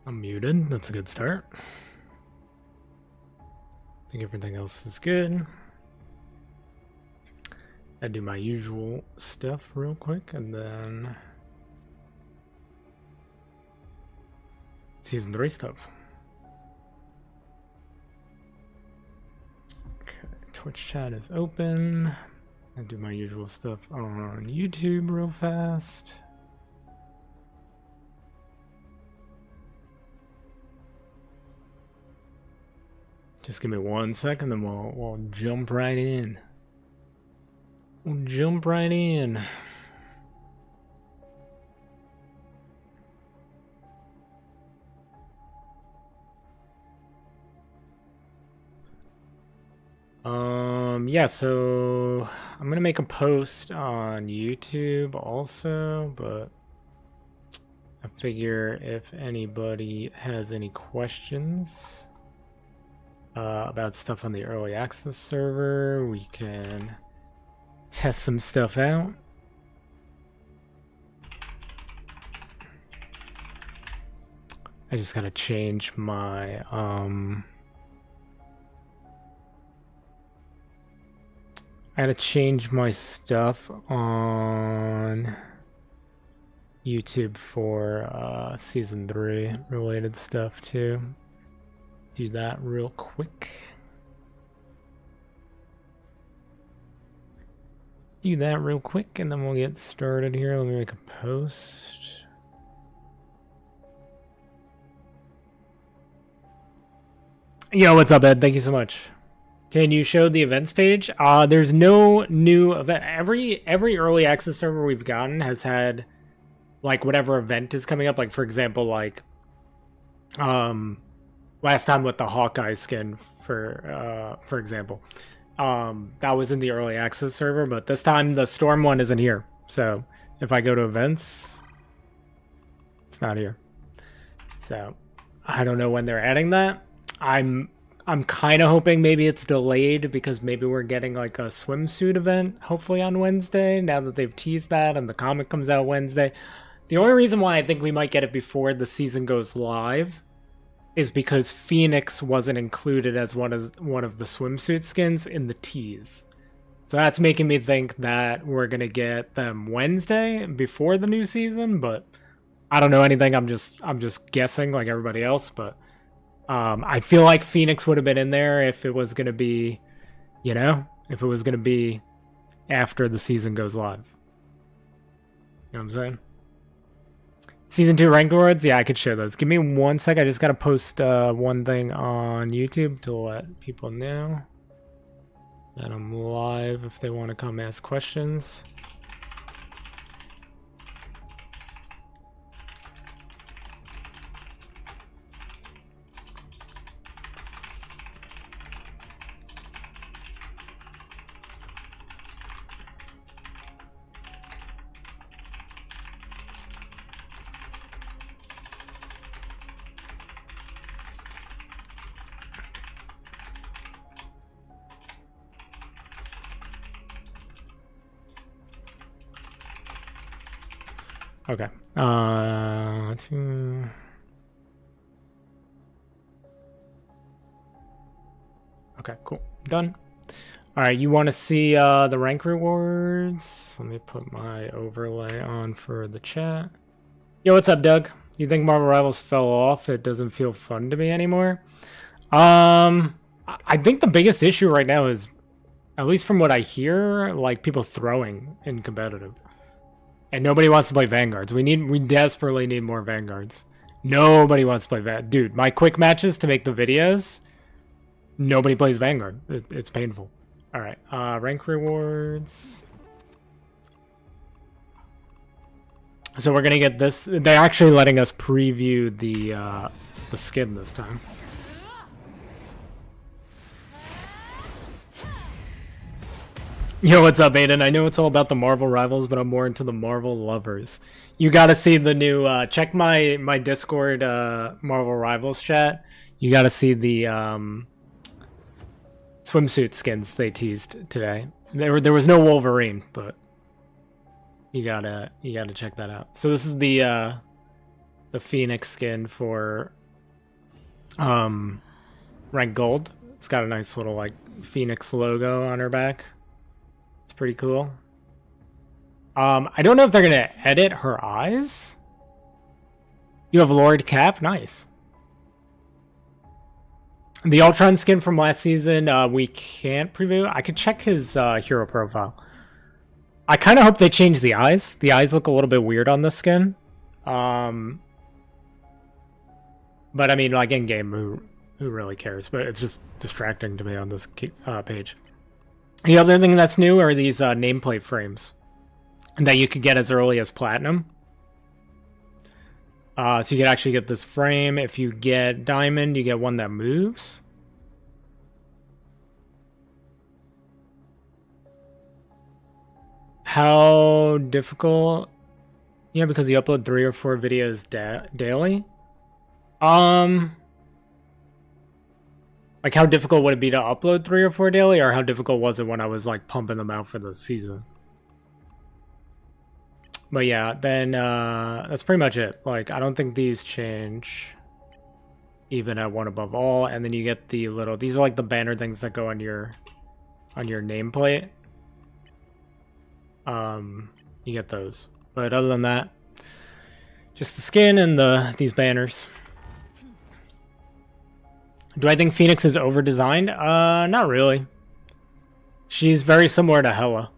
I'm muted. That's a good start. I think everything else is good. I do my usual stuff real quick and then season 3 stuff. Okay, Twitch chat is open. I do my usual stuff on YouTube real fast. Just give me 1 second, then we'll jump right in. We'll jump right in. Yeah, so I'm gonna make a post on YouTube also, but I figure if anybody has any questions about stuff on the early access server, we can test some stuff out. I just gotta change my I gotta change my stuff on YouTube for season 3 related stuff too. Do that real quick. Do that real quick and then we'll get started here. Let me make a post. Yo, what's up, Ed? Thank you so much. Can you show the events page? There's no new event. Every early access server we've gotten has had like whatever event is coming up. Like for example, like last time with the Hawkeye skin for example. That was in the early access server, but this time the Storm one isn't here. So if I go to events, it's not here. So I don't know when they're adding that. I'm kind of hoping maybe it's delayed because maybe we're getting like a swimsuit event hopefully on Wednesday now that they've teased that and the comic comes out Wednesday. The only reason why I think we might get it before the season goes live is because Phoenix wasn't included as one of the swimsuit skins in the tease. So that's making me think that we're going to get them Wednesday before the new season, but I don't know anything. I'm just guessing like everybody else, but I feel like Phoenix would have been in there if it was going to be, you know, if it was going to be after the season goes live. You know what I'm saying? Season 2 rank awards? Yeah, I could share those. Give me 1 sec. I just got to post one thing on YouTube to let people know that I'm live if they want to come ask questions. Okay. Okay, cool. Done. Alright, you want to see the rank rewards? Let me put my overlay on for the chat. Yo, what's up, Doug? You think Marvel Rivals fell off? It doesn't feel fun to me anymore? I think the biggest issue right now is, at least from what I hear, like people throwing in competitive. And nobody wants to play Vanguards. We desperately need more Vanguards. Nobody wants to play Dude, my quick matches to make the videos, nobody plays Vanguard. It's painful. Alright, rank rewards. So we're gonna get this. They're actually letting us preview the skin this time. Yo, what's up, Aiden? I know it's all about the Marvel Rivals, but I'm more into the Marvel Lovers. You gotta see the new, check my Discord Marvel Rivals chat. You gotta see the swimsuit skins they teased today. There was no Wolverine, but you gotta check that out. So this is the the Phoenix skin for rank gold. It's got a nice little like Phoenix logo on her back. It's pretty cool. I don't know if they're gonna edit her eyes. You have Lord Cap, nice. The Ultron skin from last season, we can't preview. I could check his hero profile. I kind of hope they change the eyes. The eyes look a little bit weird on this skin. But I mean, like in game, who really cares? But it's just distracting to me on this page. The other thing that's new are these nameplate frames that you could get as early as platinum. So you can actually get this frame. If you get diamond, you get one that moves. How difficult? Yeah, because you upload 3 or 4 videos daily. Like how difficult would it be to upload 3 or 4 daily, or how difficult was it when I was like pumping them out for the season? But yeah, then that's pretty much it. Like I don't think these change even at one above all, and then you get the little, these are like the banner things that go on your nameplate. You get those. But other than that, just the skin and these banners. Do I think Phoenix is over-designed? Not really. She's very similar to Hela.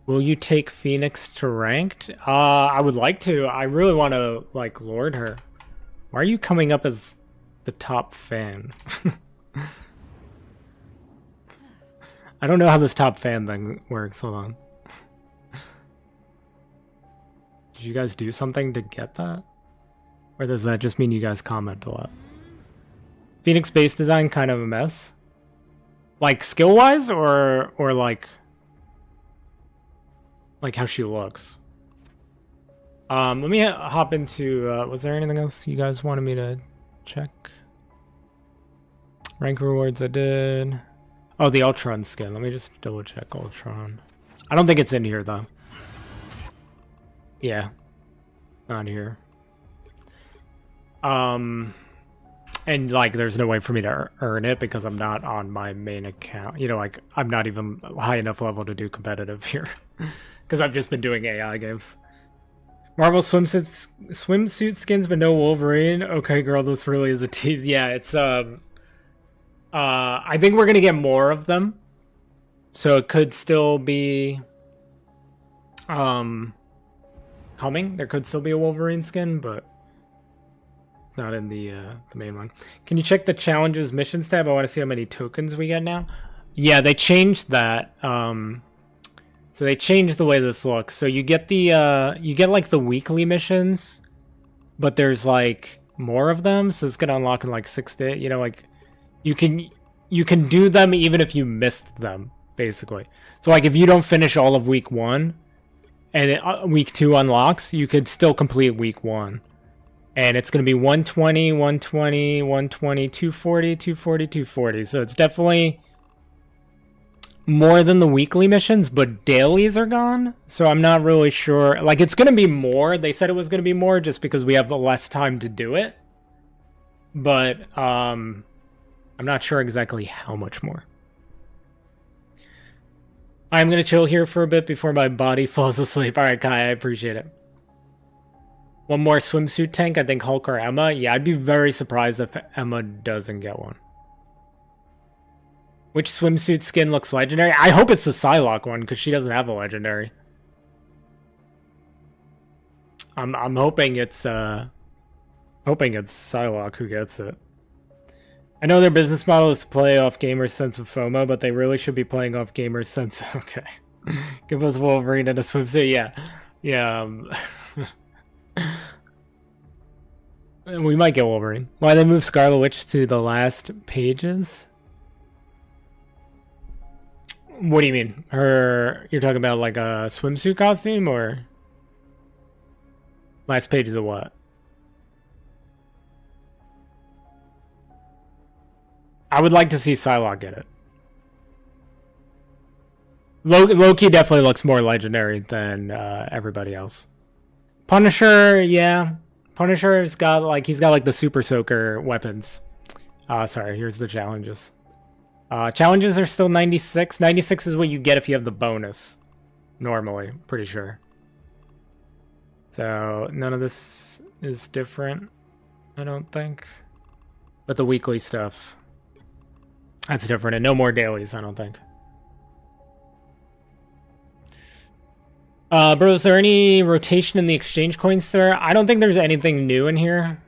Will you take Phoenix to ranked? I would like to. I really want to, like, lord her. Why are you coming up as the top fan? I don't know how this top fan thing works. Hold on. Did you guys do something to get that? Or does that just mean you guys comment a lot? Phoenix base design kind of a mess. Like skill-wise or like how she looks. Let me hop into was there anything else you guys wanted me to check? Rank rewards I did. Oh, the Ultron skin. Let me just double check Ultron. I don't think it's in here though. Yeah. Not here. And like there's no way for me to earn it because I'm not on my main account. You know, like I'm not even high enough level to do competitive here. Because I've just been doing AI games. Marvel swimsuit skins, but no Wolverine. Okay, girl, this really is a tease. Yeah, it's I think we're gonna get more of them, so it could still be coming. There could still be a Wolverine skin, but it's not in the main one. Can you check the challenges missions tab? I want to see how many tokens we get now. Yeah, they changed that. So they changed the way this looks. So you get the you get like the weekly missions, but there's like more of them. So it's gonna unlock in like 6 days. You know, like you can do them even if you missed them, basically. So like if you don't finish all of week 1, and week 2 unlocks, you could still complete week 1. And it's gonna be 120, 120, 120, 240, 240, 240. So it's definitely more than the weekly missions, but dailies are gone, so I'm not really sure. Like, it's gonna be more. They said it was gonna be more just because we have less time to do it, but I'm not sure exactly how much more. I'm gonna chill here for a bit before my body falls asleep. All right, Kai, I appreciate it. One more swimsuit tank. I think Hulk or Emma. Yeah, I'd be very surprised if Emma doesn't get one. Which swimsuit skin looks legendary? I hope it's the Psylocke one, because she doesn't have a legendary. I'm hoping it's Psylocke who gets it. I know their business model is to play off gamers' sense of FOMO, but they really should be playing off gamers' sense. Okay, give us Wolverine in a swimsuit. Yeah. We might get Wolverine. Why they move Scarlet Witch to the last pages? What do you mean? You're talking about like a swimsuit costume, or last pages of what? I would like to see Psylocke get it. Loki definitely looks more legendary than everybody else. Punisher, yeah. Punisher's got like he's got like the super soaker weapons. Sorry, here's the challenges. Challenges are still 96. 96 is what you get if you have the bonus. Normally, pretty sure. So none of this is different, I don't think. But the weekly stuff, that's different, and no more dailies, I don't think. Bro, is there any rotation in the exchange coin store? I don't think there's anything new in here.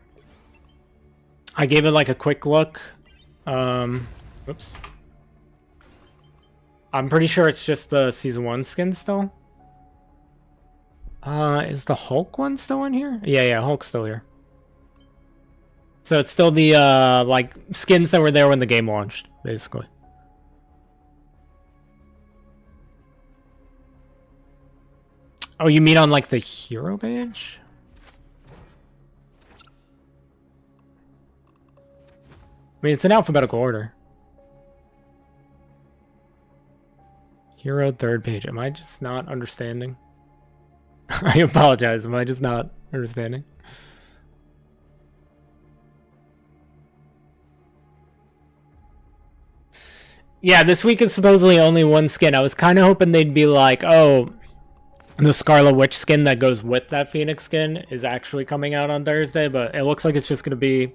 I gave it like a quick look. Oops. I'm pretty sure it's just the season 1 skin still. Is the Hulk one still in here? Yeah, Hulk's still here. So it's still the, like, skins that were there when the game launched, basically. Oh, you mean on, like, the hero page? I mean, it's in alphabetical order. Hero third page. Am I just not understanding? I apologize. Am I just not understanding? Yeah, this week is supposedly only one skin. I was kind of hoping they'd be like, oh, the Scarlet Witch skin that goes with that Phoenix skin is actually coming out on Thursday, but it looks like it's just going to be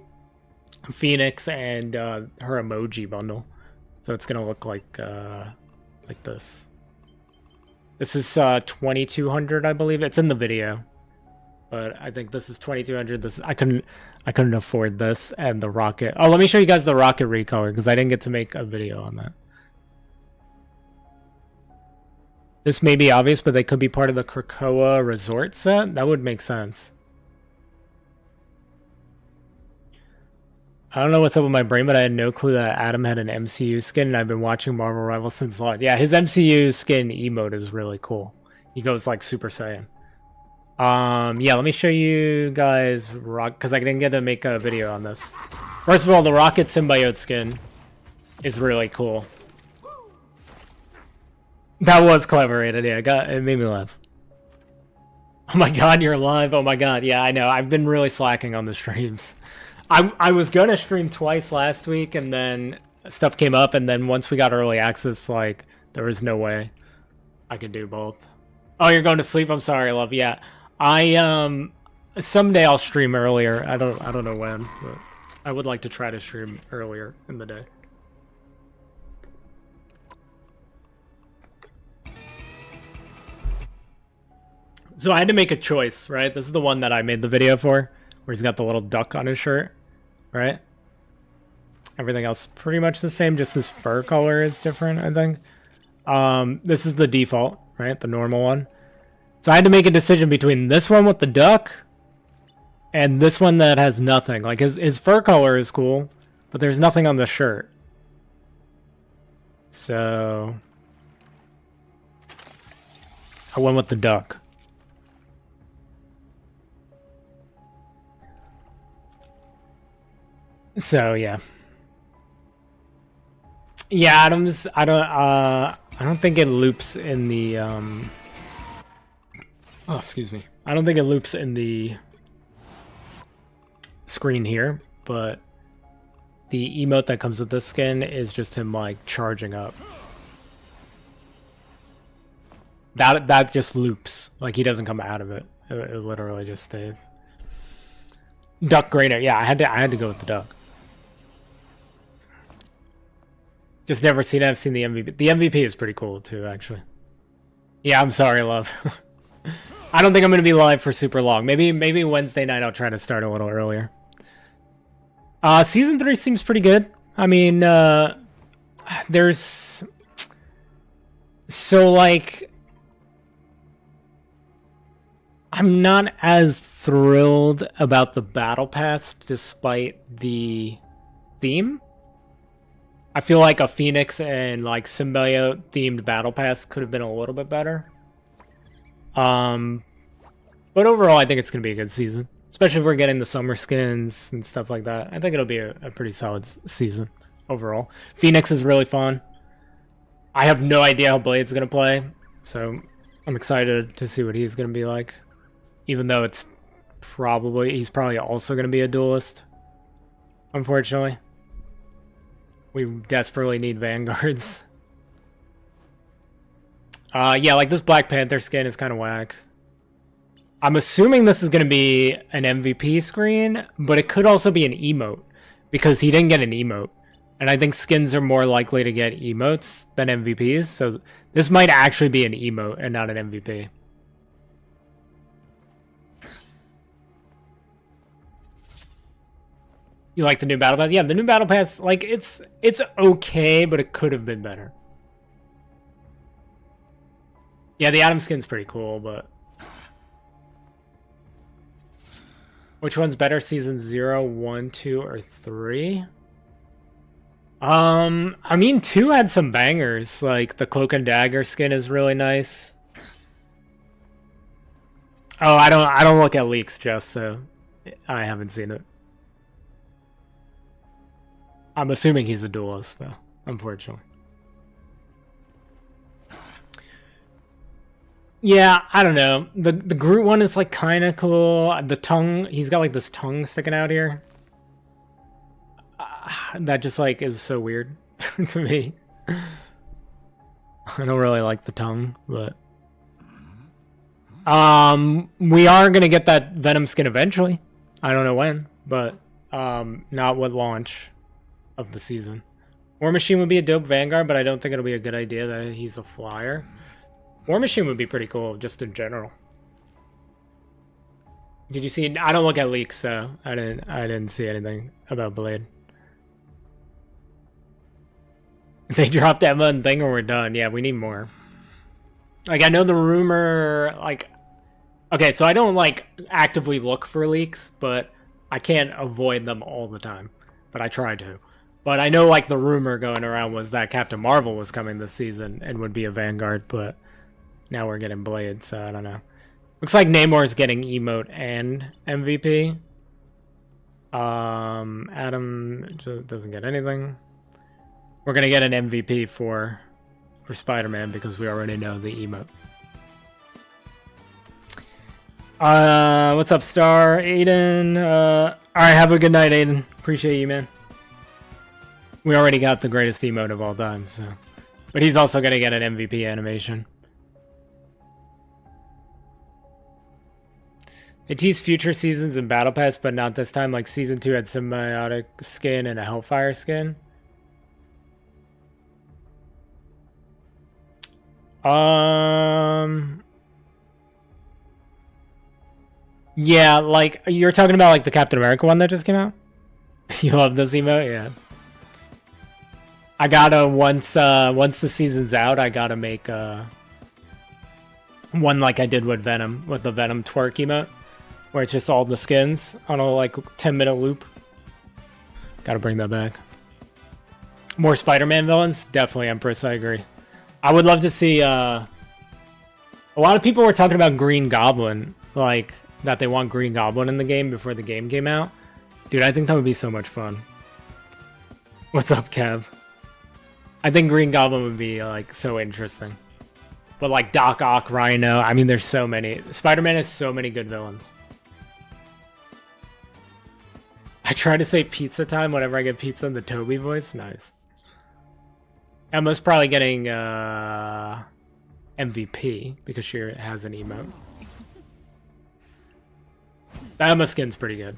Phoenix and her emoji bundle. So it's going to look like this. This is 2200, I believe. It's in the video, but I think this is 2200. This I couldn't afford this and the rocket. Oh, let me show you guys the rocket recolor because I didn't get to make a video on that. This may be obvious, but they could be part of the Krakoa resort set. That would make sense. I don't know what's up with my brain, but I had no clue that Adam had an MCU skin, and I've been watching Marvel Rivals since launch. Yeah, his MCU skin emote is really cool. He goes like Super Saiyan. Yeah, let me show you guys because I didn't get to make a video on this. First of all, the Rocket Symbiote skin is really cool. That was clever, Rated. Yeah, it made me laugh. Oh my god, you're live. Oh my god, yeah, I know. I've been really slacking on the streams. I was gonna stream twice last week, and then stuff came up, and then once we got early access, like, there was no way I could do both. Oh, you're going to sleep? I'm sorry, love. Yeah, someday I'll stream earlier. I don't know when, but I would like to try to stream earlier in the day. So I had to make a choice, right? This is the one that I made the video for, where he's got the little duck on his shirt. Right? Everything else pretty much the same, just his fur color is different, I think. This is the default, right? The normal one. So I had to make a decision between this one with the duck and this one that has nothing. Like, his fur color is cool, but there's nothing on the shirt. So I went with the duck. So yeah, Adams. I don't think it loops in the Oh, excuse me. I don't think it loops in the screen here, but the emote that comes with this skin is just him like charging up. That just loops. Like, he doesn't come out of it. It literally just stays. Duck Grainer. Yeah, I had to go with the duck. Just never seen it. I've seen the MVP. The MVP is pretty cool too, actually. Yeah, I'm sorry, love. I don't think I'm gonna be live for super long. Maybe Wednesday night I'll try to start a little earlier. Season 3 seems pretty good. I mean, there's so like I'm not as thrilled about the battle pass despite the theme. I feel like a Phoenix and like symbiote themed battle pass could have been a little bit better. But overall I think it's gonna be a good season, especially if we're getting the summer skins and stuff like that. I think it'll be a pretty solid season overall. Phoenix is really fun. I have no idea how Blade's gonna play, so I'm excited to see what he's gonna be like. Even though he's probably also gonna be a duelist. Unfortunately, we desperately need vanguards. Yeah, like this Black Panther skin is kind of whack. I'm assuming this is going to be an MVP screen, but it could also be an emote, because he didn't get an emote. And I think skins are more likely to get emotes than MVPs, so this might actually be an emote and not an MVP. You like the new Battle Pass? Yeah, the new Battle Pass, like, it's okay, but it could have been better. Yeah, the Atom skin's pretty cool, but... Which one's better, season 0, 1, 2, or 3? I mean, 2 had some bangers. Like, the Cloak and Dagger skin is really nice. Oh, I don't look at leaks, just so I haven't seen it. I'm assuming he's a duelist, though, unfortunately. Yeah, I don't know. The Groot one is like kind of cool. The tongue, he's got like this tongue sticking out here. That just like is so weird to me. I don't really like the tongue, but we are gonna get that Venom skin eventually. I don't know when, but not with launch of the season. War Machine would be a dope Vanguard, but I don't think it'll be a good idea that he's a flyer. War Machine would be pretty cool, just in general. Did you see? I don't look at leaks, so I didn't see anything about Blade. They dropped Emma and thing, or we're done. Yeah, we need more. Like, I know the rumor. Like, okay, so I don't like actively look for leaks, but I can't avoid them all the time. But I try to. But I know like the rumor going around was that Captain Marvel was coming this season and would be a Vanguard, but. Now we're getting Blade, so I don't know. Looks like Namor's getting emote and MVP. Adam doesn't get anything. We're gonna get an MVP for Spider-Man because we already know the emote. What's up, Star? Aiden. Alright, have a good night, Aiden. Appreciate you, man. We already got the greatest emote of all time, so. But he's also gonna get an MVP animation. They teased future seasons in Battle Pass, but not this time. Like season 2 had symbiotic skin and a Hellfire skin. Yeah, like you're talking about like the Captain America one that just came out. You love this emote, yeah. I gotta once the season's out, I gotta make one like I did with Venom, with the Venom twerk emote. Where it's just all the skins on a like 10-minute loop. Gotta bring that back. More Spider-Man villains? Definitely Empress, I agree. I would love to see a lot of people were talking about Green Goblin, like that they want Green Goblin in the game before the game came out. Dude, I think that would be so much fun. What's up, Kev? I think Green Goblin would be like so interesting. But like Doc Ock, Rhino, I mean there's so many. Spider-Man has so many good villains. I try to say pizza time whenever I get pizza in the Toby voice. Nice. Emma's probably getting MVP because she has an emote. The Emma skin's pretty good.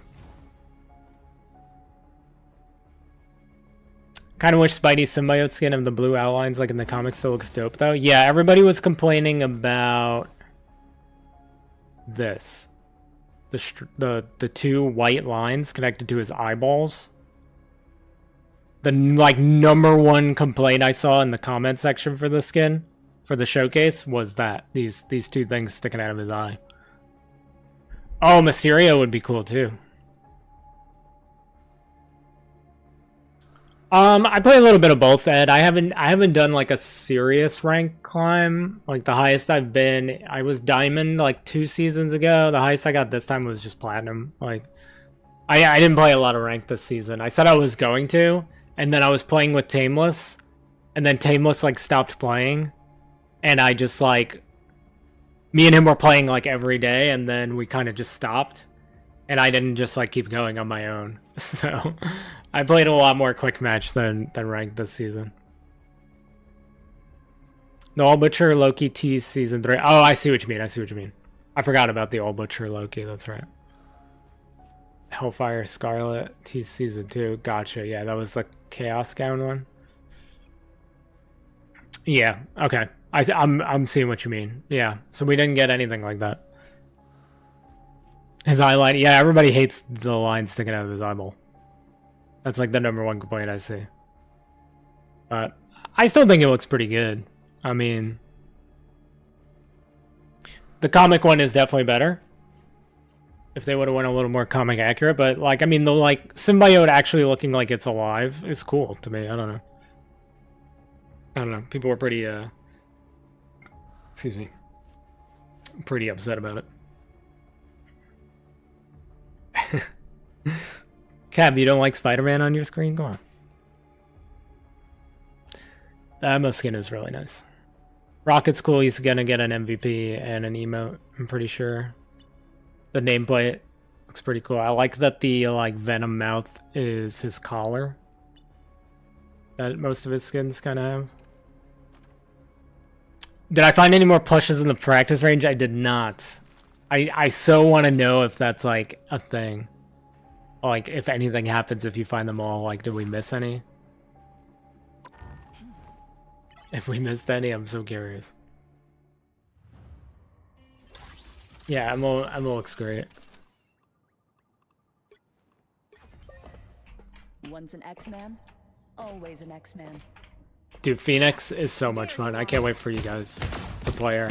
Kind of wish Spidey's symbiote skin of the blue outlines like in the comics still looks dope though. Yeah, everybody was complaining about this. The two white lines connected to his eyeballs. The like #1 complaint I saw in the comment section for the skin, for the showcase, was that these two things sticking out of his eye. Oh, Mysterio would be cool too. I play a little bit of both, Ed. I haven't done like a serious rank climb. Like the highest I've been, I was diamond like 2 seasons ago. The highest I got this time was just platinum. Like I didn't play a lot of rank this season. I said I was going to, and then I was playing with Tameless, and then Tameless like stopped playing, and I just like, me and him were playing like every day, and then we kind of just stopped, and I didn't just like keep going on my own. So I played a lot more quick match than ranked this season. The All Butcher Loki teased season 3. Oh, I see what you mean. I see what you mean. I forgot about the All Butcher Loki. That's right. Hellfire Scarlet teased season 2. Gotcha. Yeah, that was the Chaos Gown one. Yeah. Okay. I'm seeing what you mean. Yeah. So we didn't get anything like that. His eyeline. Yeah, everybody hates the line sticking out of his eyeball. That's like the #1 complaint I see. But I still think it looks pretty good. I mean, the comic one is definitely better. If they would have went a little more comic accurate, but like, I mean, the like symbiote actually looking like it's alive is cool to me. I don't know. People were pretty, excuse me, pretty upset about it. Cab, you don't like Spider-Man on your screen? Go on. The ammo skin is really nice. Rocket's cool. He's gonna get an MVP and an emote, I'm pretty sure. The nameplate looks pretty cool. I like that the like Venom mouth is his collar. That most of his skins kind of have. Did I find any more plushes in the practice range? I did not. I so want to know if that's like a thing. Like if anything happens if you find them all. Like, did we miss any? If we missed any, I'm so curious. Yeah, Emma looks great. Once an X-Man, always an X-Man. Dude, Phoenix is so much fun. I can't wait for you guys to play her.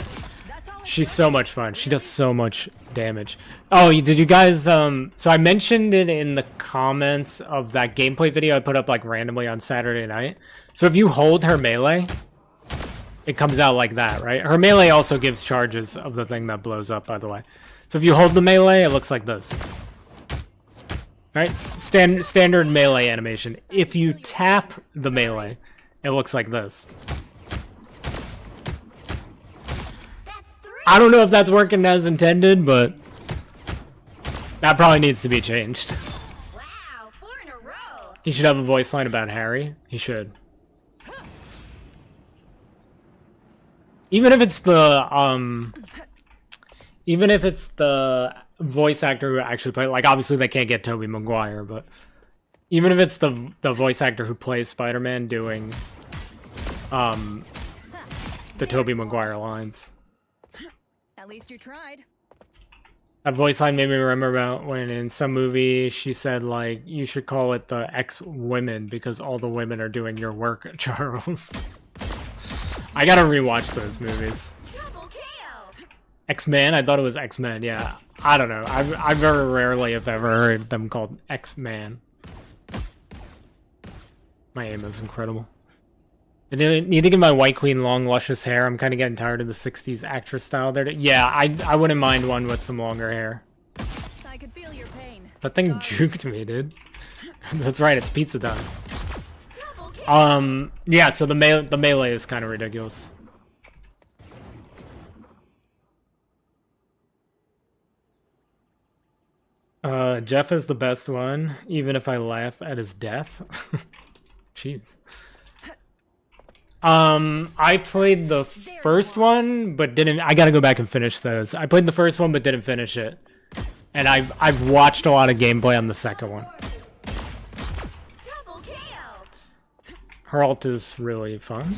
She's so much fun. She does so much damage. Oh, did you guys, so I mentioned it in the comments of that gameplay video I put up like randomly on Saturday night. So if you hold her melee, it comes out like that, right? Her melee also gives charges of the thing that blows up, by the way. So if you hold the melee, it looks like this. Right? Standard melee animation. If you tap the melee, it looks like this. I don't know if that's working as intended, but that probably needs to be changed. Wow, 4 in a row. He should have a voice line about Harry. He should. Even if it's the voice actor who actually played, like obviously they can't get Tobey Maguire, but even if it's the voice actor who plays Spider-Man doing the Tobey Maguire lines. At least you tried. That voice line made me remember about when in some movie she said like, you should call it the X-Women because all the women are doing your work, Charles. I gotta rewatch those movies. X-Men? I thought it was X-Men, yeah. I don't know. I very rarely, if ever, heard them called X-Man. My aim is incredible. I need to give my White Queen long, luscious hair. I'm kind of getting tired of the 60s actress style there. Yeah, I wouldn't mind one with some longer hair. I could feel your pain. That thing juked me, dude. That's right, it's pizza time. Yeah, so the melee is kind of ridiculous. Jeff is the best one, even if I laugh at his death. Jeez. I played the first one, but didn't. I gotta go back and finish those. I played the first one, but didn't finish it. And I've watched a lot of gameplay on the second one. Her ult is really fun.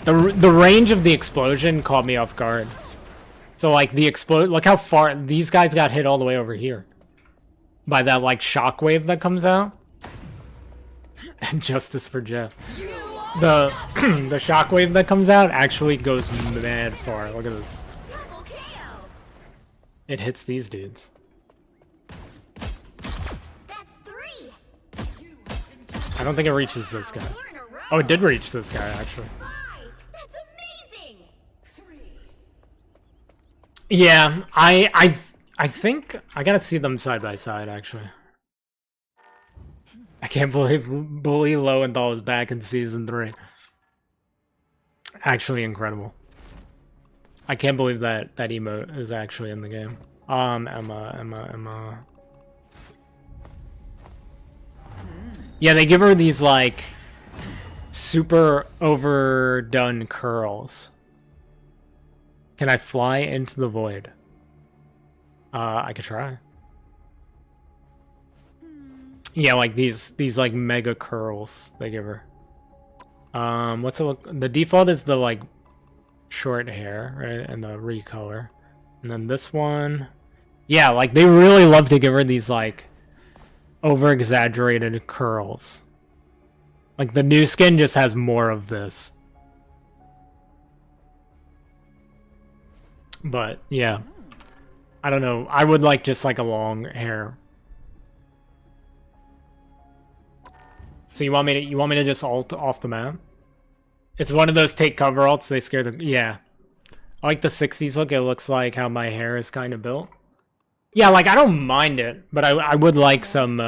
The range of the explosion caught me off guard. So like the look how far these guys got hit all the way over here by that like shockwave that comes out. And justice for Jeff. The the shockwave that comes out actually goes mad far. Look at this. It hits these dudes. I don't think it reaches this guy. Oh, it did reach this guy actually. Yeah, I think I gotta see them side by side actually. I can't believe Bully Lowenthal is back in season 3. Actually incredible. I can't believe that emote is actually in the game. Emma. Yeah, they give her these like super overdone curls. Can I fly into the void? I could try. Yeah, like these like mega curls they give her. What's it look? The default is the like short hair, right? And the recolor. And then this one. Yeah, like they really love to give her these like over exaggerated curls. Like the new skin just has more of this. But yeah. I don't know. I would like just like a long hair. So you want me to just ult off the map? It's one of those take cover alts. They scare the yeah. I like the 60s look. It looks like how my hair is kind of built. Yeah, like I don't mind it, but I would like some.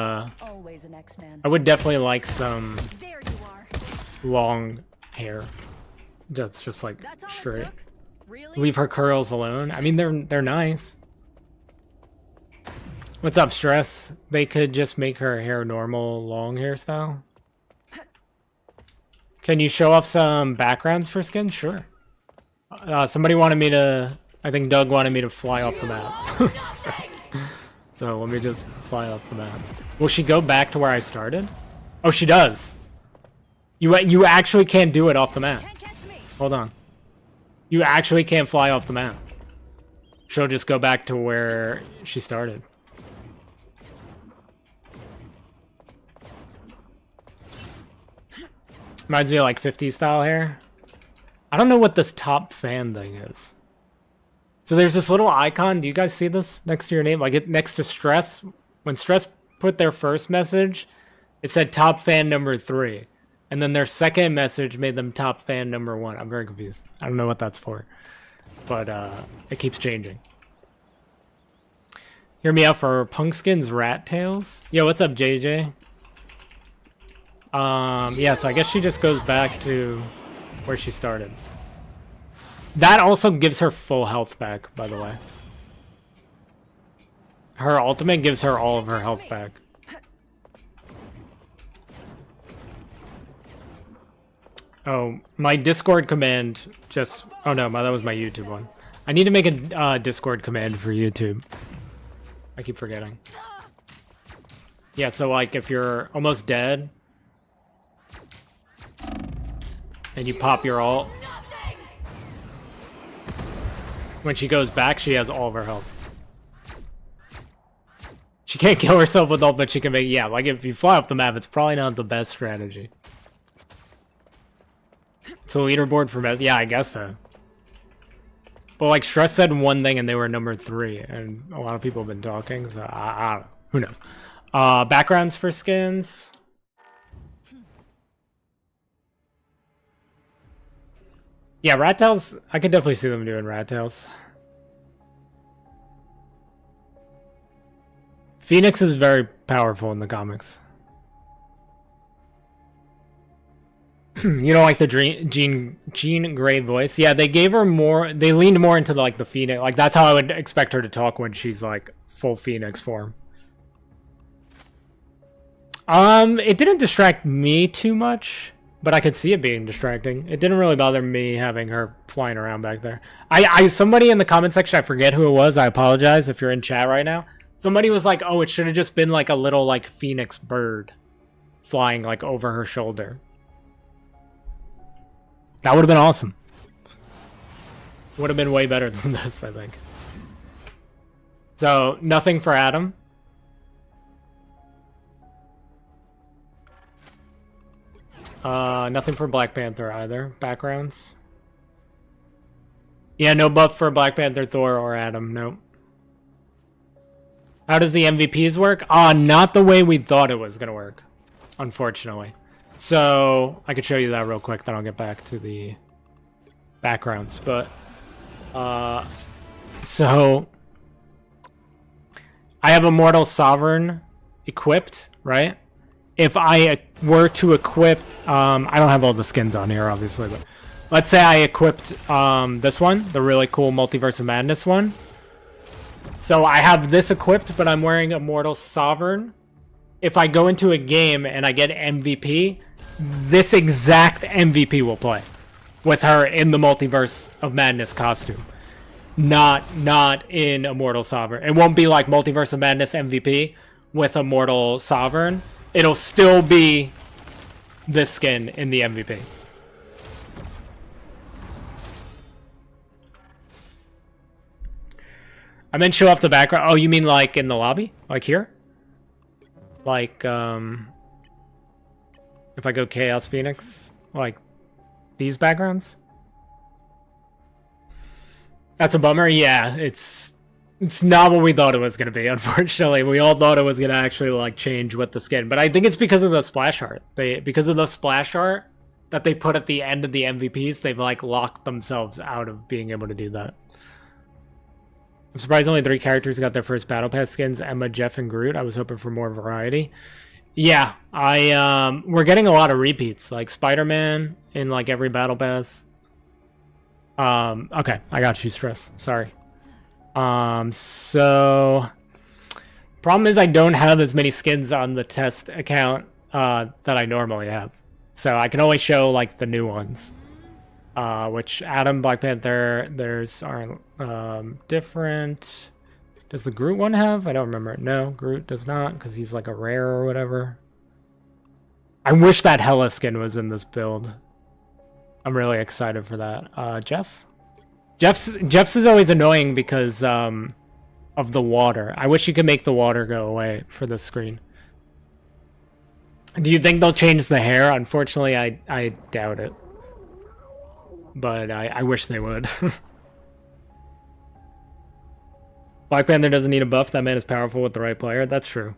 Always an X-Man. I would definitely like some There you are. long hair. That's just like That's all it straight. took? Really? Leave her curls alone. I mean, they're nice. What's up, Stress? They could just make her hair normal, long hairstyle. Can you show off some backgrounds for skin? Sure. Somebody wanted me to... I think Doug wanted me to fly off the map. so let me just fly off the map. Will she go back to where I started? Oh, she does. You actually can't do it off the map. Can't catch me. Hold on. You actually can't fly off the map. She'll just go back to where she started. Reminds me of like 50s style hair. I don't know what this top fan thing is. So there's this little icon. Do you guys see this next to your name? Like next to Stress. When Stress put their first message, it said top fan number 3. And then their second message made them top fan number 1. I'm very confused. I don't know what that's for. But it keeps changing. Hear me out for Punkskin's Rat Tails. Yo, what's up, JJ? Yeah, so I guess she just goes back to where she started. That also gives her full health back, by the way. Her ultimate gives her all of her health back. Oh, my Discord command just... Oh no, that was my YouTube one. I need to make a Discord command for YouTube. I keep forgetting. Yeah, so like if you're almost dead... and you pop your ult. When she goes back, she has all of her health. She can't kill herself with ult, but she can make... Yeah, like if you fly off the map, it's probably not the best strategy. It's a leaderboard for... Yeah, I guess so. But like Stress said one thing and they were number 3. And a lot of people have been talking, so I don't know. Who knows? Backgrounds for skins... Yeah, Rat Tails, I could definitely see them doing Rat Tails. Phoenix is very powerful in the comics. You don't like the Jean Grey voice? Yeah, they gave her more, they leaned more into the, like the Phoenix, like that's how I would expect her to talk when she's like full Phoenix form. It didn't distract me too much. But I could see it being distracting. It didn't really bother me having her flying around back there. Somebody in the comment section, I forget who it was. I apologize if you're in chat right now. Somebody was like, oh, it should have just been like a little like phoenix bird flying like over her shoulder. That would have been awesome. Would have been way better than this, I think. So, nothing for Adam. Nothing for Black Panther either. Backgrounds. Yeah, no buff for Black Panther, Thor, or Adam. Nope. How does the MVPs work? Not the way we thought it was gonna work, unfortunately. So I could show you that real quick, then I'll get back to the backgrounds. But so I have Immortal Sovereign equipped, right? if I were to equip, I don't have all the skins on here, obviously, but let's say I equipped this one, the really cool Multiverse of Madness one. So I have this equipped, but I'm wearing Immortal Sovereign. If I go into a game and I get MVP, this exact MVP will play with her in the Multiverse of Madness costume. Not in Immortal Sovereign. It won't be like Multiverse of Madness MVP with Immortal Sovereign. It'll still be this skin in the MVP. I meant show off the background. Oh, you mean like in the lobby? Like here? Like, if I go Chaos Phoenix? Like these backgrounds? That's a bummer. Yeah, it's not what we thought it was going to be, unfortunately. We all thought it was going to actually like change with the skin. But I think it's because of the splash art. Because of the splash art that they put at the end of the MVPs, they've like locked themselves out of being able to do that. I'm surprised only 3 characters got their first Battle Pass skins, Emma, Jeff, and Groot. I was hoping for more variety. Yeah, we're getting a lot of repeats, like Spider-Man in like every Battle Pass. Okay, I got you, Stress. Sorry. So problem is I don't have as many skins on the test account that I normally have. So I can only show like the new ones. Which Adam, Black Panther, there's are different. Does the Groot one have? I don't remember. No, Groot does not, because he's like a rare or whatever. I wish that Hela skin was in this build. I'm really excited for that. Jeff's is always annoying because of the water. I wish you could make the water go away for this screen. Do you think they'll change the hair? Unfortunately, I doubt it. But I wish they would. Black Panther doesn't need a buff. That man is powerful with the right player. That's true.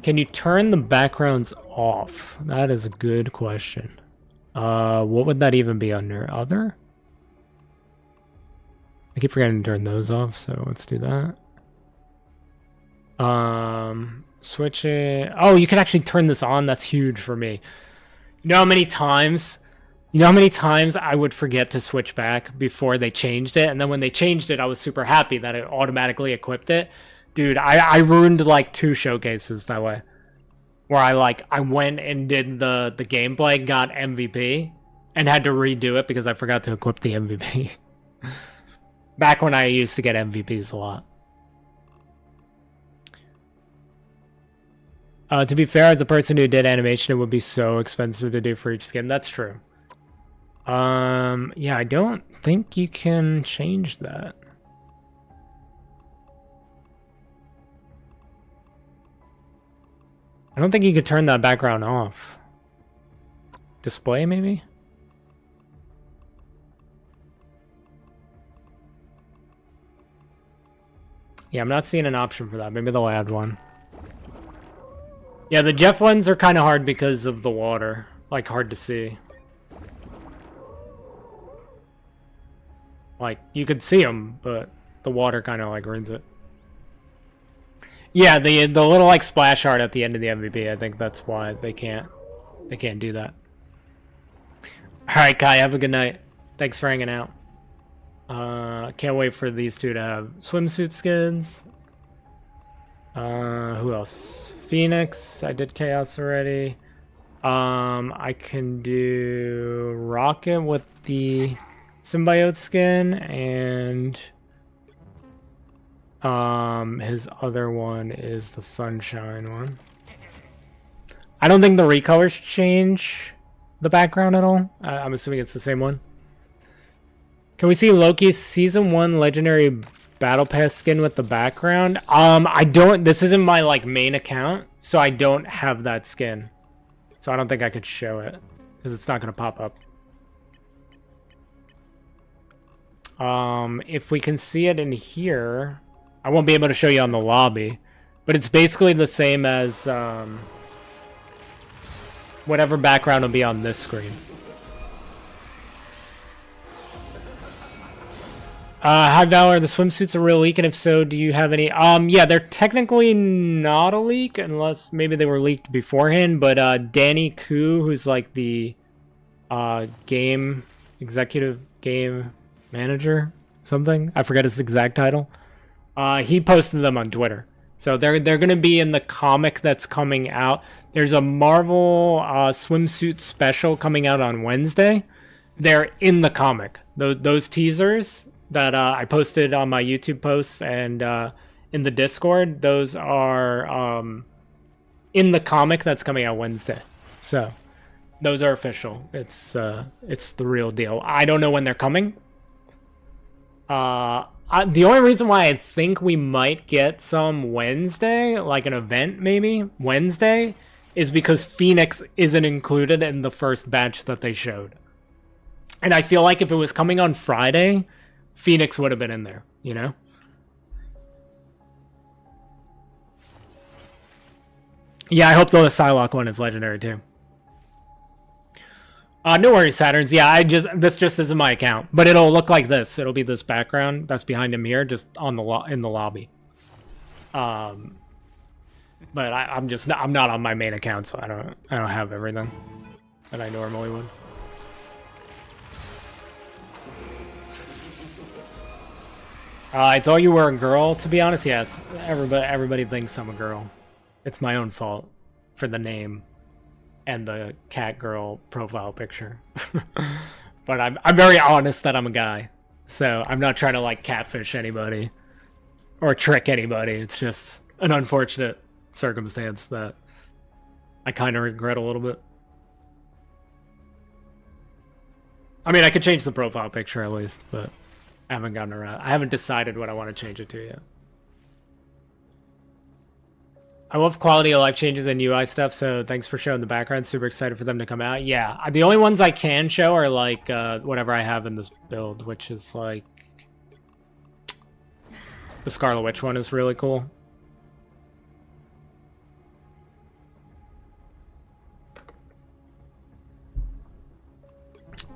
Can you turn the backgrounds off? That is a good question. What would that even be under? Other? I keep forgetting to turn those off, so let's do that. Switch it. Oh, you can actually turn this on. That's huge for me. You know how many times I would forget to switch back before they changed it, and then when they changed it, I was super happy that it automatically equipped it. Dude, I ruined like 2 showcases that way. Where I went and did the gameplay, got MVP, and had to redo it because I forgot to equip the MVP. Back when I used to get MVPs a lot. To be fair, as a person who did animation, it would be so expensive to do for each skin. That's true. Yeah, I don't think you can change that. I don't think you could turn that background off. Display, maybe? Yeah, I'm not seeing an option for that. Maybe they'll add one. Yeah, the Jeff ones are kind of hard because of the water. Like, hard to see. Like, you could see them, but the water kind of, like, ruins it. Yeah, the little, like, splash art at the end of the MVP, I think that's why they can't do that. Alright, Kai, have a good night. Thanks for hanging out. Can't wait for these 2 to have swimsuit skins. Who else? Phoenix, I did Chaos already. I can do Rocket with the symbiote skin, and his other one is the sunshine one. I don't think the recolors change the background at all. I'm assuming it's the same one. Can we see Loki's Season 1 Legendary Battle Pass skin with the background? I don't. This isn't my like main account, so I don't have that skin. So I don't think I could show it because it's not going to pop up. If we can see it in here, I won't be able to show you on the lobby, but it's basically the same as whatever background will be on this screen. Hagdollar, the swimsuit's a real leak, and if so, do you have any? Yeah, they're technically not a leak, unless maybe they were leaked beforehand, but, Danny Koo, who's like the, executive game manager, something? I forget his exact title. He posted them on Twitter. So they're gonna be in the comic that's coming out. There's a Marvel, swimsuit special coming out on Wednesday. They're in the comic. Those teasers that I posted on my YouTube posts and in the Discord, those are in the comic that's coming out Wednesday. So those are official. It's the real deal. I don't know when they're coming. The only reason why I think we might get some Wednesday, like an event maybe Wednesday, is because Phoenix isn't included in the first batch that they showed. And I feel like if it was coming on Friday, Phoenix would have been in there, you know? Yeah, I hope the Psylocke one is legendary too. No worries, Saturns. Yeah, this just isn't my account, but it'll look like this. It'll be this background that's behind him here, just on in the lobby. But I'm not on my main account, so I don't have everything that I normally would. I thought you were a girl, to be honest. Yes, everybody thinks I'm a girl. It's my own fault for the name and the cat girl profile picture. But I'm very honest that I'm a guy, so I'm not trying to like catfish anybody or trick anybody. It's just an unfortunate circumstance that I kind of regret a little bit. I mean, I could change the profile picture at least, but I haven't gotten around. I haven't decided what I want to change it to yet. I love quality of life changes and UI stuff, so thanks for showing the background. Super excited for them to come out. Yeah, the only ones I can show are like whatever I have in this build, which is like the Scarlet Witch one is really cool.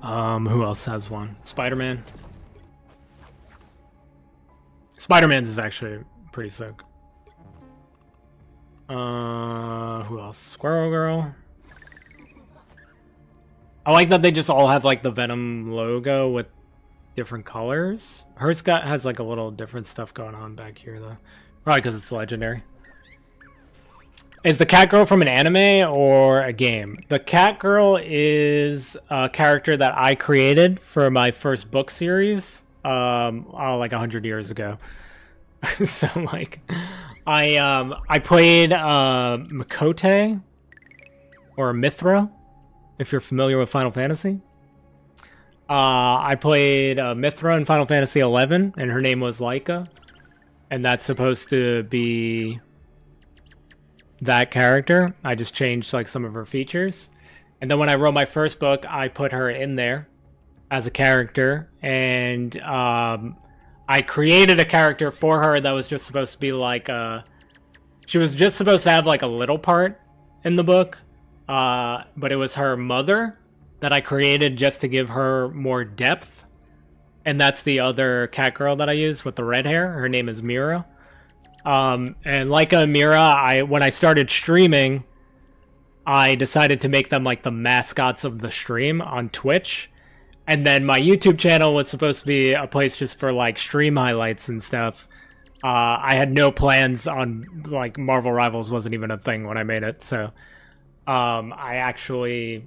Who else has one? Spider-Man. Spider-Man's is actually pretty sick. Who else? Squirrel Girl. I like that they just all have like the Venom logo with different colors. Hers has like a little different stuff going on back here though. Probably because it's legendary. Is the cat girl from an anime or a game? The cat girl is a character that I created for my first book series, like 100 years ago. So like, I played Makote or Mithra, if you're familiar with Final Fantasy. I played Mithra in Final Fantasy 11, and her name was Laika, and that's supposed to be that character. I just changed like some of her features, and then when I wrote my first book, I put her in there as a character, and I created a character for her that was just supposed to be like she was just supposed to have like a little part in the book, but it was her mother that I created just to give her more depth, and that's the other cat girl that I used with the red hair. Her name is Mira. And like Mira, when I started streaming, I decided to make them like the mascots of the stream on Twitch. And then my YouTube channel was supposed to be a place just for like stream highlights and stuff. I had no plans on like Marvel Rivals wasn't even a thing when I made it. So I actually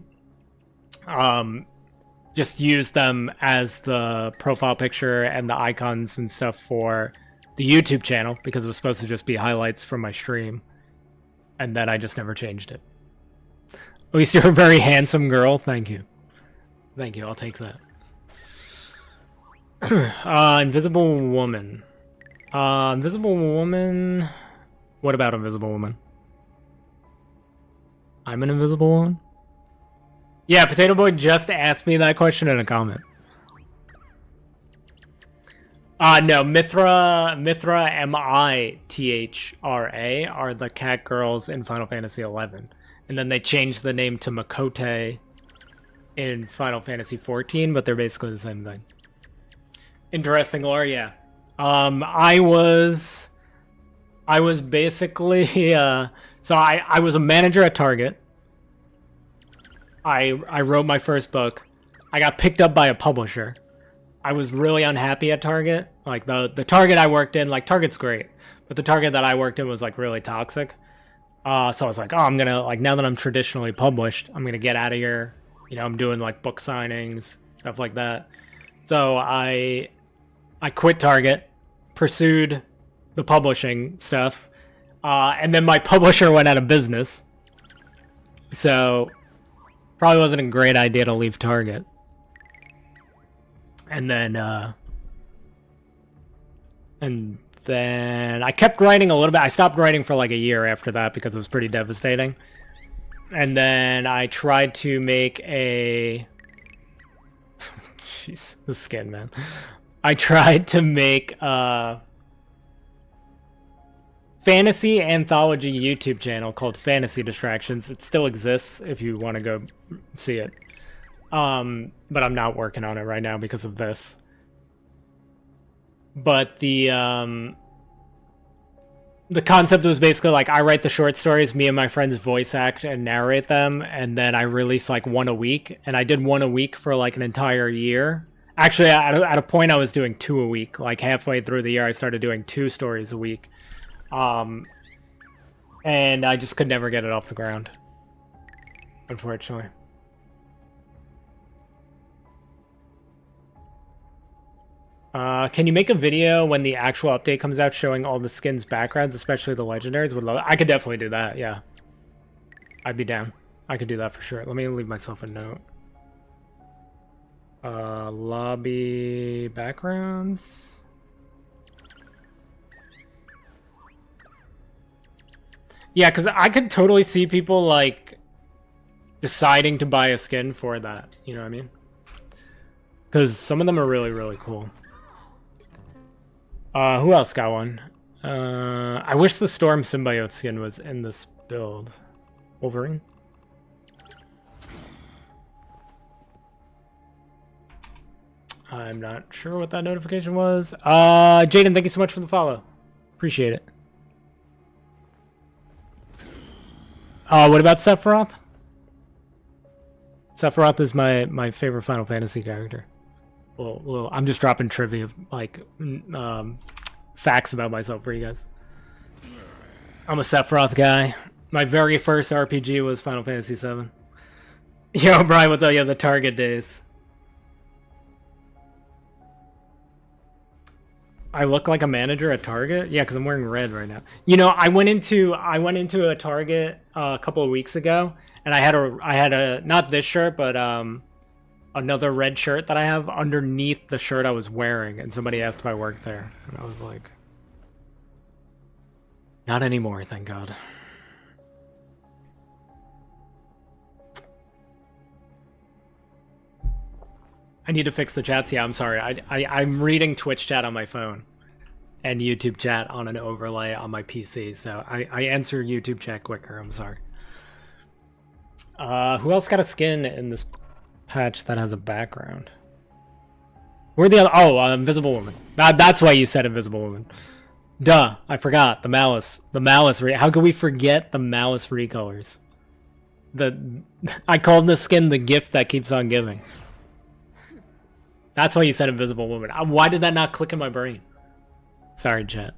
just used them as the profile picture and the icons and stuff for the YouTube channel because it was supposed to just be highlights from my stream. And then I just never changed it. At least you're a very handsome girl. Thank you. Thank you, I'll take that. Invisible Woman. Invisible Woman... What about Invisible Woman? I'm an Invisible Woman? Yeah, Potato Boy just asked me that question in a comment. No, Mithra, M-I-T-H-R-A, are the cat girls in Final Fantasy 11. And then they changed the name to Makote in Final Fantasy 14, but they're basically the same thing. Interesting lore, yeah. I was basically so I was a manager at Target. I wrote my first book. I got picked up by a publisher. I was really unhappy at Target. Like the Target I worked in, like Target's great, but the Target that I worked in was like really toxic. So I was like, oh, I'm gonna like now that I'm traditionally published, I'm gonna get out of here. You know, I'm doing like book signings, stuff like that. So I quit Target, pursued the publishing stuff, and then my publisher went out of business. So probably wasn't a great idea to leave Target. And then I kept writing a little bit. I stopped writing for like a year after that because it was pretty devastating. And then I tried to make a... Jeez, the skin, man. I tried to make a fantasy anthology YouTube channel called Fantasy Distractions. It still exists if you want to go see it. But I'm not working on it right now because of this. But the concept was basically like I write the short stories, me and my friends voice act and narrate them, and then I release like one a week. And I did one a week for like an entire year. Actually, at a point I was doing two a week. Like halfway through the year, I started doing 2 stories a week. And I just could never get it off the ground, unfortunately. Can you make a video when the actual update comes out showing all the skins' backgrounds, especially the legendaries? I could definitely do that, yeah. I'd be down. I could do that for sure. Let me leave myself a note. Lobby backgrounds. Yeah, because I could totally see people, like, deciding to buy a skin for that. You know what I mean? Because some of them are really, really cool. Who else got one? I wish the Storm symbiote skin was in this build. Wolverine? I'm not sure what that notification was. Jaden, thank you so much for the follow. Appreciate it. What about Sephiroth? Sephiroth is my favorite Final Fantasy character. Well, I'm just dropping trivia, like, facts about myself for you guys. I'm a Sephiroth guy. My very first RPG was Final Fantasy VII. Yo, Brian, what's up? Yeah, the Target days. I look like a manager at Target? Yeah, because I'm wearing red right now. You know, I went into a Target a couple of weeks ago, and I had a not this shirt, but another red shirt that I have underneath the shirt I was wearing, and somebody asked if I worked there, and I was like, not anymore, thank God. I need to fix the chats. Yeah, I'm sorry. I'm reading Twitch chat on my phone and YouTube chat on an overlay on my PC, so I answer YouTube chat quicker. I'm sorry. Who else got a skin in this patch that has a background? Where the other? Oh, Invisible Woman. That's why you said Invisible Woman. Duh, I forgot. The Malice. How could we forget the Malice recolors? I called the skin the gift that keeps on giving. That's why you said Invisible Woman. Why did that not click in my brain? Sorry, chat.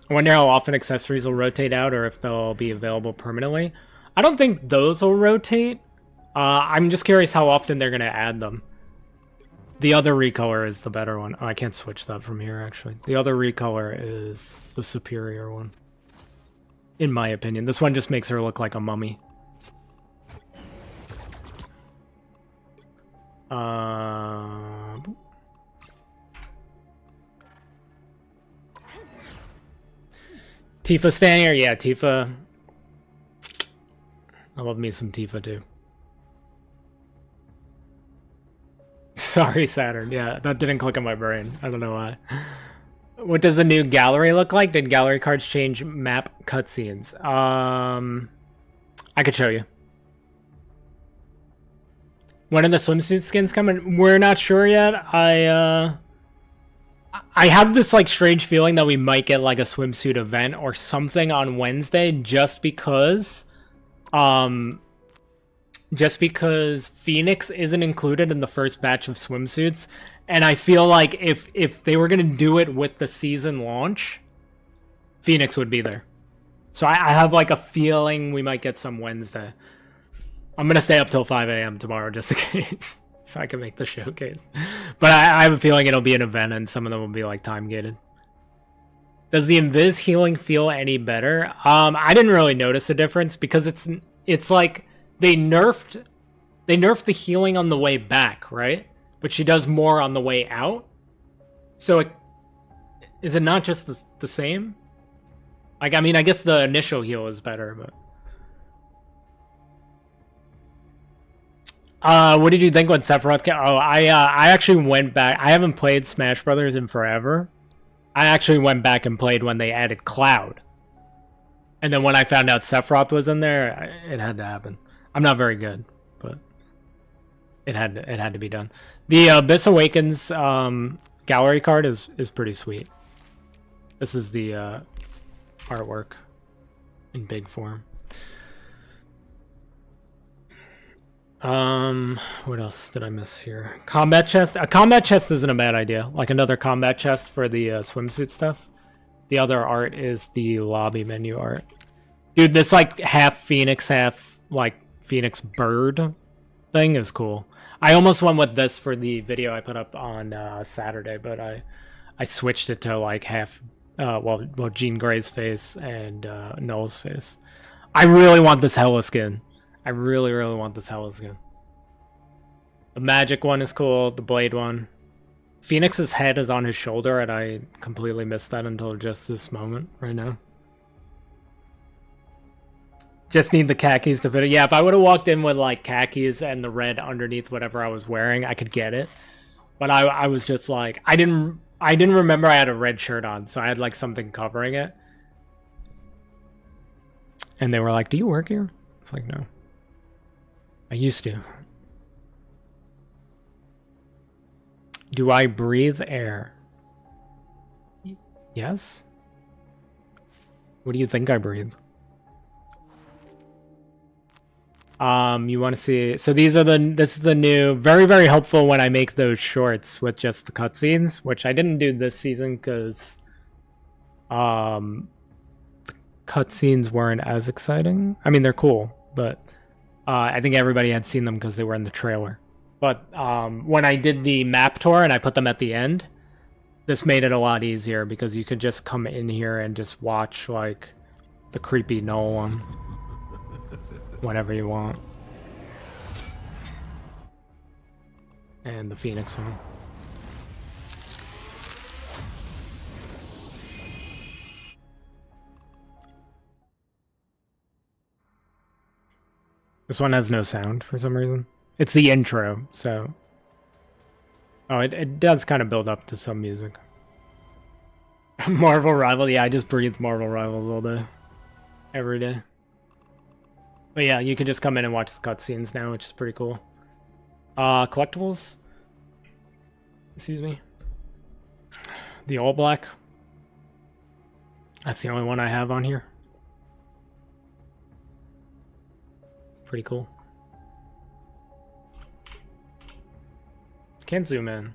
I wonder how often accessories will rotate out or if they'll be available permanently. I don't think those will rotate. I'm just curious how often they're going to add them. The other recolor is the better one. Oh, I can't switch that from here, actually. The other recolor is the superior one, in my opinion. This one just makes her look like a mummy. Tifa standing here? Yeah, Tifa. I love me some Tifa too. Sorry, Saturn. Yeah, that didn't click in my brain. I don't know why. What does the new gallery look like? Did gallery cards change map cutscenes? I could show you. When are the swimsuit skins coming? We're not sure yet. I have this like strange feeling that we might get like a swimsuit event or something on Wednesday just because Phoenix isn't included in the first batch of swimsuits, and I feel like if they were gonna do it with the season launch, Phoenix would be there. So I have like a feeling we might get some Wednesday. I'm gonna stay up till 5 a.m. tomorrow just in case, so I can make the showcase. But I have a feeling it'll be an event, and some of them will be like time gated. Does the invis healing feel any better? I didn't really notice a difference because it's like they nerfed the healing on the way back, right? But she does more on the way out. So is it not just the same? Like, I mean, I guess the initial heal is better, but what did you think when Sephiroth came? Oh, I actually went back. I haven't played Smash Brothers in forever. I actually went back and played when they added Cloud. And then when I found out Sephiroth was in there, it had to happen. I'm not very good, but it had to be done. The Abyss Awakens gallery card is pretty sweet. This is the artwork in big form. What else did I miss here? Combat chest. A combat chest isn't a bad idea. Like another combat chest for the swimsuit stuff. The other art is the lobby menu art. Dude, this like half Phoenix, half like Phoenix bird thing is cool. I almost went with this for the video I put up on Saturday, but I switched it to like half, well, Jean Grey's face and Null's face. I really want this Hella skin. I really want this Hella skin. The magic one is cool. The blade one. Phoenix's head is on his shoulder, and I completely missed that until just this moment right now. Just need the khakis to fit it. Yeah, if I would have walked in with like khakis and the red underneath whatever I was wearing, I could get it. But I was just like, I didn't remember I had a red shirt on, so I had like something covering it. And they were like, "Do you work here?" It's like, no. I used to. Do I breathe air? Yes? What do you think I breathe? You want to see... So these are this is the new... Very helpful when I make those shorts with just the cutscenes, which I didn't do this season because... the cutscenes weren't as exciting. I mean, they're cool, but... I think everybody had seen them because they were in the trailer. But when I did the map tour and I put them at the end, this made it a lot easier because you could just come in here and just watch like the creepy Null one whenever you want. And the Phoenix one. This one has no sound for some reason. It's the intro, so... Oh, it does kind of build up to some music. Marvel Rival, yeah, I just breathe Marvel Rivals all day. Every day. But yeah, you can just come in and watch the cutscenes now, which is pretty cool. Collectibles? Excuse me. The all black. That's the only one I have on here. Pretty cool. Can't zoom in.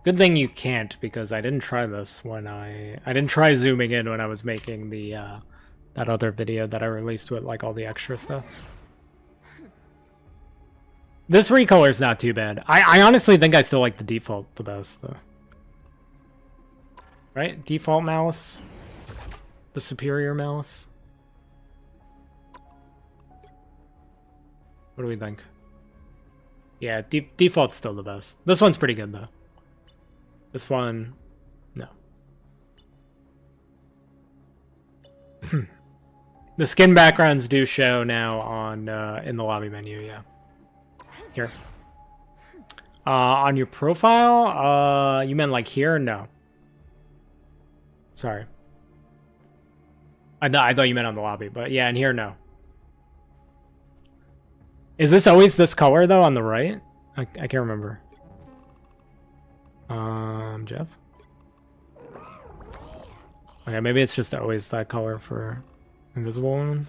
Good thing you can't, because I didn't try this when I didn't try zooming in when I was making the that other video that I released with like all the extra stuff. This recolor is not too bad. I honestly think I still like the default the best though. Right? Default Malice. The superior Malice. What do we think? Yeah, default's still the best. This one's pretty good though. This one, no. The skin backgrounds do show now on in the lobby menu, yeah. Here. On your profile, you meant like here? No. Sorry. I thought you meant on the lobby, but yeah, in here, no. Is this always this color though on the right? I can't remember. Jeff? Okay, maybe it's just always that color for invisible woman.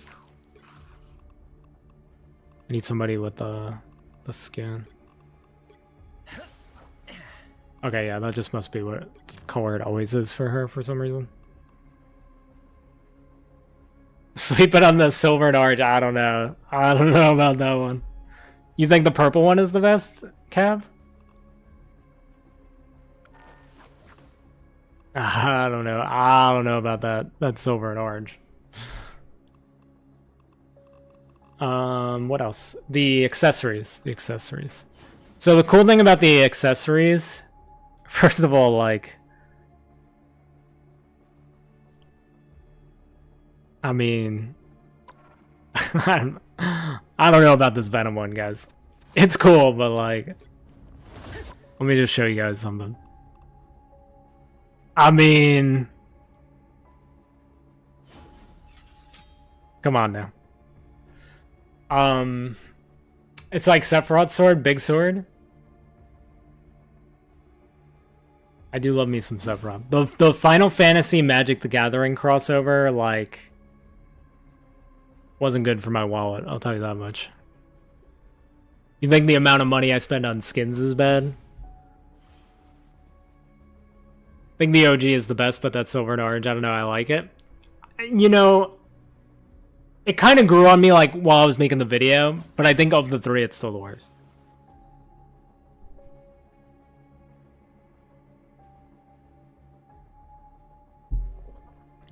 I need somebody with the skin. Okay, yeah, that just must be what color it always is for her for some reason. Sleeping on the silver and orange, I don't know. I don't know about that one. You think the purple one is the best, Cab? I don't know. I don't know about that. That's silver and orange. What else? The accessories. The accessories. So the cool thing about the accessories, first of all, like, I mean, I don't know about this Venom one, guys. It's cool, but like, let me just show you guys something. I mean, come on now. It's like Sephiroth's sword, big sword. I do love me some Sephiroth. The Final Fantasy Magic the Gathering crossover, like, wasn't good for my wallet, I'll tell you that much. You think the amount of money I spend on skins is bad? I think the OG is the best, but that's silver and orange. I don't know, I like it. You know, it kind of grew on me like while I was making the video, but I think of the three, it's still the worst.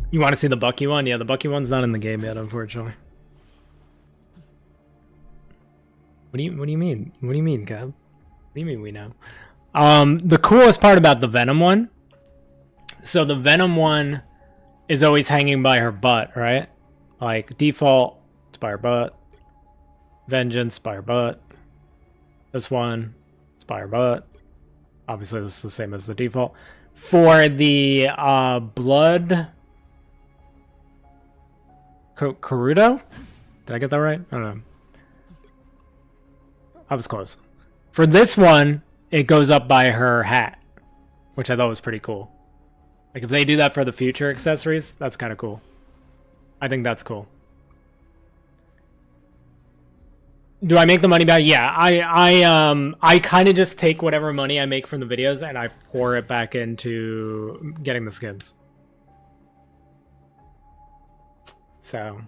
You want to see the Bucky one? Yeah, the Bucky one's not in the game yet, unfortunately. What do you mean? What do you mean, Cab? What do you mean we know? The coolest part about the Venom one. So the Venom one is always hanging by her butt, right? Like default, it's by her butt. Vengeance by her butt. This one, it's by her butt. Obviously, this is the same as the default. For the blood, Karuto? Did I get that right? I don't know. I was close. For this one, it goes up by her hat, which I thought was pretty cool. Like if they do that for the future accessories, that's kind of cool. I think that's cool. Do I make the money back? Yeah, I kind of just take whatever money I make from the videos and I pour it back into getting the skins. So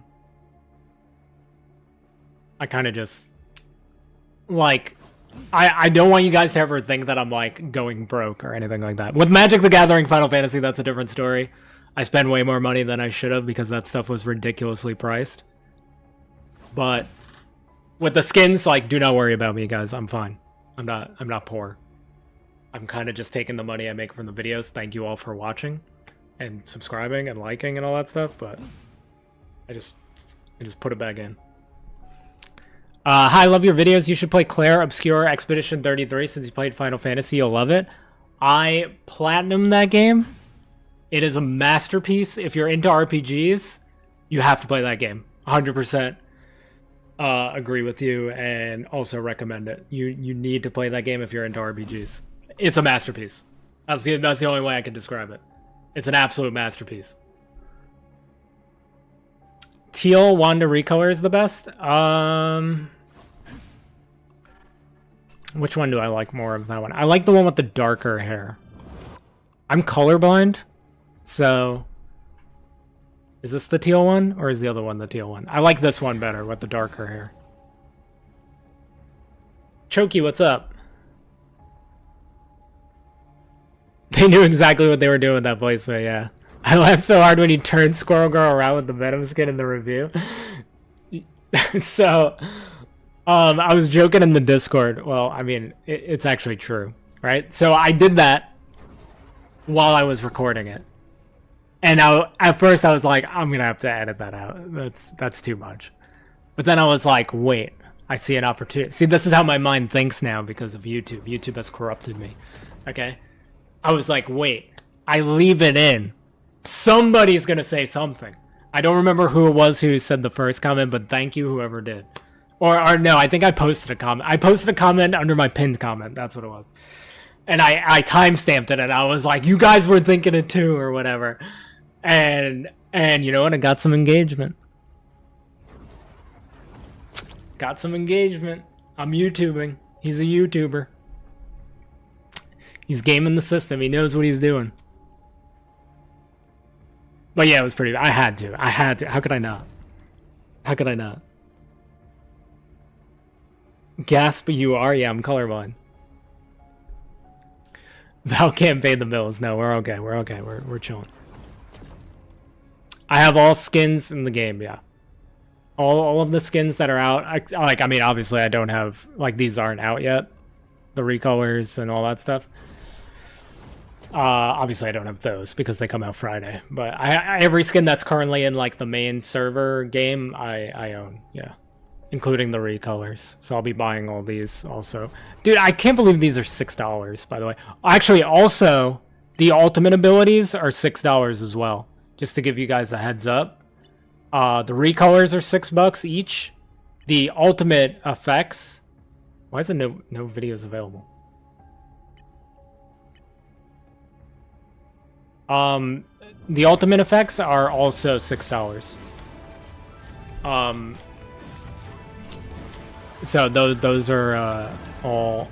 I kind of just like I don't want you guys to ever think that I'm like going broke or anything like that. With Magic the Gathering Final Fantasy, that's a different story. I spend way more money than I should have because that stuff was ridiculously priced. But with the skins, like, do not worry about me, guys. I'm fine. I'm not poor. I'm kind of just taking the money I make from the videos. Thank you all for watching and subscribing and liking and all that stuff, but I just put it back in. Hi, love your videos. You should play Claire Obscure Expedition 33 since you played Final Fantasy. You'll love it. I platinumed that game. It is a masterpiece. If you're into RPGs, you have to play that game. 100% agree with you and also recommend it. You need to play that game if you're into RPGs. It's a masterpiece. That's the only way I can describe it. It's an absolute masterpiece. Teal Wanda recolor is the best. Which one do I like more of that one? I like the one with the darker hair. I'm colorblind, so is this the teal one or is the other one the teal one? I like this one better with the darker hair. Choky, what's up? They knew exactly what they were doing with that placement, yeah. I laughed so hard when he turned Squirrel Girl around with the Venom skin in the review. So, I was joking in the Discord. Well, I mean, it's actually true, right? So I did that while I was recording it. And at first I was like, I'm going to have to edit that out. That's too much. But then I was like, wait, I see an opportunity. See, this is how my mind thinks now because of YouTube. YouTube has corrupted me. Okay? I was like, wait, I leave it in. Somebody's going to say something. I don't remember who it was who said the first comment, but thank you, whoever did. Or no, I think I posted a comment. I posted a comment under my pinned comment. That's what it was. And I timestamped it, and I was like, "You guys were thinking it too," or whatever. And you know what? I got some engagement. Got some engagement. I'm YouTubing. He's a YouTuber. He's gaming the system. He knows what he's doing. But yeah, it was pretty. I had to. How could I not? How could I not? Gasp, you are? Yeah, I'm colorblind. Val can't pay the bills. No, we're okay. We're okay. We're chilling. I have all skins in the game, yeah. All of the skins that are out. I mean, obviously I don't have, like, these aren't out yet. The recolors and all that stuff. Obviously I don't have those because they come out Friday. But every skin that's currently in, like, the main server game, I own, yeah. Including the recolors. So I'll be buying all these also. Dude, I can't believe these are $6, by the way. Actually, also, the ultimate abilities are $6 as well. Just to give you guys a heads up. The recolors are $6 each. The ultimate effects... Why is there no videos available? The ultimate effects are also $6. So those are all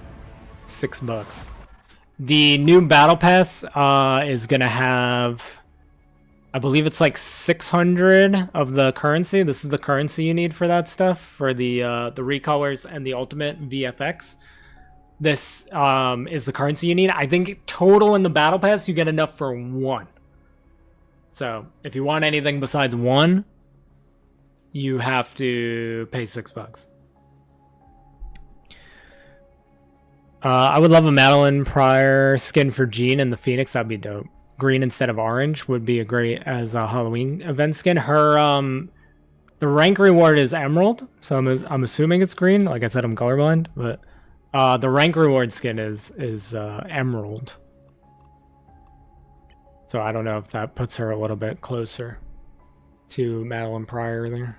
$6. The new battle pass is gonna have, I believe it's like 600 of the currency. This is the currency you need for that stuff, for the recolors and the ultimate VFX. This is the currency you need. I think total in the battle pass you get enough for 1. So if you want anything besides 1, you have to pay $6. I would love a Madeline Pryor skin for Jean and the Phoenix. That'd be dope. Green instead of orange would be a great as a Halloween event skin. Her the rank reward is emerald, so I'm assuming it's green. Like I said, I'm colorblind, but the rank reward skin is emerald. So I don't know if that puts her a little bit closer to Madeline Pryor there.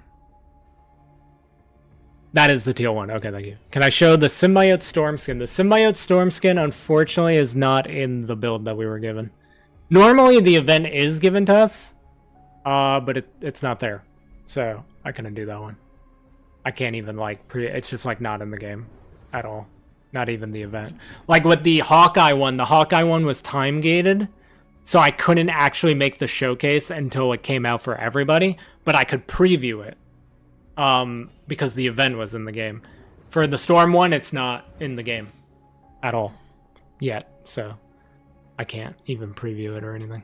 That is the teal one. Okay, thank you. Can I show the symbiote storm skin? The symbiote storm skin, unfortunately, is not in the build that we were given. Normally, the event is given to us, but it's not there. So I couldn't do that one. I can't even, like, it's just, like, not in the game at all. Not even the event. Like, with the Hawkeye one, the Hawkeye one was time-gated, so I couldn't actually make the showcase until it came out for everybody, but I could preview it. Because the event was in the game. For the Storm one, it's not in the game at all yet, so I can't even preview it or anything.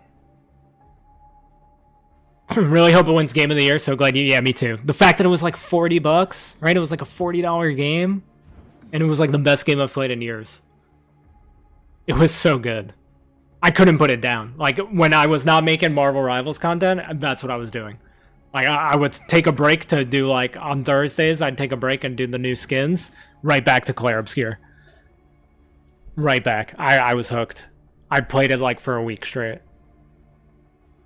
Really hope it wins Game of the Year, so glad you... Yeah, me too. The fact that it was like $40, right? It was like a $40 game, and it was like the best game I've played in years. It was so good. I couldn't put it down. Like, when I was not making Marvel Rivals content, that's what I was doing. Like, I would take a break to do, like, on Thursdays, I'd take a break and do the new skins. Right back to Claire Obscure. Right back. I was hooked. I played it, like, for a week straight.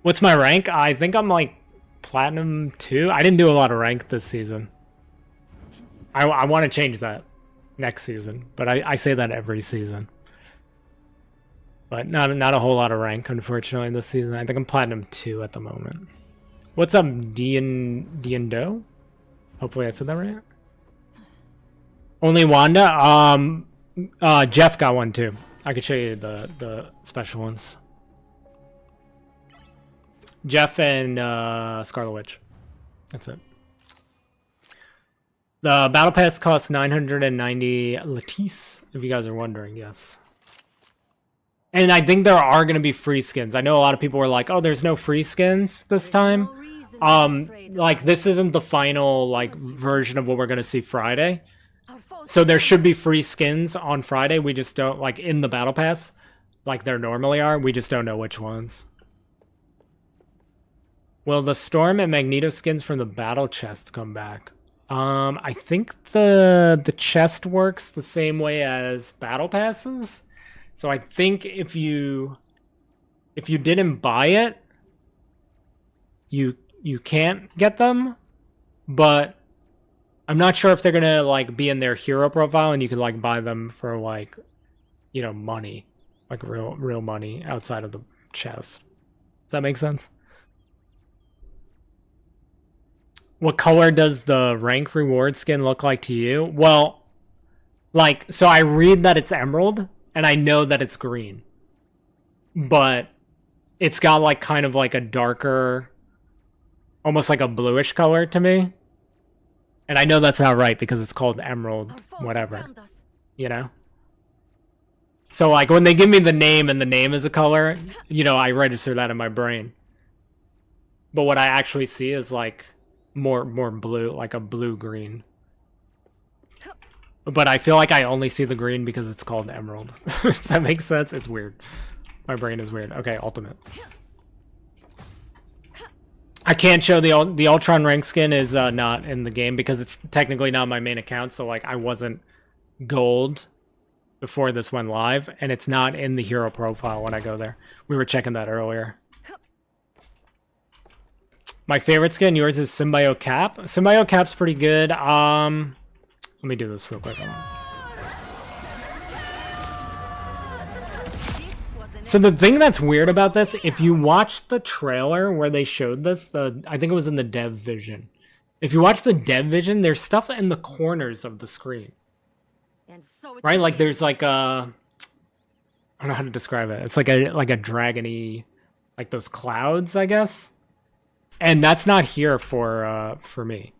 What's my rank? I think I'm, like, Platinum 2. I didn't do a lot of rank this season. I want to change that next season. But I say that every season. But not a whole lot of rank, unfortunately, this season. I think I'm Platinum 2 at the moment. What's up, Diendo? Hopefully I said that right. Only Wanda? Jeff got one too. I could show you the special ones. Jeff and Scarlet Witch. That's it. The Battle Pass costs 990 Latisse, if you guys are wondering, yes. And I think there are going to be free skins. I know a lot of people were like, oh, there's no free skins this time. Like, this isn't the final, like, version of what we're going to see Friday. So there should be free skins on Friday. We just don't, like, in the Battle Pass, like there normally are. We just don't know which ones. Will the Storm and Magneto skins from the Battle Chest come back? I think the chest works the same way as Battle Passes. So I think if you didn't buy it, you can't get them, but I'm not sure if they're gonna like be in their hero profile and you could like buy them for like, you know, money, like real money outside of the chest. Does that make sense? What color does the rank reward skin look like to you? Well, like, so I read that it's emerald and I know that it's green, but it's got like kind of like a darker, almost like a bluish color to me. And I know that's not right because it's called emerald, whatever, you know? So like when they give me the name and the name is a color, you know, I register that in my brain. But what I actually see is like more blue, like a blue-green. But I feel like I only see the green because it's called emerald. If that makes sense. It's weird. My brain is weird. Okay, ultimate. I can't show the Ultron rank skin is not in the game because it's technically not my main account. So like I wasn't gold before this went live, and it's not in the hero profile when I go there. We were checking that earlier. My favorite skin, yours is Symbiote Cap. Symbiote Cap's pretty good. Let me do this real quick. So the thing that's weird about this, if you watch the trailer where they showed this, I think it was in the dev vision. If you watch the dev vision, there's stuff in the corners of the screen. Right? Like there's like a, I don't know how to describe it. It's like a dragony, like those clouds, I guess. And that's not here for me.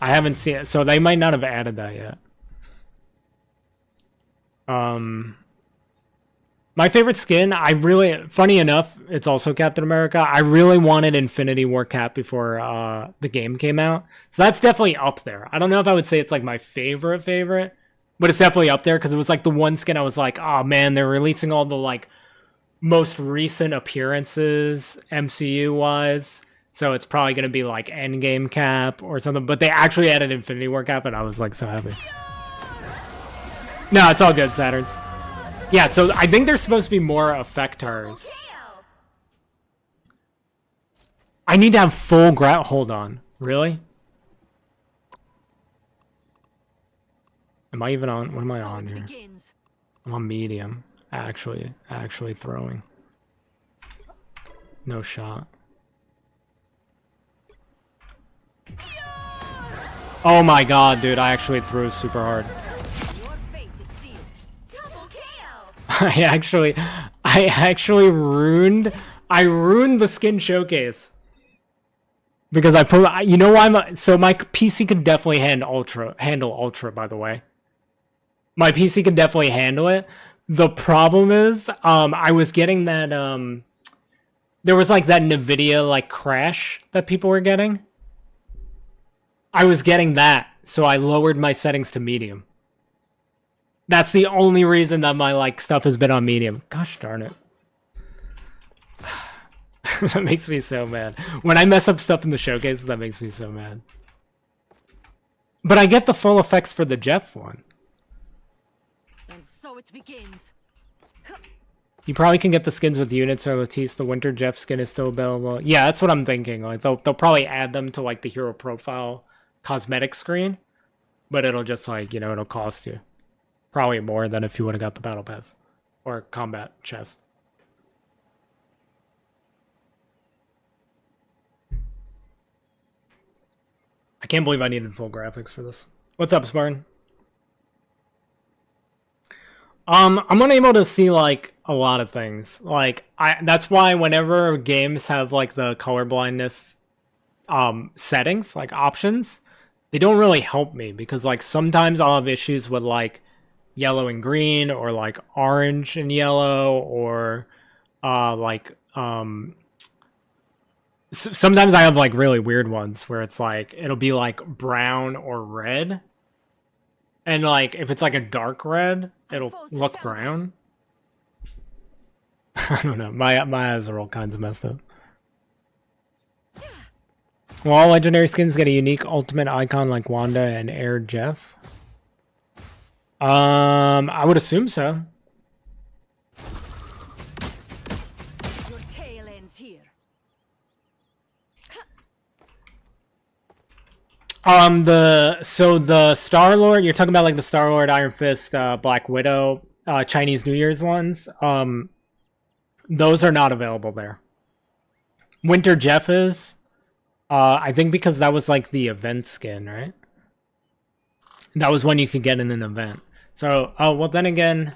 I haven't seen it, so they might not have added that yet. My favorite skin, funny enough, it's also Captain America. I really wanted Infinity War Cap before the game came out. So that's definitely up there. I don't know if I would say it's like my favorite, but it's definitely up there because it was like the one skin I was like, oh man, they're releasing all the like most recent appearances MCU-wise. So it's probably going to be like Endgame Cap or something. But they actually added Infinity War Cap and I was like so happy. No, it's all good, Saturns. Yeah, so I think there's supposed to be more effectors. I need to have full hold on. Really? Am I even on? What am I on here? I'm on medium. Actually throwing. No shot. Oh my god, dude, I actually threw super hard. I actually ruined the skin showcase. Because I put, you know why so my PC could definitely handle Ultra, by the way. My PC can definitely handle it. The problem is, I was getting that, there was like that NVIDIA like crash that people were getting. I was getting that, so I lowered my settings to medium. That's the only reason that my like stuff has been on medium. Gosh darn it. That makes me so mad. When I mess up stuff in the showcases, that makes me so mad. But I get the full effects for the Jeff one. And so it begins. You probably can get the skins with units or Latisse. The Winter Jeff skin is still available. Yeah, that's what I'm thinking. Like they'll probably add them to like the hero profile cosmetic screen, but it'll just like, you know, it'll cost you probably more than if you would have got the battle pass or combat chest. I can't believe I needed full graphics for this. What's up, Spartan? I'm unable to see like a lot of things. Like that's why whenever games have like the color blindness settings, like options, they don't really help me because like sometimes I'll have issues with like yellow and green or like orange and yellow or sometimes I have like really weird ones where it's like it'll be like brown or red. And like if it's like a dark red, it'll look brown. I don't know. My eyes are all kinds of messed up. Will all legendary skins get a unique ultimate icon like Wanda and Air Jeff? I would assume so. Your tail ends here. The Star-Lord, you're talking about like the Star-Lord, Iron Fist, Black Widow, Chinese New Year's ones. Those are not available there. Winter Jeff is. I think because that was like the event skin, right? That was when you could get in an event. So, well, then again,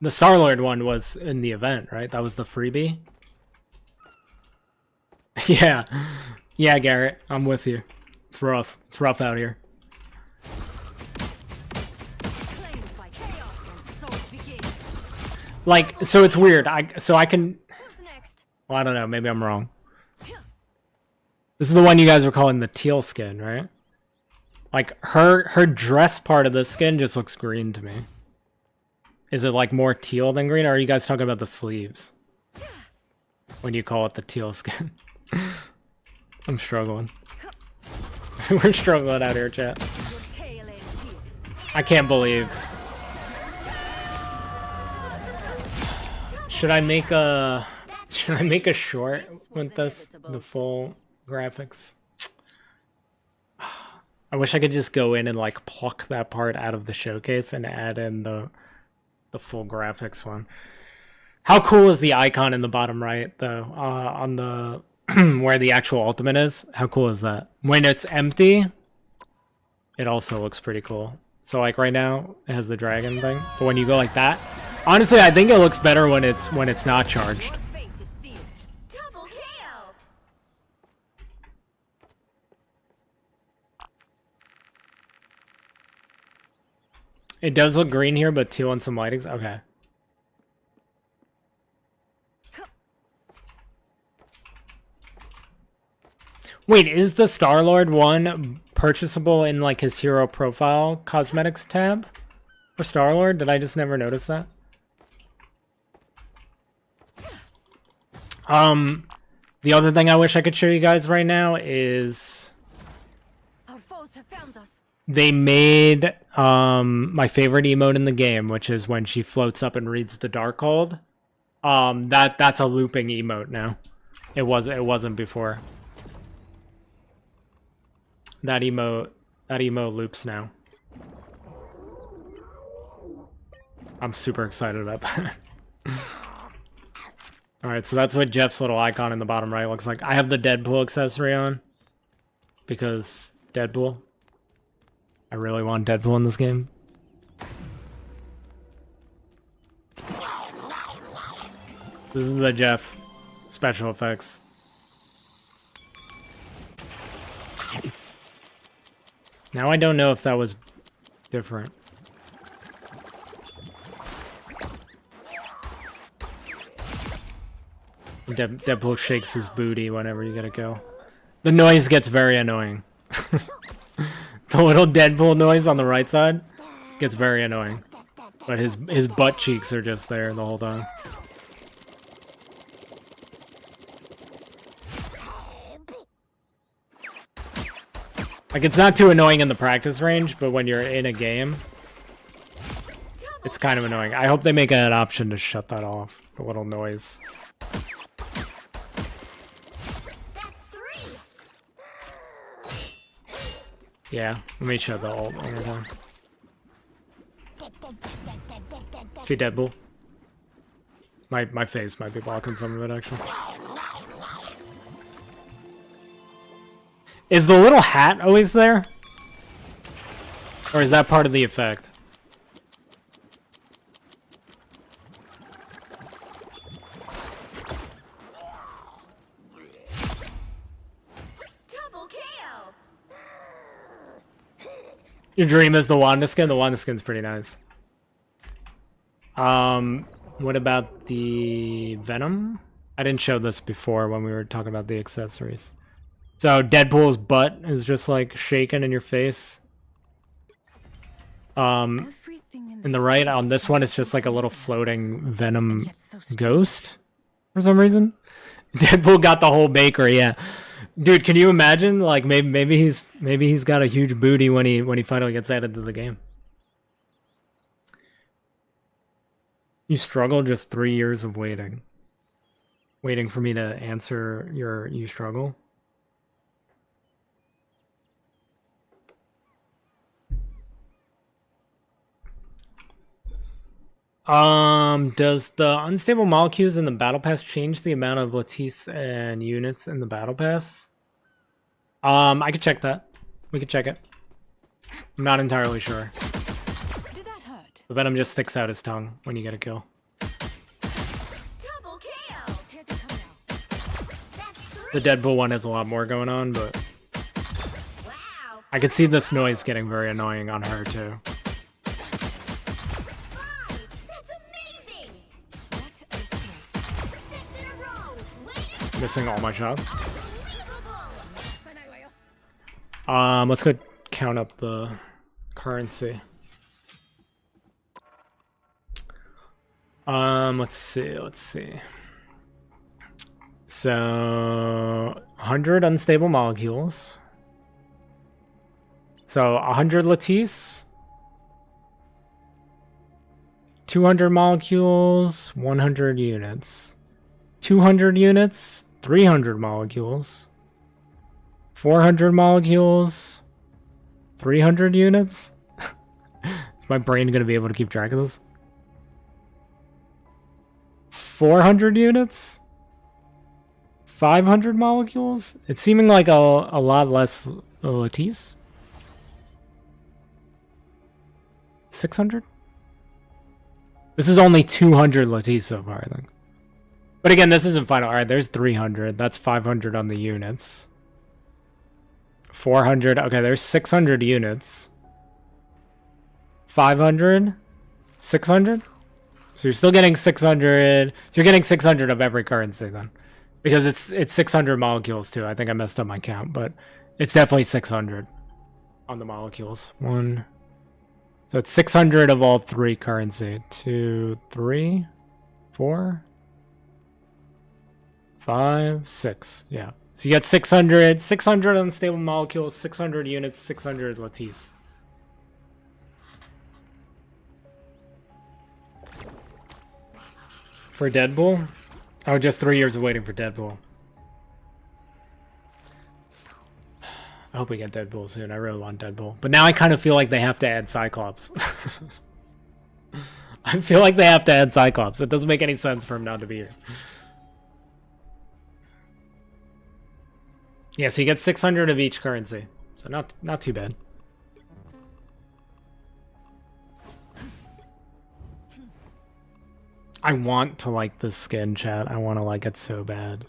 the Star-Lord one was in the event, right? That was the freebie. Yeah. Yeah, Garrett, I'm with you. It's rough. It's rough out here. Claimed by chaos, and so it begins. Like, so it's weird. I can. Who's next? Well, I don't know. Maybe I'm wrong. This is the one you guys were calling the teal skin, right? Like her dress part of the skin just looks green to me. Is it like more teal than green, or are you guys talking about the sleeves when you call it the teal skin? I'm struggling. We're struggling out here, chat. Your tail ends here. I can't believe. Should I make a short with this, the full graphics? I wish I could just go in and like pluck that part out of the showcase and add in the full graphics one. How cool is the icon in the bottom right though? On the where the actual ultimate is? How cool is that? When it's empty, it also looks pretty cool. So like right now, it has the dragon thing, but when you go like that, honestly, I think it looks better when it's not charged. Your fate is sealed. Double kill. It does look green here, but teal and some lightings. Okay. Wait, is the Star-Lord one purchasable in like his hero profile cosmetics tab for Star-Lord? Did I just never notice that? The other thing I wish I could show you guys right now is Our foes have found us. they made my favorite emote in the game, which is when she floats up and reads the Darkhold. That's a looping emote now. It wasn't before. That emote loops now. I'm super excited about that. Alright, so that's what Jeff's little icon in the bottom right looks like. I have the Deadpool accessory on. Because Deadpool. I really want Deadpool in this game. This is the Jeff special effects. Now I don't know if that was different. Deadpool shakes his booty whenever you gotta go. The noise gets very annoying. The little Deadpool noise on the right side gets very annoying. But his butt cheeks are just there the whole time. Like, it's not too annoying in the practice range, but when you're in a game, it's kind of annoying. I hope they make an option to shut that off, the little noise. That's 3. Yeah, let me show the ult one more time. See Deadpool? My face might be blocking some of it, actually. Is the little hat always there? Or is that part of the effect? Double kill. Your dream is the Wanda skin? The Wanda skin's pretty nice. What about the Venom? I didn't show this before when we were talking about the accessories. So Deadpool's butt is just like shaking in your face. In the right on this one, it's just like a little floating Venom ghost for some reason. Deadpool got the whole bakery, yeah. Dude, can you imagine? Like maybe he's got a huge booty when he finally gets added to the game. You struggle just 3 years of waiting. Waiting for me to answer you struggle. Does the unstable molecules in the battle pass change the amount of lattice and units in the battle pass? I could check that. We could check it. I'm not entirely sure. Did that hurt? The Venom just sticks out his tongue when you get a kill. Double KO. Here they come now. That's The three. Deadpool one has a lot more going on, but Wow. I could see this noise getting very annoying on her too. 5. That's amazing. What a disgrace. 6 in a row. Way to Missing all my shots. Unbelievable. Let's go count up the currency. Let's see. So 100 unstable molecules. So 100 lattice. 200 molecules, 100 units. 200 units, 300 molecules. 400 molecules, 300 units. Is my brain going to be able to keep track of this? 400 units? 500 molecules? It's seeming like a lot less lattice. 600? This is only 200 lattice so far, I think. But again, this isn't final. Alright, there's 300. That's 500 on the units. 400. Okay, there's 600 units. 500. 600. So you're still getting 600. So you're getting 600 of every currency then. Because it's 600 molecules too. I think I messed up my count, but it's definitely 600 on the molecules. One. So it's 600 of all three currency. 2, 3, 4, 5, 6. Yeah. So you get 600 unstable molecules, 600 units, 600 lattice. For Deadpool? Oh, just 3 years of waiting for Deadpool. I hope we get Deadpool soon. I really want Deadpool. But now I kind of feel like they have to add Cyclops. I feel like they have to add Cyclops. It doesn't make any sense for him not to be here. Yeah, so you get 600 of each currency. So not too bad. I want to like this skin, chat. I want to like it so bad.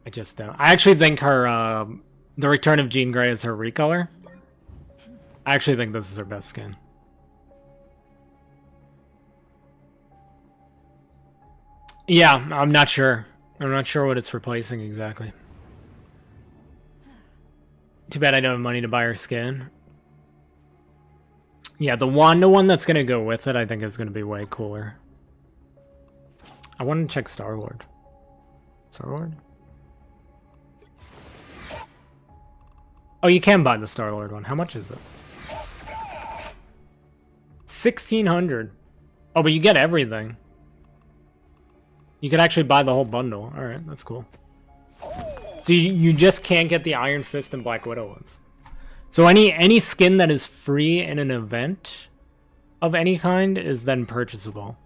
I just don't. I actually think her, the Return of Jean Grey is her recolor. I actually think this is her best skin. Yeah, I'm not sure. I'm not sure what it's replacing exactly. Too bad I don't have money to buy her skin. Yeah, the Wanda one that's going to go with it, I think is going to be way cooler. I want to check Star-Lord. Star-Lord? Oh, you can buy the Star-Lord one. How much is it? 1,600. Oh, but you get everything. You could actually buy the whole bundle. Alright, that's cool. So you just can't get the Iron Fist and Black Widow ones. So any skin that is free in an event of any kind is then purchasable.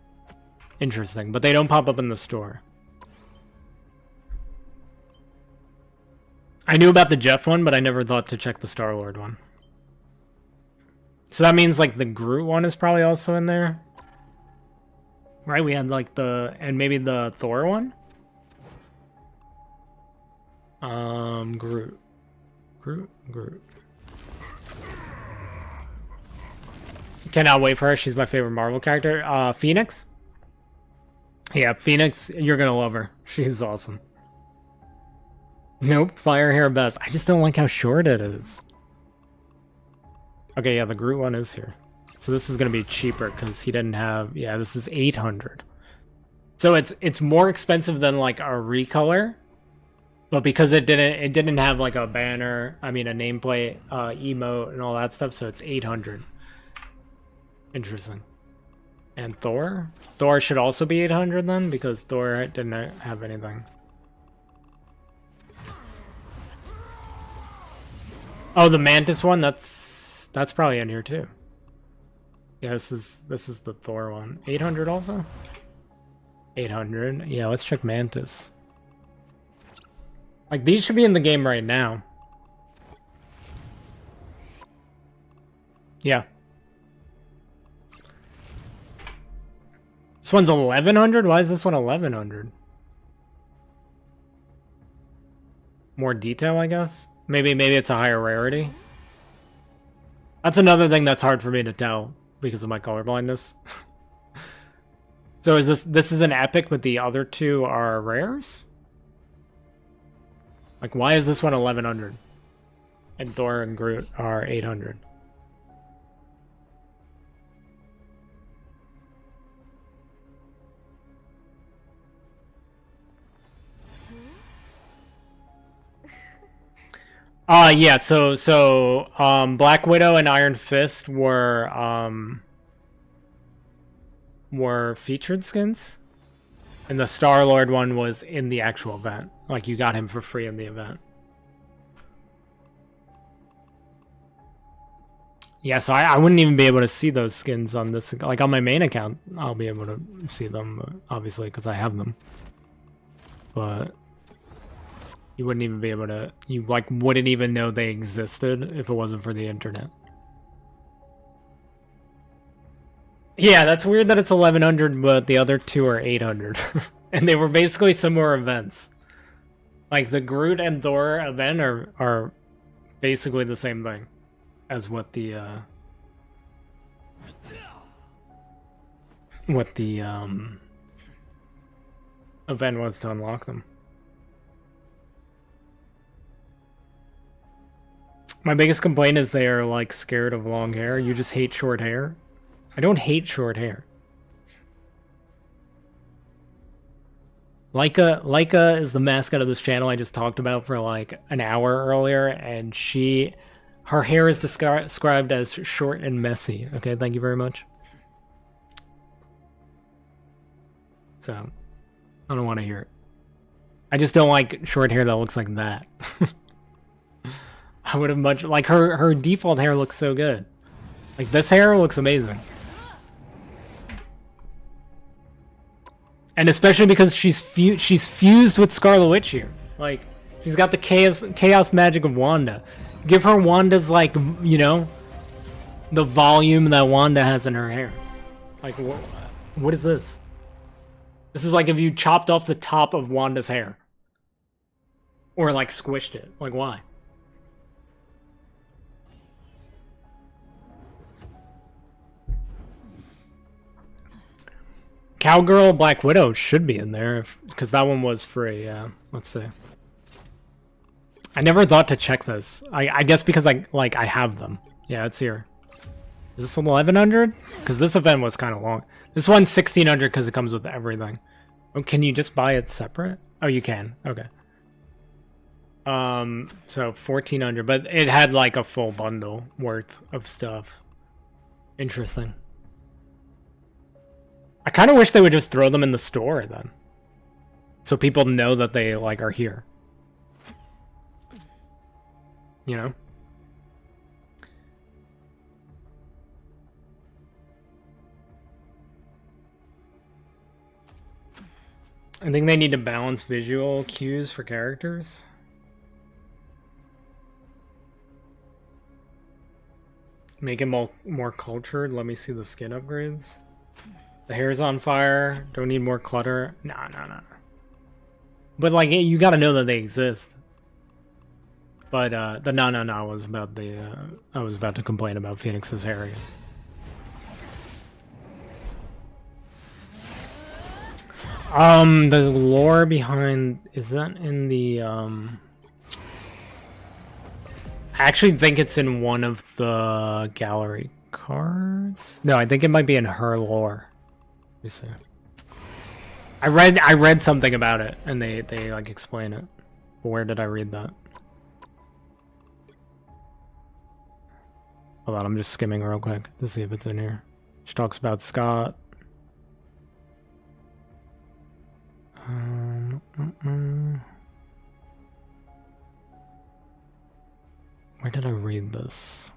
Interesting, but they don't pop up in the store. I knew about the Jeff one, but I never thought to check the Star-Lord one. So that means like the Groot one is probably also in there. Right, we had like the, and maybe the Thor one? Groot. Cannot wait for her. She's my favorite Marvel character. Phoenix? Yeah, Phoenix, you're gonna love her. She's awesome. Nope, fire hair best. I just don't like how short it is. Okay, yeah, the Groot one is here. So this is gonna be cheaper because he didn't have, yeah, this is 800. So it's more expensive than like a recolor. But because it didn't have like a banner, I mean a nameplate, emote, and all that stuff, so it's 800. Interesting. And Thor? Thor should also be 800 then, because Thor didn't have anything. Oh, the Mantis one, that's probably in here too. Yeah, this is the Thor one. 800 also? 800. Yeah, let's check Mantis. Like, these should be in the game right now. Yeah. This one's 1100? Why is this one 1100? More detail, I guess? Maybe it's a higher rarity. That's another thing that's hard for me to tell because of my colorblindness. So is this is an epic, but the other two are rares? Like, why is this one 1100? And Thor and Groot are 800. Yeah, so Black Widow and Iron Fist were featured skins. And the Star-Lord one was in the actual event. Like, you got him for free in the event. Yeah, so I wouldn't even be able to see those skins on this. Like, on my main account, I'll be able to see them, obviously, because I have them. But you wouldn't even be able to... You, like, wouldn't even know they existed if it wasn't for the internet. Yeah, that's weird that it's 1100, but the other two are 800. And they were basically similar events. Like, the Groot and Thor event are basically the same thing as what the event was to unlock them. My biggest complaint is they are, like, scared of long hair. You just hate short hair. I don't hate short hair. Leica is the mascot of this channel I just talked about for like an hour earlier, and her hair is described as short and messy. Okay, thank you very much. So, I don't want to hear it. I just don't like short hair that looks like that. I would have much like her default hair looks so good. Like, this hair looks amazing. And especially because she's fused with Scarlet Witch here. Like, she's got the chaos magic of Wanda. Give her Wanda's, like, you know, the volume that Wanda has in her hair. Like, what is this? This is like if you chopped off the top of Wanda's hair. Or, like, squished it. Like, why? Cowgirl Black Widow should be in there, because that one was free, yeah. Let's see. I never thought to check this. I guess because I have them. Yeah, it's here. Is this 1100? Because this event was kind of long. This one's 1600 because it comes with everything. Oh, can you just buy it separate? Oh, you can. Okay. So 1400, but it had like a full bundle worth of stuff. Interesting. I kind of wish they would just throw them in the store then, so people know that they like are here. You know. I think they need to balance visual cues for characters. Make it more cultured. Let me see the skin upgrades. The hair's on fire. Don't need more clutter. Nah. But like, you gotta know that they exist. But the no was about the I was about to complain about Phoenix's hair again. The lore behind, is that in the I actually think it's in one of the gallery cards. No, I think it might be in her lore. Let me see. I read something about it, and they like explain it. But where did I read that? Hold on, I'm just skimming real quick to see if it's in here. She talks about Scott. Where did I read this?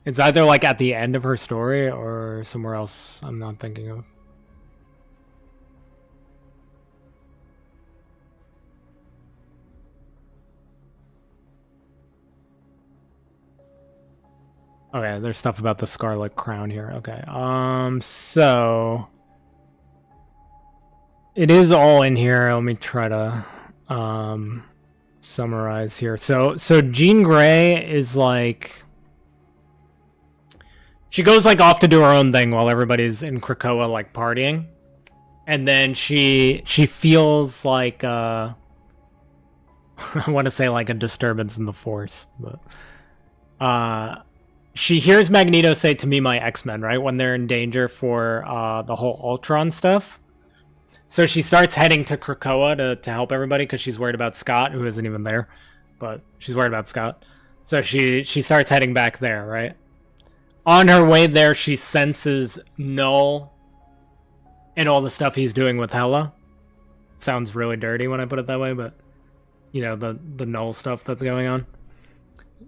It's either like at the end of her story or somewhere else I'm not thinking of. Okay, there's stuff about the Scarlet Crown here. Okay, so it is all in here. Let me try to summarize here. So Jean Grey is like, she goes like off to do her own thing while everybody's in Krakoa like partying, and then she feels like I want to say like a disturbance in the Force, but she hears Magneto say to me, my X-Men, right? When they're in danger for the whole Ultron stuff. So she starts heading to Krakoa to help everybody because she's worried about Scott, who isn't even there. But she's worried about Scott. So she starts heading back there, right? On her way there, she senses Null and all the stuff he's doing with Hela. Sounds really dirty when I put it that way, but you know, the Null stuff that's going on.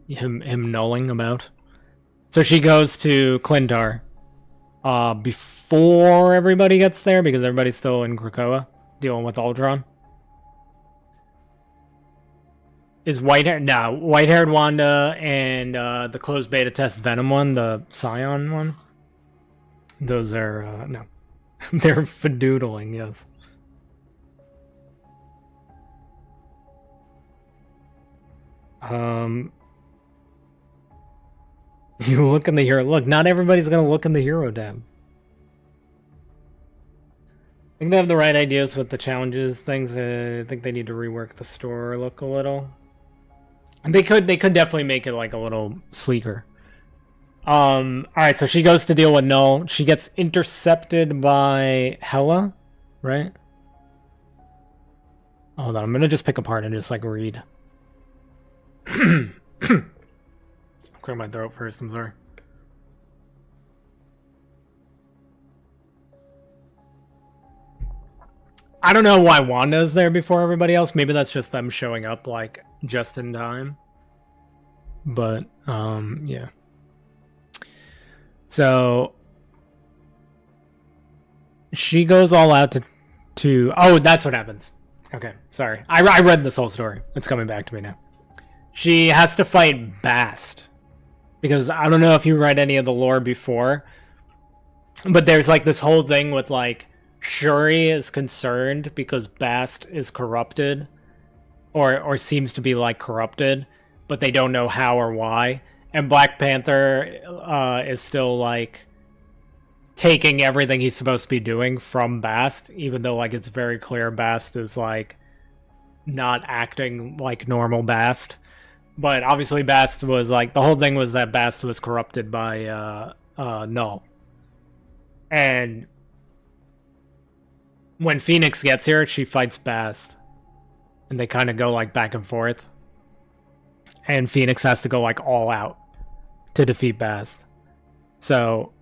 Him nulling about. So she goes to Clintar before everybody gets there, because everybody's still in Krakoa dealing with Ultron. Is white-haired Wanda and the closed beta test Venom one, the Scion one. Those are no, they're fadoodling, yes. You look in the hero. Look, not everybody's gonna look in the hero tab. I think they have the right ideas with the challenges things. I think they need to rework the store look a little. And they could definitely make it like a little sleeker. Alright, so she goes to deal with Null. She gets intercepted by Hela, right? Hold on, I'm gonna just pick apart and just like read. Clear my throat first, I'm sorry. I don't know why Wanda's there before everybody else. Maybe that's just them showing up like just in time. But yeah. So she goes all out to oh, that's what happens. Okay, sorry. I read this whole story. It's coming back to me now. She has to fight Bast. Because I don't know if you read any of the lore before, but there's like this whole thing with like Shuri is concerned because Bast is corrupted or seems to be like corrupted, but they don't know how or why. And Black Panther is still like taking everything he's supposed to be doing from Bast, even though like it's very clear Bast is like not acting like normal Bast. But obviously Bast was like, the whole thing was that Bast was corrupted by Null. And when Phoenix gets here, she fights Bast. And they kind of go like back and forth. And Phoenix has to go like all out to defeat Bast. So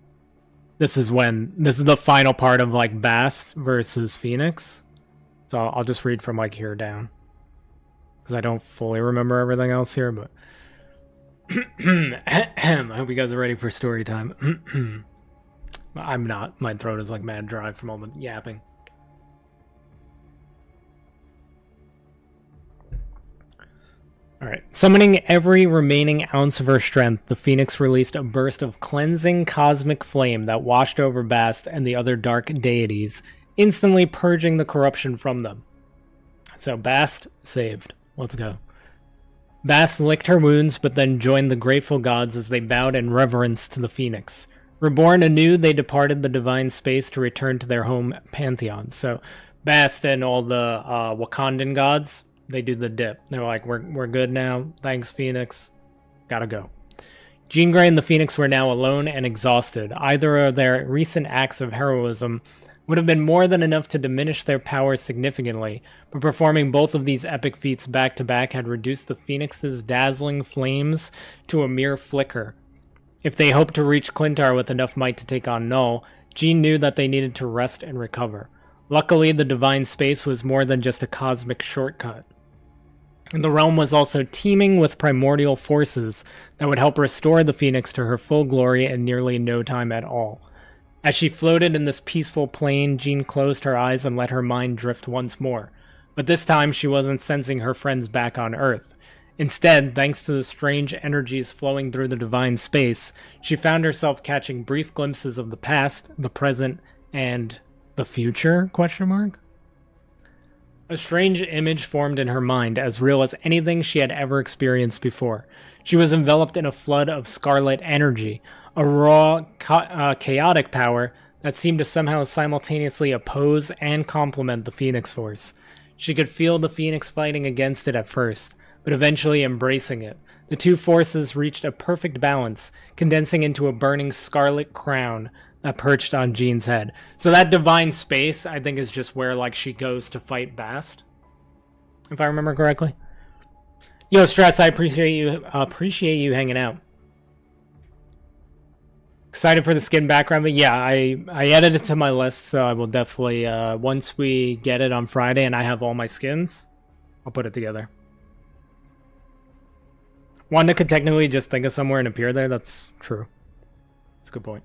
this is the final part of like Bast versus Phoenix. So I'll just read from like here down. Because I don't fully remember everything else here, but I hope you guys are ready for story time. I'm not. My throat is like mad dry from all the yapping. Alright. Summoning every remaining ounce of her strength, the Phoenix released a burst of cleansing cosmic flame that washed over Bast and the other dark deities, instantly purging the corruption from them. So Bast saved. Let's go. Bast licked her wounds, but then joined the grateful gods as they bowed in reverence to the Phoenix. Reborn anew, they departed the divine space to return to their home pantheon. So Bast and all the Wakandan gods, they do the dip. They're like, we're good now. Thanks, Phoenix. Gotta go. Jean Grey and the Phoenix were now alone and exhausted. Either of their recent acts of heroism would have been more than enough to diminish their powers significantly, but performing both of these epic feats back-to-back had reduced the Phoenix's dazzling flames to a mere flicker. If they hoped to reach Clintar with enough might to take on Null, Jean knew that they needed to rest and recover. Luckily, the divine space was more than just a cosmic shortcut. And the realm was also teeming with primordial forces that would help restore the Phoenix to her full glory in nearly no time at all. As she floated in this peaceful plain, Jean closed her eyes and let her mind drift once more. But this time she wasn't sensing her friends back on Earth. Instead, thanks to the strange energies flowing through the divine space, she found herself catching brief glimpses of the past, the present, and the future? Question mark? A strange image formed in her mind, as real as anything she had ever experienced before. She was enveloped in a flood of scarlet energy, a raw, chaotic power that seemed to somehow simultaneously oppose and complement the Phoenix Force. She could feel the Phoenix fighting against it at first, but eventually embracing it. The two forces reached a perfect balance, condensing into a burning scarlet crown that perched on Jean's head. So that divine space, I think, is just where like she goes to fight Bast, if I remember correctly. Yo, Stress, I appreciate you hanging out. Excited for the skin background, but yeah, I added it to my list, so I will definitely, once we get it on Friday and I have all my skins, I'll put it together. Wanda could technically just think of somewhere and appear there. That's true. That's a good point.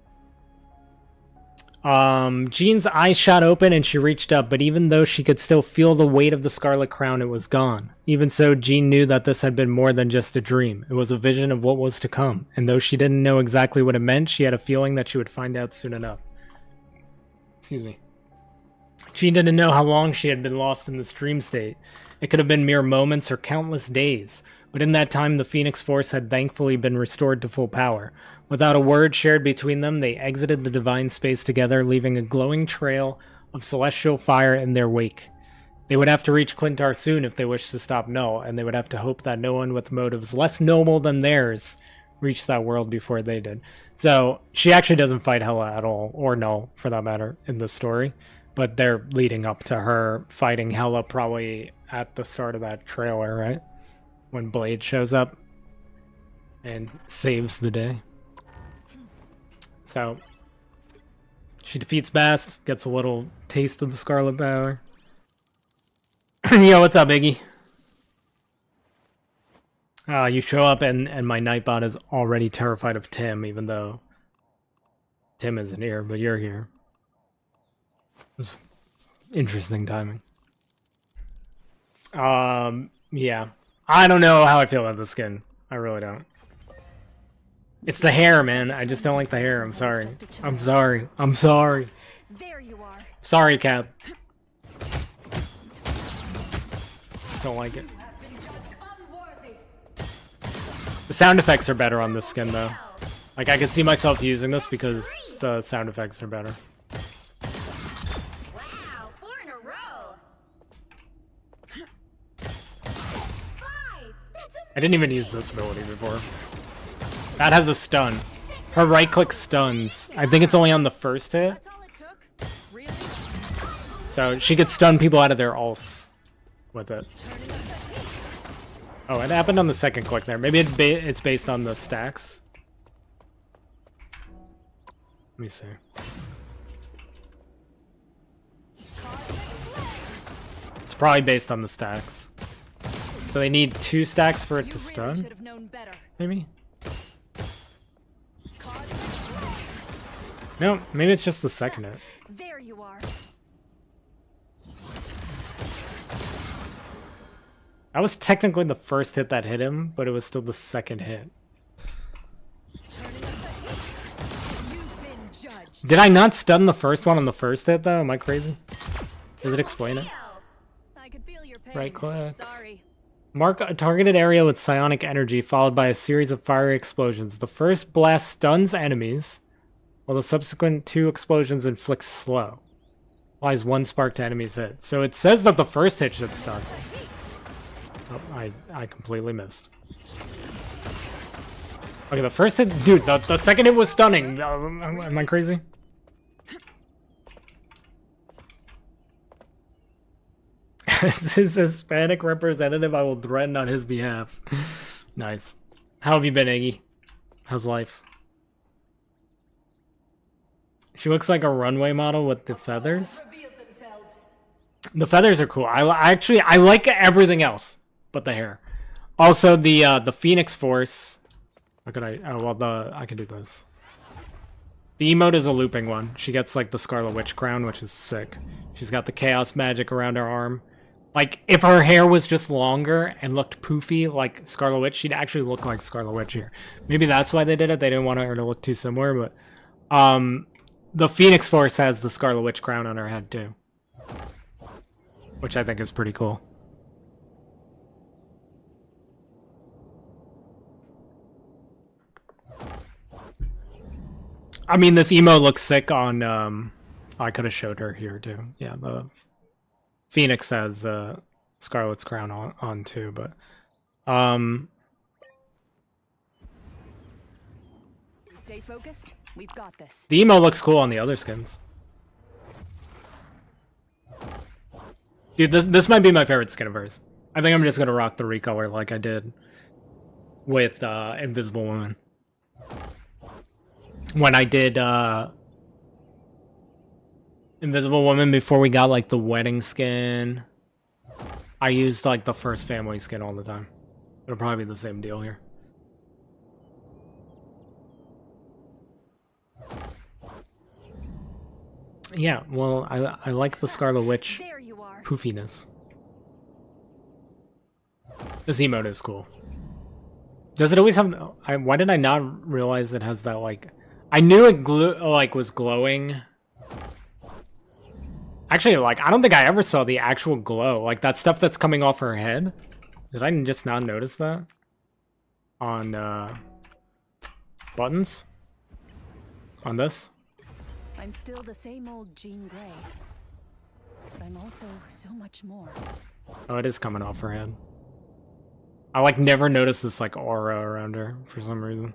Jean's eyes shot open and she reached up, but even though she could still feel the weight of the scarlet crown, it was gone. Even so, Jean knew that this had been more than just a dream. It was a vision of what was to come, and though she didn't know exactly what it meant, she had a feeling that she would find out soon enough. Excuse me. Jean didn't know how long she had been lost in this dream state. It could have been mere moments or countless days, but in that time the Phoenix Force had thankfully been restored to full power. Without a word shared between them, they exited the divine space together, leaving a glowing trail of celestial fire in their wake. They would have to reach Clintar soon if they wished to stop Null, and they would have to hope that no one with motives less noble than theirs reached that world before they did. So, she actually doesn't fight Hela at all, or Null, for that matter, in the story. But they're leading up to her fighting Hela probably at the start of that trailer, right? When Blade shows up and saves the day. So, she defeats Bast, gets a little taste of the Scarlet Power. Yo, what's up, Iggy? You show up and my Nightbot is already terrified of Tim, even though Tim isn't here, but you're here. It's interesting timing. Yeah. I don't know how I feel about the skin. I really don't. It's the hair, man. I just don't like the hair. I'm sorry. I'm sorry. I'm sorry. There you are. Sorry, Cap. Just don't like it. The sound effects are better on this skin, though. Like, I could see myself using this because the sound effects are better. Wow, 4 in a row. 5. That's I didn't even use this ability before. That has a stun. Her right click stuns. I think it's only on the first hit. That's all it took. Really? So she could stun people out of their ults with it. Oh, it happened on the second click there. Maybe it's based on the stacks. Let me see. It's probably based on the stacks. So they need 2 stacks for it to stun? Should have known better. Maybe? No, maybe it's just the second hit. There you are. That was technically the first hit that hit him, but it was still the second hit. You've been judged. Did I not stun the first one on the first hit, though? Am I crazy? Does it explain it? I could feel your pain. Right click. Sorry. Mark a targeted area with psionic energy, followed by a series of fiery explosions. The first blast stuns enemies, while the subsequent 2 explosions inflict slow. Applies 1 spark to enemies hit. So it says that the first hit should stun. Oh, I completely missed. Okay, the first hit... Dude, the second hit was stunning. Am I crazy? As his Hispanic representative, I will threaten on his behalf. Nice. How have you been, Iggy? How's life? She looks like a runway model with the feathers. The feathers are cool. I like everything else. but the hair. Also, the Phoenix Force. How could I? Oh well, I can do this. The emote is a looping one. She gets like the Scarlet Witch crown, which is sick. She's got the chaos magic around her arm. Like, if her hair was just longer and looked poofy like Scarlet Witch, she'd actually look like Scarlet Witch here. Maybe that's why they did it. They didn't want her to look too similar, but the Phoenix Force has the Scarlet Witch crown on her head too, which I think is pretty cool. I mean, this emo looks sick on, I could have showed her here too. Yeah, the Phoenix has Scarlet's crown on too, but Stay focused. We've got this. the emo looks cool on the other skins. Dude, this might be my favorite skin of hers. I think I'm just gonna rock the recolor like I did with Invisible Woman. When I did Invisible Woman before we got like the wedding skin, I used like the first family skin all the time. It'll probably be the same deal here. Yeah, well, I like the Scarlet Witch There you are. poofiness. This emote is cool. Does it always have? Why did I not realize it has that like? I knew it was glowing. Actually, like, I don't think I ever saw the actual glow. Like, that stuff that's coming off her head. Did I just not notice that? On, buttons? On this? I'm still the same old Jean Grey. But I'm also so much more. Oh, it is coming off her head. I, like, never noticed this, like, aura around her for some reason.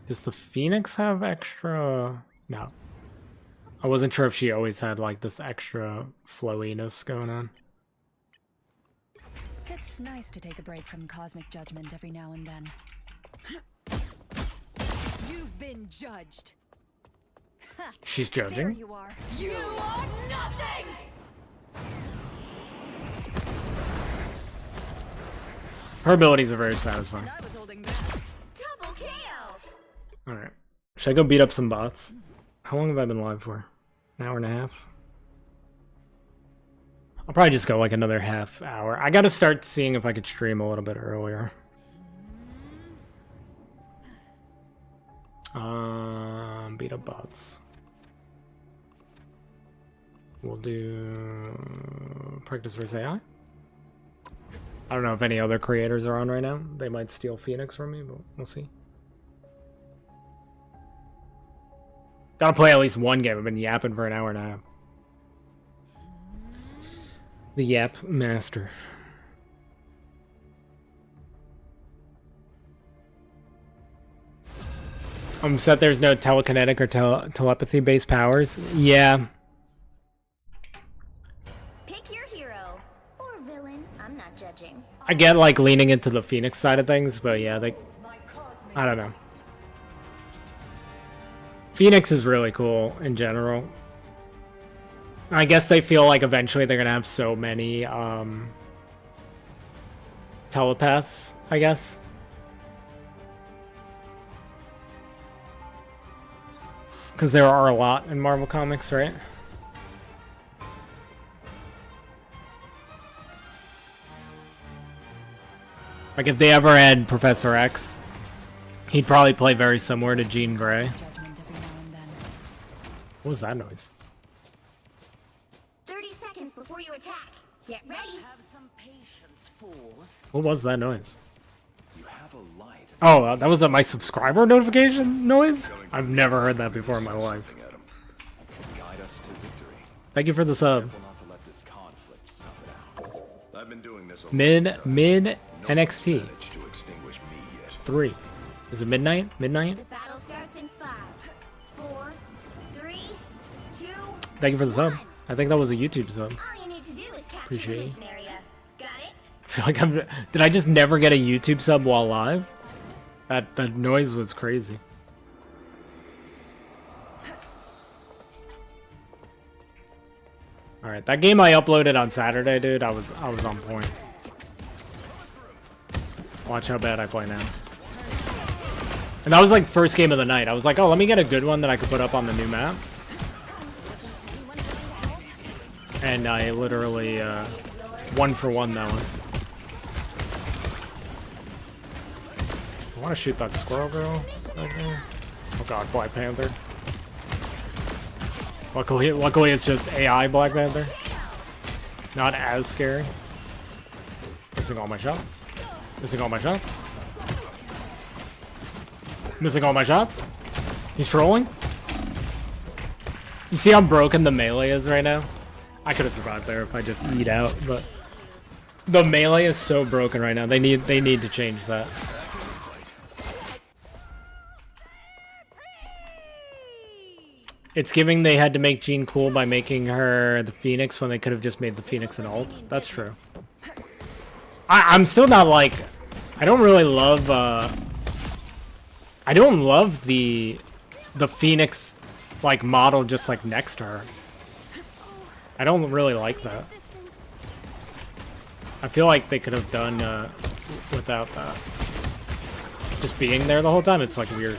Does the Phoenix have extra? No. I wasn't sure if she always had like this extra flowiness going on. It's nice to take a break from cosmic judgment every now and then. You've been judged. She's There judging? you are. You are nothing! Her abilities are very satisfying. I was holding back. Double KO! Alright. Should I go beat up some bots? How long have I been live for? An hour and a half? I'll probably just go like another half hour. I gotta start seeing if I could stream a little bit earlier. Beat up bots. We'll do practice versus AI. I don't know if any other creators are on right now. They might steal Phoenix from me, but we'll see. Gotta play at least one game. I've been yapping for an hour and a half. The Yap Master. I'm set there's no telekinetic or telepathy-based powers. Yeah. Pick your hero. Or villain. I'm not judging. I get like leaning into the Phoenix side of things, but yeah, I don't know. Phoenix is really cool in general. I guess they feel like eventually they're gonna have so many telepaths, I guess. Because there are a lot in Marvel Comics, right? Like if they ever had Professor X, he'd probably play very similar to Jean Grey. Judgment every now and then. What was that noise? 30 seconds before you attack. Get ready. Have some patience, fools. What was that noise? You have a light. Oh, that was my subscriber notification noise? I've never heard that before in my life. At 'em. Guide us to victory. Thank you for the sub. Careful not to let this conflict suffer out. I've been doing this a Mid long time. No NXT one's managed to extinguish me yet. 3. Is it midnight? Midnight? The battle starts in 5, 4, 3, 2, Thank you for the sub. I think that was a YouTube sub. all you need to do is capture Appreciate the it. mission area. Got it? I feel like did I just never get a YouTube sub while live? That noise was crazy. All right, that game I uploaded on Saturday, dude. I was on point. Watch how bad I play now. And that was like first game of the night. I was like, oh, let me get a good one that I could put up on the new map. And I literally 1-for-1 that one. I want to shoot that squirrel girl right there. Oh god, Black Panther. Luckily it's just AI Black Panther. Not as scary. Missing all my shots. Missing all my shots. Missing all my shots. He's trolling. You see how broken the melee is right now? I could have survived there if I just eat out, but the melee is so broken right now. They need to change that. It's giving they had to make Jean cool by making her the Phoenix when they could have just made the Phoenix an ult. That's true. I'm still not like... I don't really love... I don't love the Phoenix like model just like next to her. I don't really like that. I feel like they could have done without that. Just being there the whole time, it's like weird.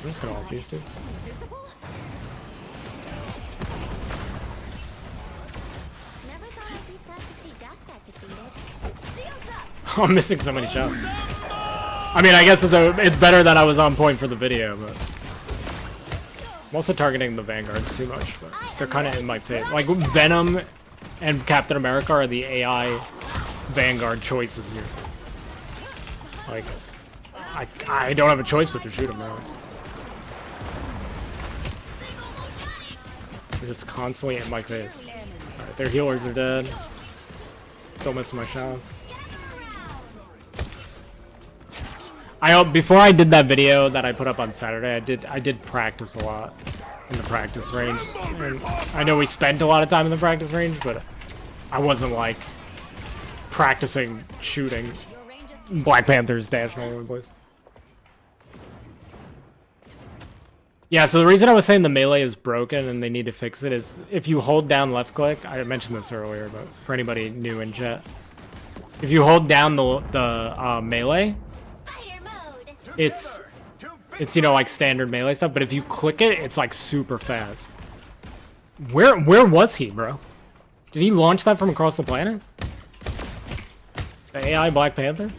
I'm just gonna ult these dudes. I'm missing so many shots. I mean, I guess it's better that I was on point for the video, but I'm also targeting the Vanguards too much. But they're kind of in my face. Like Venom and Captain America are the AI Vanguard choices here. Like, I don't have a choice but to shoot them. Really. They're just constantly in my face. Alright, their healers are dead. Still missing my shots. Before I did that video that I put up on Saturday, I did practice a lot in the practice range. And I know we spent a lot of time in the practice range, but I wasn't like practicing shooting Black Panthers dashing all over the place. Yeah, so the reason I was saying the melee is broken and they need to fix it is if you hold down left click, I mentioned this earlier, but for anybody new in chat, if you hold down the melee, it's you know like standard melee stuff, but if you click it, it's like super fast. Where was he, bro? Did he launch that from across the planet? The AI Black Panther?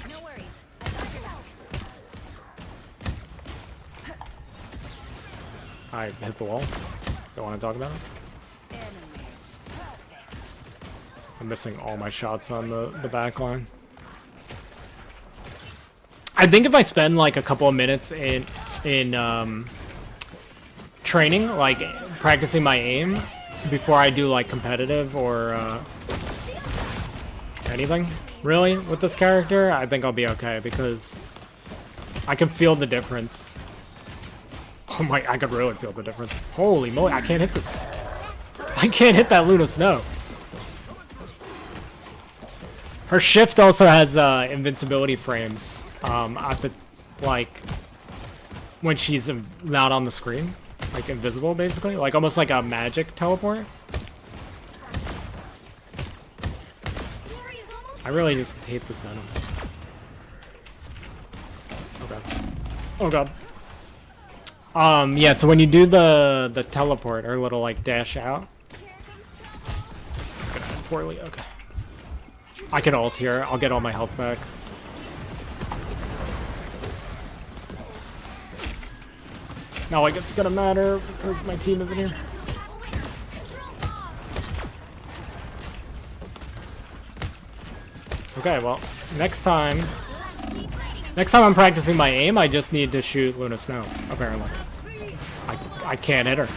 No worries. I got your back. I hit the wall. Don't want to talk about it. I'm missing all my shots on the back line. I think if I spend like a couple of minutes in training, like practicing my aim before I do like competitive or anything really with this character, I think I'll be okay because I can feel the difference. Oh my, I could really feel the difference. Holy moly, I can't hit this. I can't hit that Luna Snow. Her shift also has invincibility frames. At the, like, when she's not on the screen, like invisible basically, like almost like a magic teleport. I really just hate this Venom. Oh god. Oh god. Yeah, so when you do the teleport or little like dash out, it's gonna end poorly. Okay. I can ult here. I'll get all my health back. Not like it's gonna matter because my team isn't here. Okay, well, next time I'm practicing my aim, I just need to shoot Luna Snow, apparently. I can't hit her.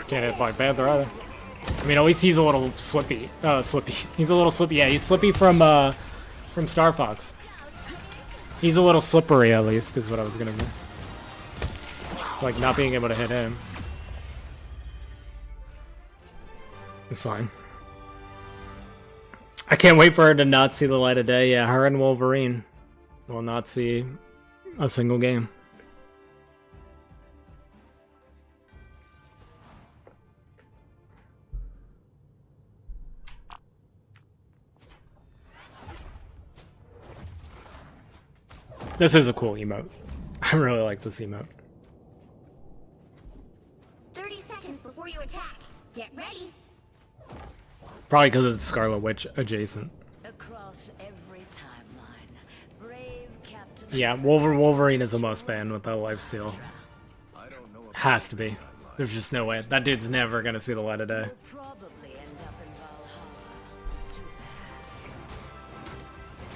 Can't hit Black Panther either. I mean, at least he's a little slippy. Slippy. He's a little slippy. Yeah, he's slippy from Star Fox. He's a little slippery, at least, is what I was gonna do. Like, not being able to hit him. It's fine. I can't wait for her to not see the light of day. Yeah, her and Wolverine will not see a single game. This is a cool emote. I really like this emote. 30 seconds before you attack. Get ready. Probably because it's Scarlet Witch adjacent. Across every timeline, brave Captain. Yeah, Wolverine is a must ban with that lifesteal. I don't know. Has to be. There's just no way. That dude's never gonna see the light of day. Will probably end up in Valhalla. Too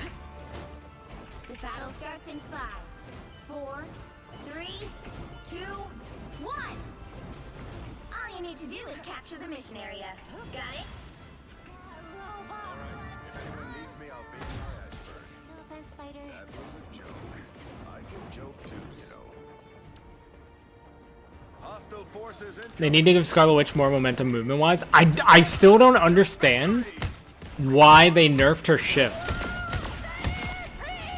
bad. The battle starts in 5, 4, 3, 2, 1. All you need to do is capture the mission area. Got it? If anyone needs me, I'll be my iceberg. No offense, Spider. That was a joke. I can joke too, you know. Hostile forces in. They need to give Scarlet Witch more momentum movement-wise. I still don't understand why they nerfed her shift.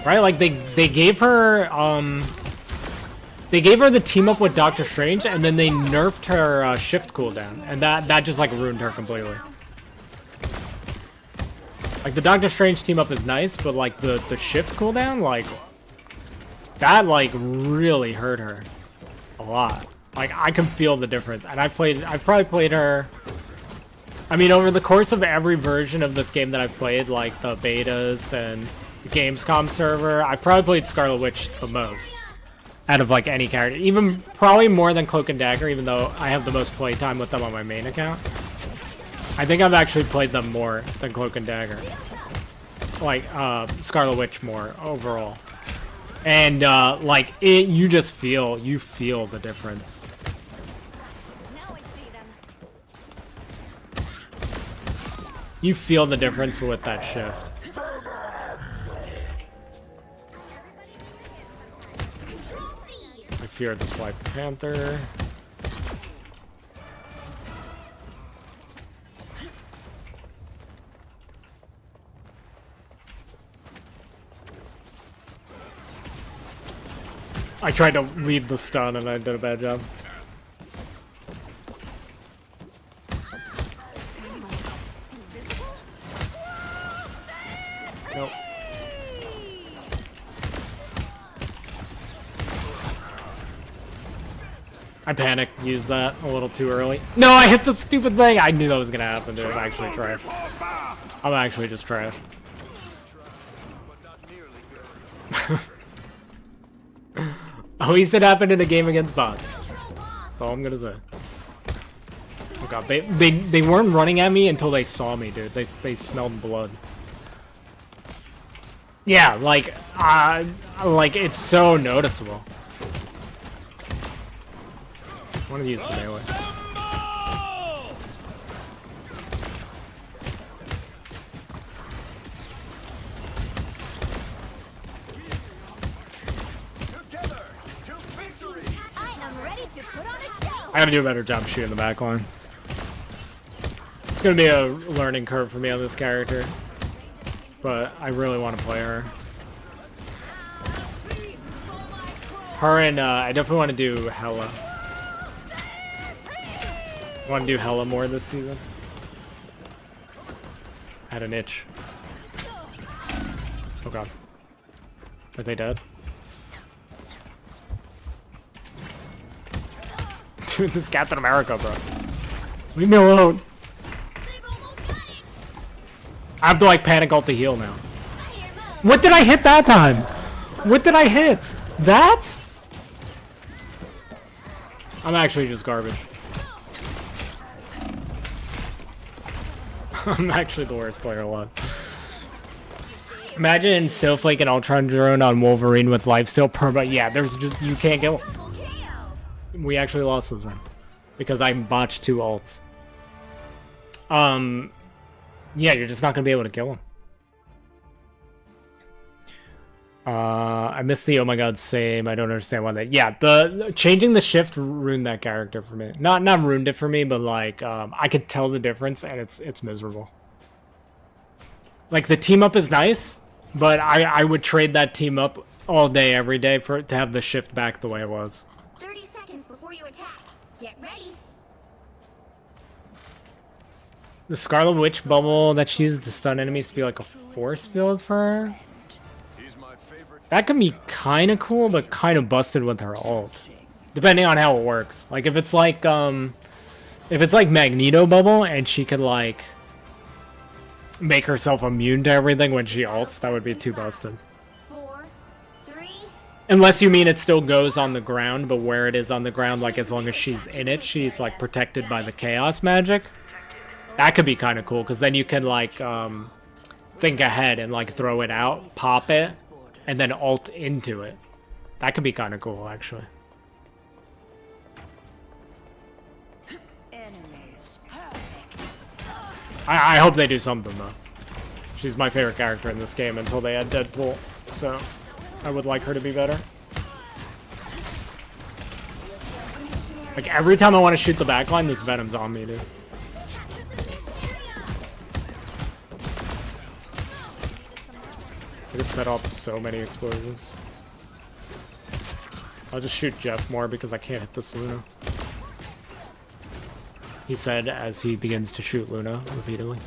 Right? Like they gave her the team up with Doctor Strange, and then they nerfed her shift cooldown, and that just like ruined her completely. Like the Doctor Strange team up is nice, but like the shift cooldown, like that like really hurt her a lot. Like I can feel the difference, and I've probably played her. I mean, over the course of every version of this game that I've played, like the betas and the Gamescom server, I've probably played Scarlet Witch the most out of like any character, even probably more than Cloak and Dagger, even though I have the most playtime with them on my main account. I think I've actually played them more than Cloak and Dagger. Like, Scarlet Witch more overall. And, like, you just feel the difference. Now I see them. You feel the difference with that shift. Control C. I fear this Black Panther. I tried to lead the stun and I did a bad job. Nope. I panicked, used that a little too early. No, I hit the stupid thing! I knew that was gonna happen, dude. I'm actually trash. I'm actually just trash. At least it happened in a game against bots. That's all I'm gonna say. Oh god, they weren't running at me until they saw me, dude. They smelled blood. Yeah, like it's so noticeable. I want to use the melee. I am ready to put on a show. I gotta do a better job shooting the backline. It's gonna be a learning curve for me on this character, but I really want to play her. Her and I definitely want to do Hella. I want to do Hella more this season. I had an itch. Oh god. Are they dead? Dude, this Captain America, bro. Leave me alone. I have to like panic ult to heal now. What did I hit that time? What did I hit? That? I'm actually just garbage. I'm actually the worst player alive. Imagine Snowflake and Ultron drone on Wolverine with lifesteal perma. Yeah, there's just, you can't kill him. We actually lost this one because I botched 2 ults. Yeah, you're just not gonna be able to kill him. I missed the oh my god same. I don't understand why that. Yeah, the changing the shift ruined that character for me. Not ruined it for me, but like I could tell the difference, and it's miserable. Like, the team up is nice, but I would trade that team up all day, every day for it to have the shift back the way it was. 30 seconds before you attack. Get ready. The Scarlet Witch bubble that she used to stun enemies to be like a force field for her. He's my favorite. That can be kind of cool, but kind of busted with her ult. Depending on how it works. Like, if it's like Magneto bubble and she could, like, make herself immune to everything when she ults, that would be too busted. 4, 3, Unless you mean it still goes on the ground, but where it is on the ground, like, as long as she's in it, she's, like, protected by the chaos magic. That could be kind of cool, because then you can, like, think ahead and, like, throw it out, pop it, and then ult into it. That could be kind of cool, actually. I hope they do something, though. She's my favorite character in this game until they add Deadpool, so I would like her to be better. Like, every time I want to shoot the backline, this Venom's on me, dude. I just set off so many explosions. I'll just shoot Jeff more because I can't hit this Luna. He said as he begins to shoot Luna repeatedly.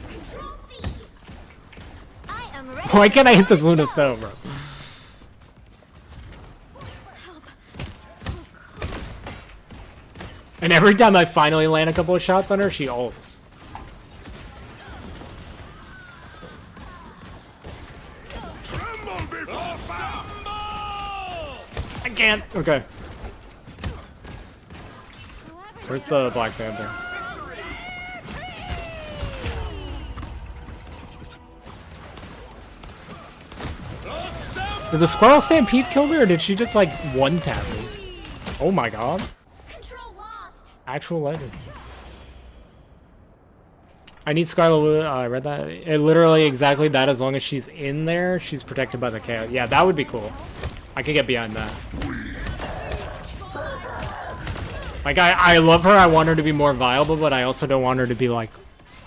control C's. I am ready. Why can't I hit this Luna still, bro? Help. So close. And every time I finally land a couple of shots on her, she ults. I can't. Okay. Where's the Black Panther? Did the Squirrel Stampede kill me, or did she just, like, one-tap me? Oh my god. Control lost. Actual legend. I need Scarlet Witch. I read that. It literally exactly that. As long as she's in there, she's protected by the chaos. Yeah, that would be cool. I could get behind that. Like, I love her. I want her to be more viable, but I also don't want her to be, like,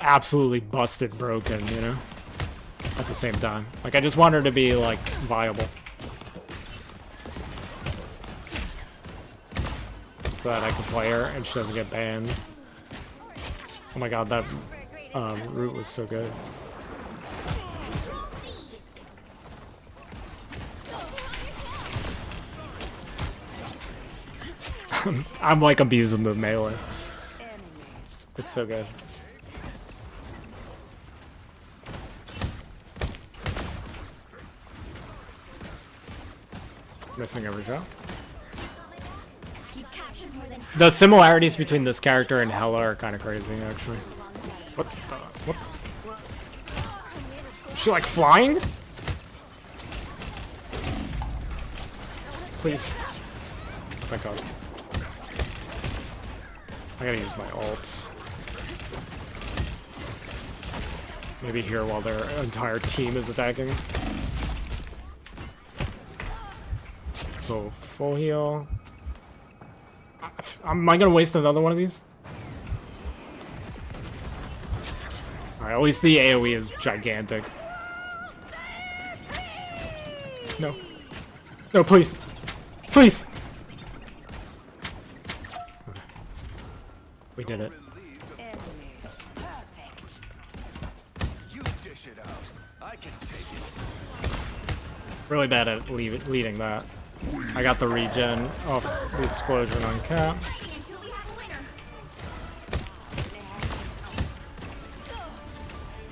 absolutely busted broken, you know? At the same time. Like, I just want her to be, like, viable. So that I can play her and she doesn't get banned. Oh my god, that root was so good. Control C's. I'm like abusing the melee. It's so good. Missing every shot. You've captured more than The similarities between this character and Hela are kind of crazy, actually. What the? What? Is she like flying? Please. Oh my god. I gotta use my ult. Maybe here while their entire team is attacking. So, full heal. Am I gonna waste another one of these? Alright, at least the AoE is gigantic. No. No, please. Please! Okay. We did it. You dish it out. I can take it. Really bad at leading that. I got the regen off the explosion on cap. until we have a winner.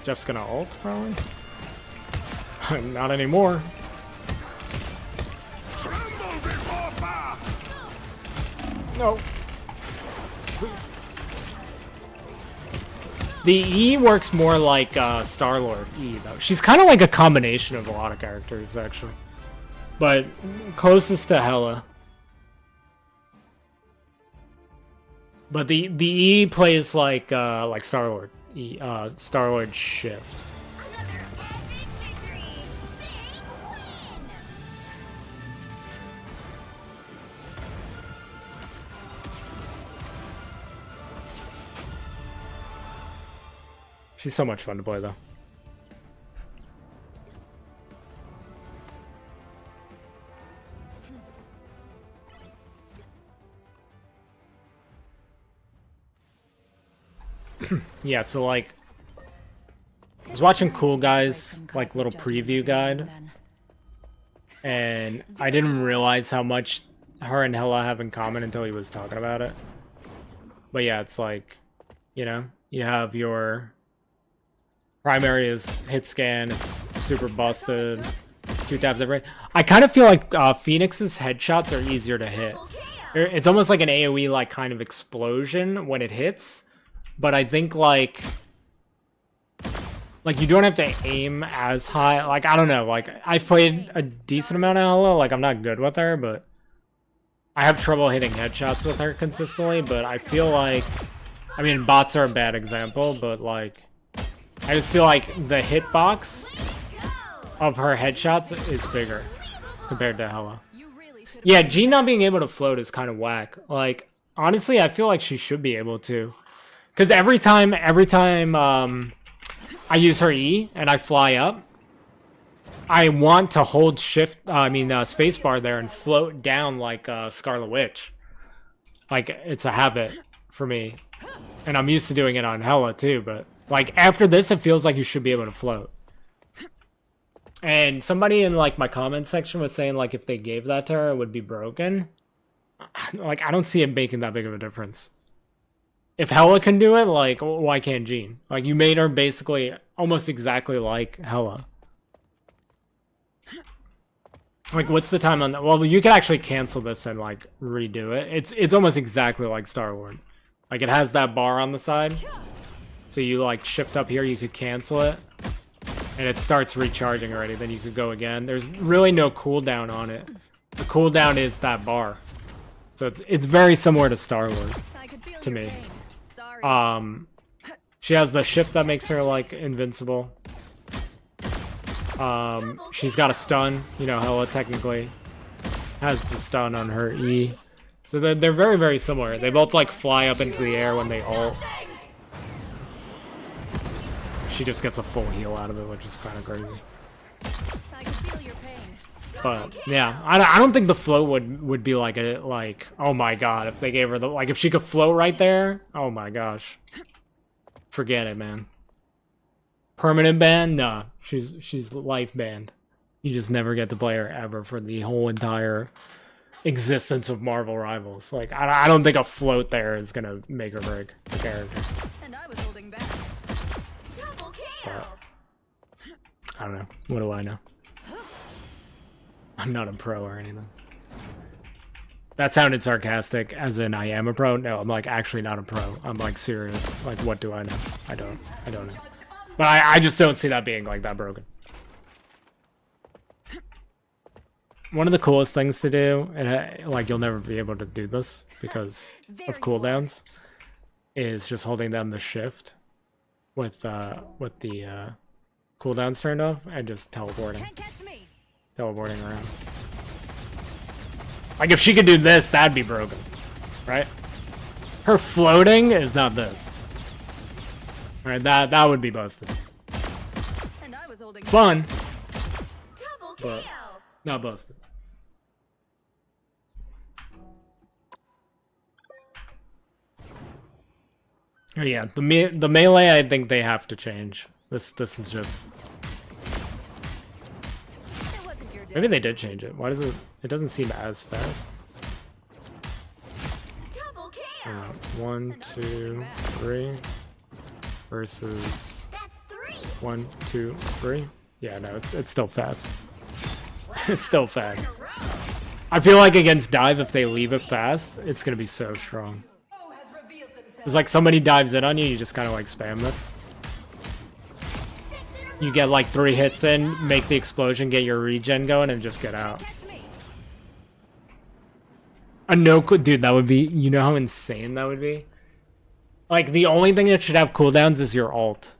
Jeff's gonna ult, probably. Not anymore. Tremble before fast. No. Please. The E works more like Star-Lord E, though. She's kind of like a combination of a lot of characters, actually. But closest to Hela. But the E plays like Star-Lord. Star-Lord shift. Another epic victory. Big win. She's so much fun to play though. Yeah, so like I was watching Cool Guys like little preview guide, and I didn't realize how much her and Hella have in common until he was talking about it. But yeah, it's like, you know, you have your primary is hit scan, it's super busted, 2 taps every. I kind of feel like Phoenix's headshots are easier to hit. It's almost like an AoE like kind of explosion when it hits, but I think like you don't have to aim as high. Like, I don't know, like I've played a decent amount of Hella, like I'm not good with her, but I have trouble hitting headshots with her consistently. But I feel like, I mean, bots are a bad example, but like I just feel like the hitbox of her headshots is bigger compared to Hella. Yeah, Jean not being able to float is kind of whack. Like, honestly, I feel like she should be able to, because every time I use her E and I fly up, I want to hold shift, spacebar there and float down like Scarlet Witch. Like, it's a habit for me. And I'm used to doing it on Hella too, but like after this, it feels like you should be able to float. And somebody in like my comment section was saying like if they gave that to her, it would be broken. Like, I don't see it making that big of a difference. If Hella can do it, like, why can't Jean? Like, you made her basically almost exactly like Hella. Like, what's the time on that? Well, you can actually cancel this and, like, redo it. It's almost exactly like Star-Lord. Like, it has that bar on the side. So you, like, shift up here, you could cancel it. And it starts recharging already. Then you could go again. There's really no cooldown on it. The cooldown is that bar. So it's very similar to Star-Lord, to me. She has the shift that makes her like invincible. She's got a stun, you know, Hella technically has the stun on her E. So they're very, very similar. They both like fly up into the air when they ult. She just gets a full heal out of it, which is kind of crazy. But yeah, I don't think the float would be like oh my god, if they gave her the, like, if she could float right there, oh my gosh, forget it, man. Permanent ban? Nah, she's life banned. You just never get to play her ever for the whole entire existence of Marvel Rivals. Like, I don't think a float there is gonna make or break the character. And I was holding back. But, I don't know. What do I know? I'm not a pro or anything. That sounded sarcastic, as in I am a pro. No, I'm like actually not a pro. I'm like serious. Like, what do I know? I don't know. But I just don't see that being like that broken. One of the coolest things to do, and like you'll never be able to do this because of cooldowns, is just holding down the shift with the cooldowns turned off and just teleporting. Teleporting around. Like, if she could do this, that'd be broken, right? Her floating is not this. Alright, that would be busted. And I was holding Fun, but not busted. Oh yeah, the melee, I think they have to change. This is just. Maybe they did change it. Why does it? It doesn't seem as fast. Alright, 1, 2, 3 versus 1, 2, 3. Yeah, no, it's still fast. It's still fast. I feel like against dive, if they leave it fast, it's gonna be so strong. It's like somebody dives in on you, you just kind of like spam this. You get like 3 hits in, make the explosion, get your regen going, and just get out. A dude, that would be, you know how insane that would be? Like, the only thing that should have cooldowns is your ult.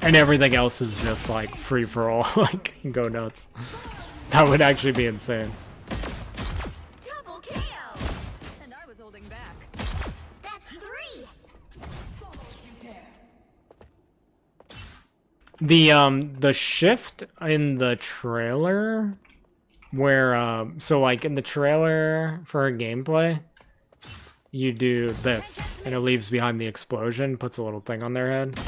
And everything else is just like free for all, like, go nuts. That would actually be insane. The shift in the trailer where so like in the trailer for her gameplay, you do this and it leaves behind the explosion, puts a little thing on their head. I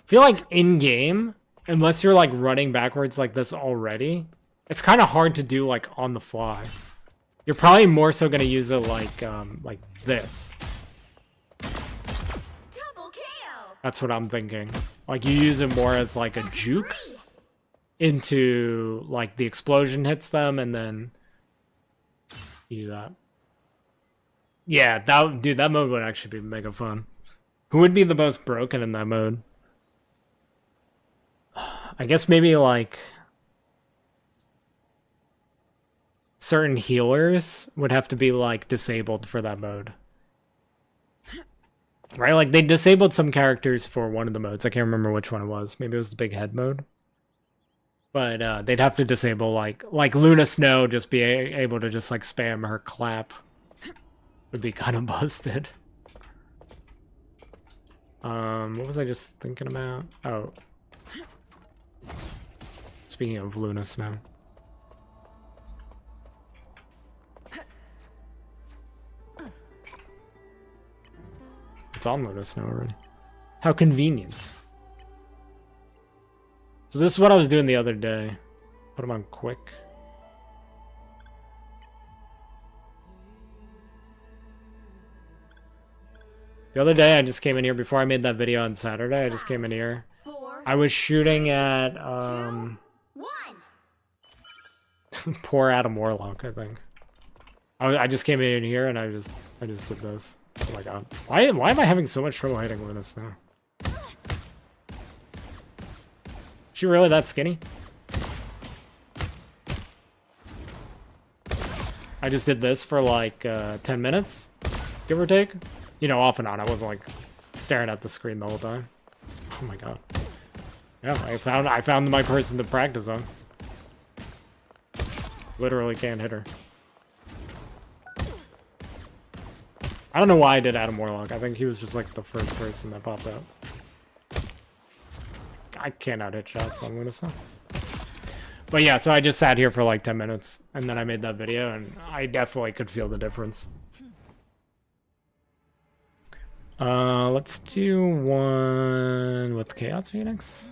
feel like in game, unless you're like running backwards like this already, it's kind of hard to do like on the fly. You're probably more so gonna use it like this. Double KO. That's what I'm thinking. Like you use it more as like a juke into like the explosion hits them and then you do that. Yeah, that mode would actually be mega fun. Who would be the most broken in that mode? I guess maybe like certain healers would have to be like disabled for that mode. Right? Like they disabled some characters for one of the modes. I can't remember which one it was. Maybe it was the big head mode. But they'd have to disable like Luna Snow, just be able to just like spam her clap. Would be kind of busted. What was I just thinking about? Oh. Speaking of Luna Snow. It's on Luna Snow already. How convenient. So this is what I was doing the other day. Put them on quick. The other day I just came in here before I made that video on Saturday. I just came in here. I was shooting at poor Adam Warlock, I think. I just came in here and I just did this. Oh my god. Why am I having so much trouble hitting Linus now? She really that skinny? I just did this for like 10 minutes, give or take. You know, off and on. I wasn't like staring at the screen the whole time. Oh my god. Yeah, I found my person to practice on. Literally can't hit her. I don't know why I did Adam Warlock. I think he was just like the first person that popped out. I cannot hit shots on Luna Snow. But yeah, so I just sat here for like 10 minutes and then I made that video and I definitely could feel the difference. Let's do one with Chaos Phoenix.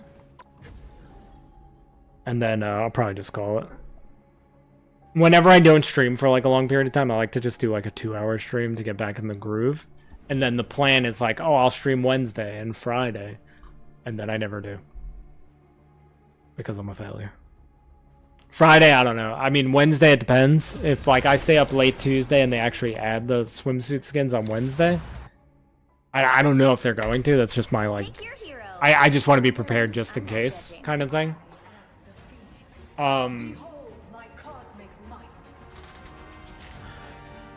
And then I'll probably just call it. Whenever I don't stream for like a long period of time, I like to just do like a 2-hour stream to get back in the groove. And then the plan is like, oh, I'll stream Wednesday and Friday. And then I never do. Because I'm a failure. Friday, I don't know. I mean, Wednesday, it depends. If like I stay up late Tuesday and they actually add the swimsuit skins on Wednesday, I don't know if they're going to. That's just my like, I just want to be prepared just in case kind of thing.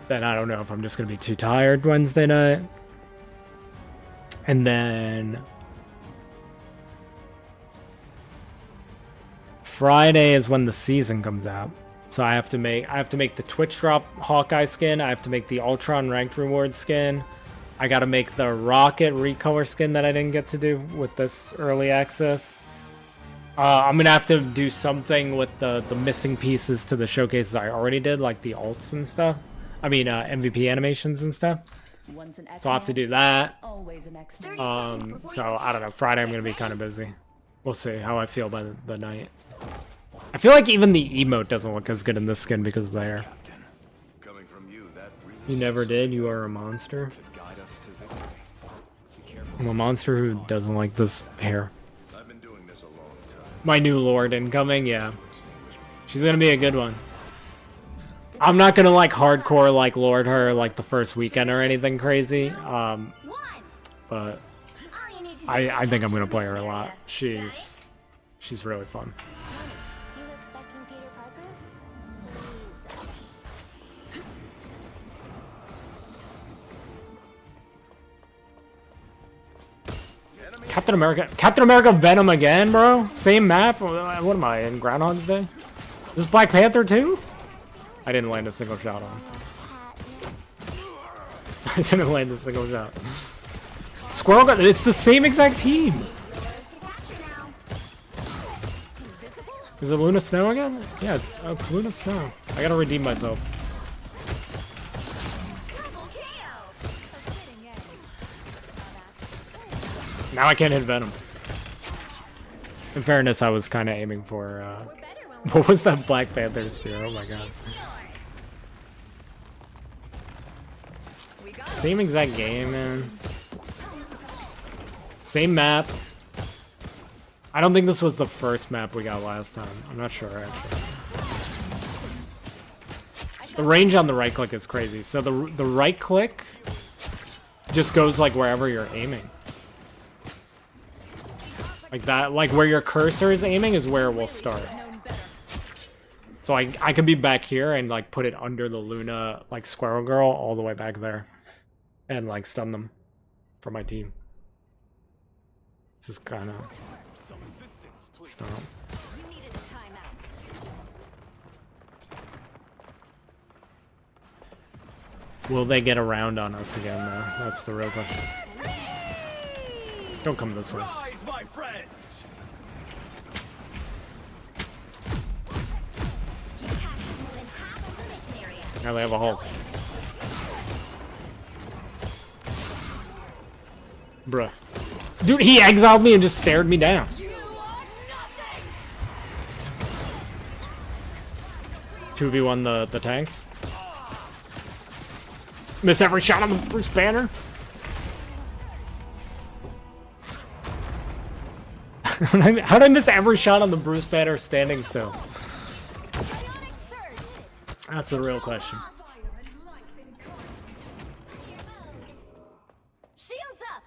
Then I don't know if I'm just going to be too tired Wednesday night. And then Friday is when the season comes out. So I have to make the Twitch drop Hawkeye skin. I have to make the Ultron ranked reward skin. I got to make the Rocket recolor skin that I didn't get to do with this early access. I'm going to have to do something with the missing pieces to the showcases I already did, like the alts and stuff. I mean, MVP animations and stuff. So I'll have to do that. So I don't know. Friday I'm going to be kind of busy. We'll see how I feel by the night. I feel like even the emote doesn't look as good in this skin because of the hair. You never did? You are a monster? I'm a monster who doesn't like this hair. My new lord incoming, yeah. She's gonna be a good one. I'm not gonna like hardcore like lord her like the first weekend or anything crazy. But I think I'm gonna play her a lot. She's really fun. Captain America Venom again, bro? Same map? What am I in? Groundhog's Day? This is Black Panther too? I didn't land a single shot on. I didn't land a single shot. Squirrel got it's the same exact team. Is it Luna Snow again? Yeah, it's Luna Snow. I gotta redeem myself. Double KO. Now I can't hit Venom. In fairness, I was kind of aiming for, what was that Black Panther spear? Oh my god. Same exact game, man. Same map. I don't think this was the first map we got last time. I'm not sure, actually. The range on the right click is crazy. So the right click just goes like wherever you're aiming. Like that, like where your cursor is aiming is where it will start. So I could be back here and like put it under the Luna, like Squirrel Girl all the way back there. And like stun them for my team. This is kind of stop. Will they get around on us again though? That's the real question. Don't come this way. Rise, my friends. You captured more than half of the mission area. Now they have a Hulk. Bruh. Dude, he exiled me and just stared me down. You are nothing. 2v1 the tanks. Miss every shot on the Bruce Banner. How'd I miss every shot on the Bruce Banner standing still? Bionic surge. That's a real question. Shields up.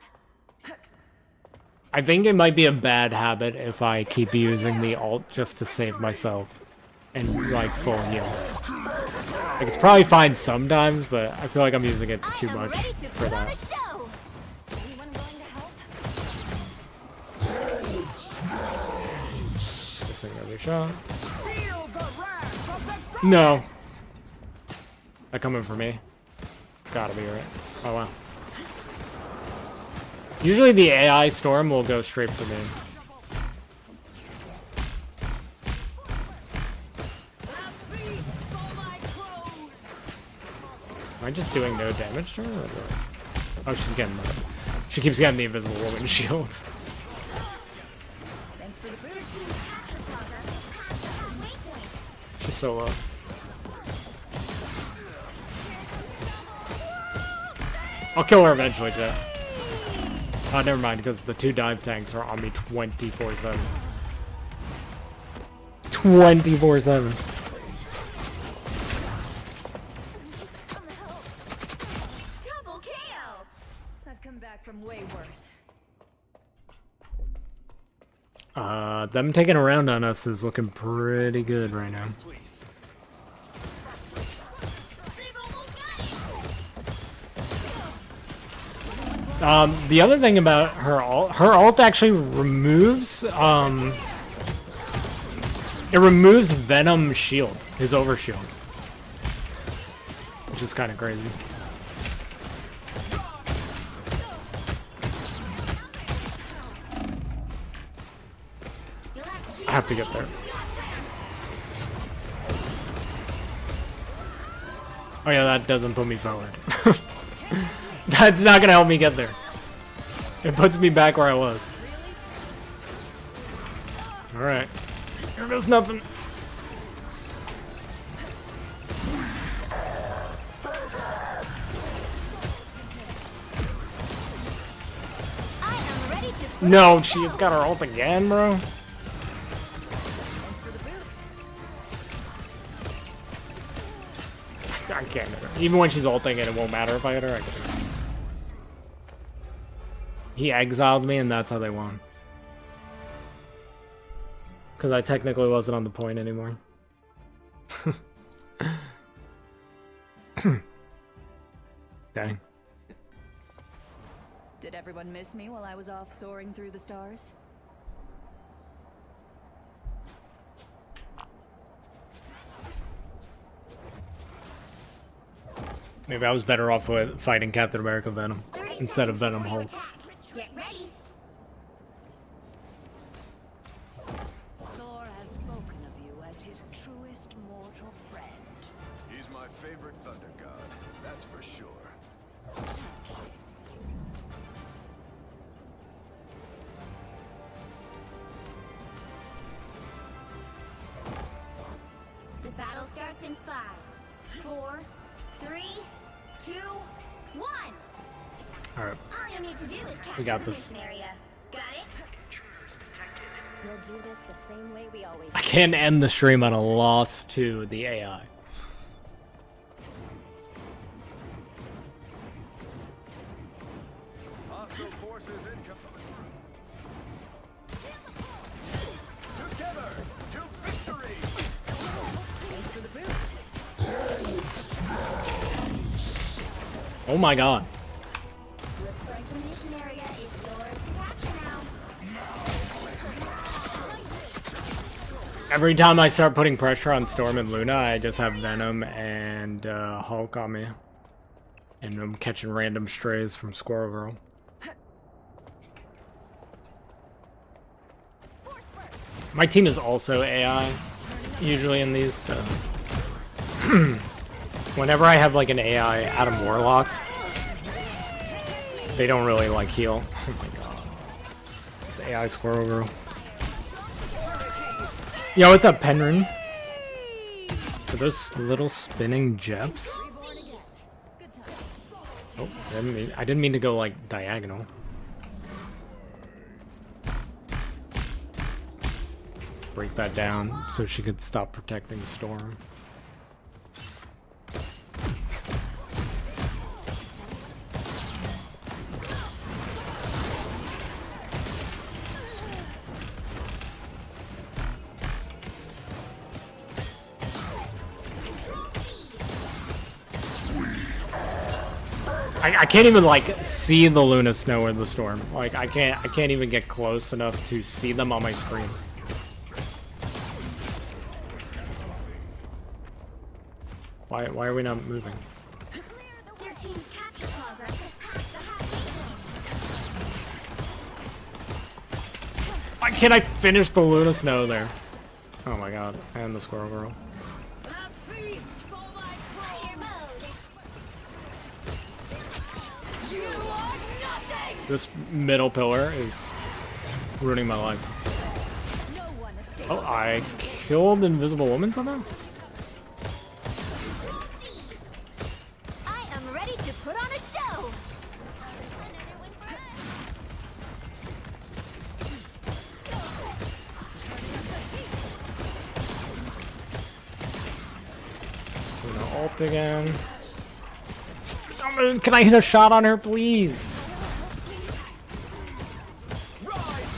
I think it might be a bad habit if I keep using the ult just to save myself and like full heal. Like it's probably fine sometimes, but I feel like I'm using it too much for that. Anyone going to help? Missing every shot. Feel the wrath of the No. They're coming for me. It's gotta be right. Oh wow. Usually the AI storm will go straight for me. Am I just doing no damage to her? Or what? Oh, she's getting that. She keeps getting the invisible woman shield. Thanks for the boost. She's so low. I'll kill her eventually, Jet. Oh, never mind, because the two dive tanks are on me 24/7. 24/7. Double KO. I've come back from way worse. Them taking a round on us is looking pretty good right now. The other thing about her ult actually removes, it removes Venom shield, his overshield. Which is kind of crazy. I have to get there. Oh yeah, that doesn't put me forward. That's not gonna help me get there. It puts me back where I was. Alright. Here goes nothing. I am ready to. No, she's got her ult again, bro. Thanks for the boost. I can't hit her. Even when she's ulting and it won't matter if I hit her, I can hit her. He exiled me and that's how they won. Because I technically wasn't on the point anymore. Dang. Did everyone miss me while I was off soaring through the stars? Maybe I was better off with fighting Captain America Venom instead of Venom Hulk. Get ready. Thor has spoken of favorite thunder god, that's for sure. The battle starts in 5, 4, 3, 2, 1. All right. All you need to do is capture got the this. mission area. Got it? We'll do this the same way we always I can't end the stream on a loss to the AI. Hostile forces incoming. Together to victory! Thanks for the boost. Oh my god. Looks like the mission area is yours to capture now. Every time I start putting pressure on Storm and Luna, I just have Venom and Hulk on me. And I'm catching random strays from Squirrel Girl. My team is also AI, usually in these, so... Whenever I have like an AI Adam Warlock, they don't really like heal. Oh my god. This AI Squirrel Girl. Yo, what's up, Penryn? Are those little spinning jets? Oh, I didn't mean to go like diagonal. Break that down so she could stop protecting Storm. I can't even like see the Luna Snow or the Storm. Like I can't even get close enough to see them on my screen. Why are we not moving? Their team's capture progress has passed the halfway point. Why can't I finish the Luna Snow there? Oh my god, and the Squirrel Girl. Fire mode. This middle pillar is ruining my life. Oh, I killed Invisible Woman somehow? I am ready to put on a show. Luna ult again. Can I hit a shot on her, please?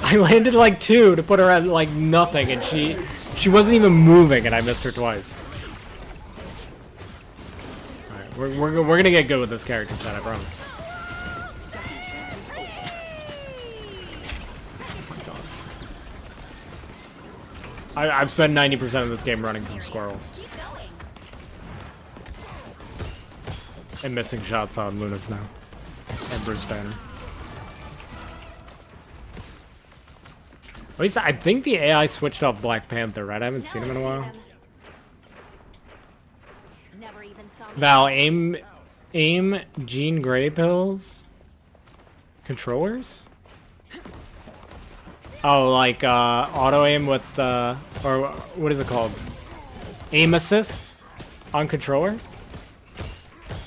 I landed like 2 to put her at like nothing, and she wasn't even moving, and I missed her twice. Alright, we're gonna get good with this character set, I promise. I've spent 90% of this game running from squirrels Keep going. and missing shots on Luna's now and Bruce Banner. At least I think the AI switched off Black Panther, right? I haven't seen him in a while. Never even saw me. Val, aim Jean Grey pills? Controllers? Oh, like auto aim with or what is it called? Aim assist on controller?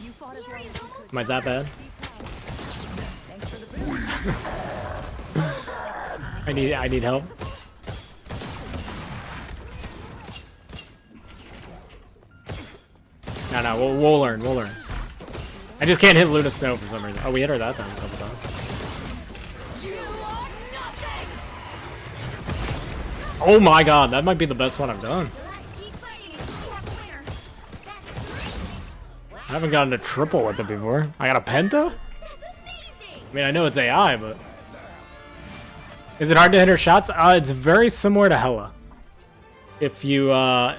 You fought as well as you could. Am I that bad? Thanks for the boost. I need help. No, we'll learn. I just can't hit Luna Snow for some reason. Oh, we hit her that time a couple times. Oh my god, that might be the best one I've done. Let's keep fighting until we have a winner. That's I haven't gotten a triple with it before. I got a penta? that's amazing. I mean, I know it's AI, but... Is it hard to hit her shots? It's very similar to Hela. If you're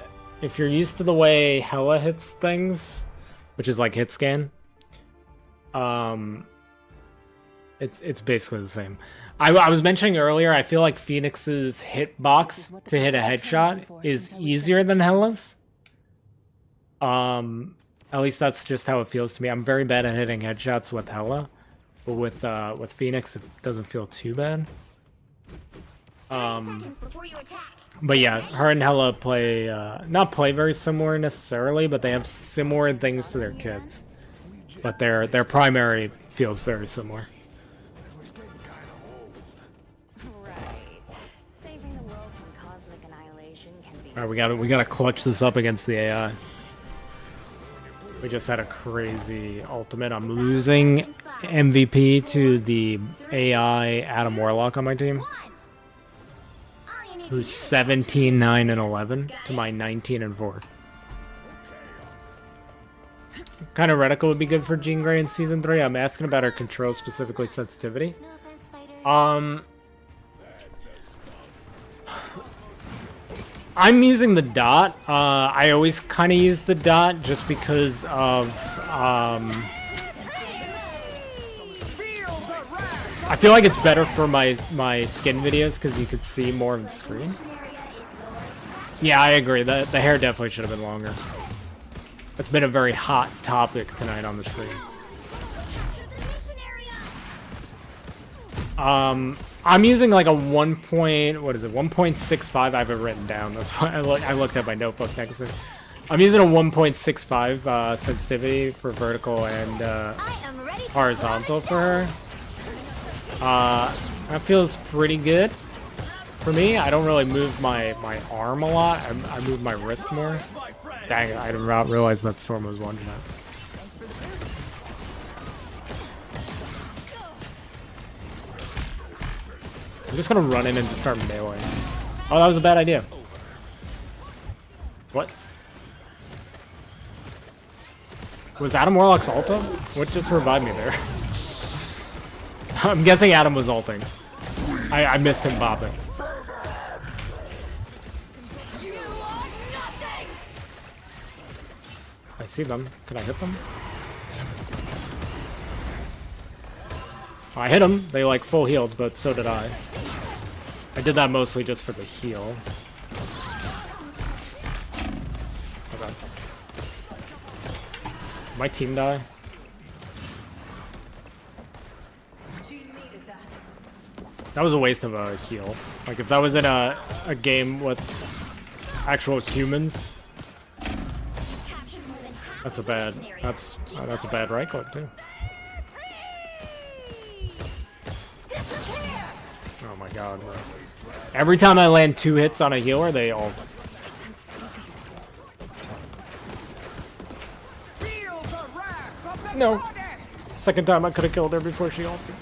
used to the way Hela hits things, which is like hit scan, it's basically the same. I was mentioning earlier, I feel like Phoenix's hitbox to hit a headshot is easier than Hela's. At least that's just how it feels to me. I'm very bad at hitting headshots with Hela, but with Phoenix, it doesn't feel too bad. 30 seconds before you attack. But yeah, her and Hela play, not play very similar necessarily, but they have similar things to their kids. But their primary feels very similar. Right. Saving the world from cosmic annihilation can be. All right, we gotta clutch this up against the AI. We just had a crazy ultimate. I'm losing MVP to the AI Adam Warlock on my team, who's 17, 9, and 11 to my 19 and 4. Kind of reticle would be good for Jean Grey in season 3. I'm asking about her control, specifically sensitivity. No offense, Spider. I'm using the dot. I always kind of use the dot just because of I feel like it's better for my skin videos because you could see more of the screen. Yeah, I agree. The hair definitely should have been longer. It's been a very hot topic tonight on the stream. I'm using like a 1.65. I have it written down. That's why I looked at my notebook next to it. I'm using a 1.65 sensitivity for vertical and horizontal for her. That feels pretty good for me. I don't really move my arm a lot. I move my wrist more. Dang it, I did not realize that Storm was one shot. I'm just gonna run in and just start meleeing. Oh, that was a bad idea. What? Was Adam Warlock's ulta? What just revived me there? I'm guessing Adam was ulting. I missed him bopping. I see them. Can I hit them? I hit them. They like full healed, but so did I. I did that mostly just for the heal. Okay. My team die? That was a waste of a heal. Like if that was in a game with actual humans, that's a bad right click too. Oh my god, bro. Every time I land 2 hits on a healer, they ult. No. Second time I could have killed her before she ulted.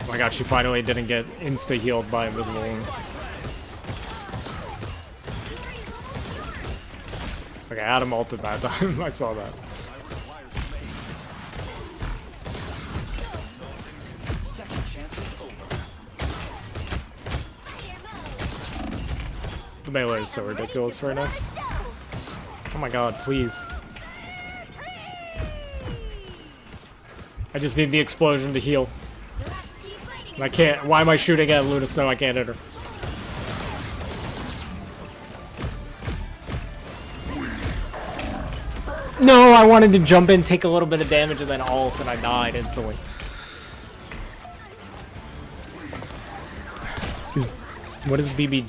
Oh my god, she finally didn't get insta-healed by Invisible Wound. Okay, Adam ulted that time. I saw that. The melee is so ridiculous right now. Oh my god, please. I just need the explosion to heal. I can't. Why am I shooting at Luna Snow? I can't hit her. No, I wanted to jump in, take a little bit of damage, and then ult, and I died instantly. What is BB?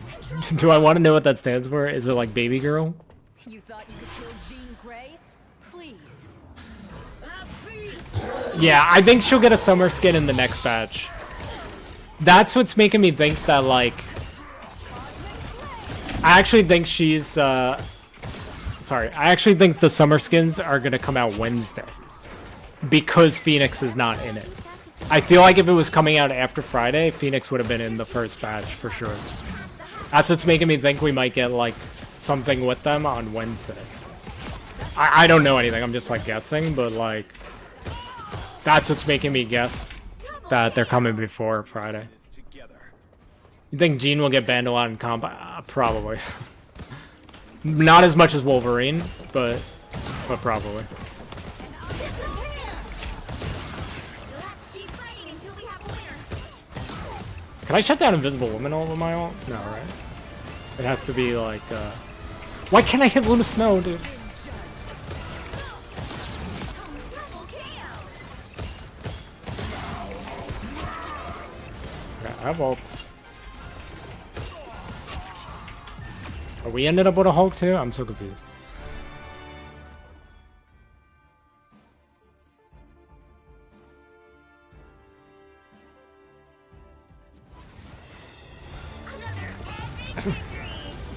Do I want to know what that stands for? Is it like baby girl? You thought you could kill Jean Grey? Please. Yeah, I think she'll get a summer skin in the next batch. That's what's making me think that, like... I actually think she's, sorry. I actually think the summer skins are gonna come out Wednesday. Because Phoenix is not in it. I feel like if it was coming out after Friday, Phoenix would have been in the first batch, for sure. That's what's making me think we might get, like, something with them on Wednesday. I don't know anything, I'm just, like, guessing, but, like... That's what's making me guess that they're coming before Friday. You think Jean will get banned a lot in comp? Probably. Not as much as Wolverine, but probably. Can I shut down Invisible Woman all with my ult? No, right? It has to be like, Why can't I hit Luna Snow, dude? Okay, I have ult. Oh, we ended up with a Hulk too? I'm so confused.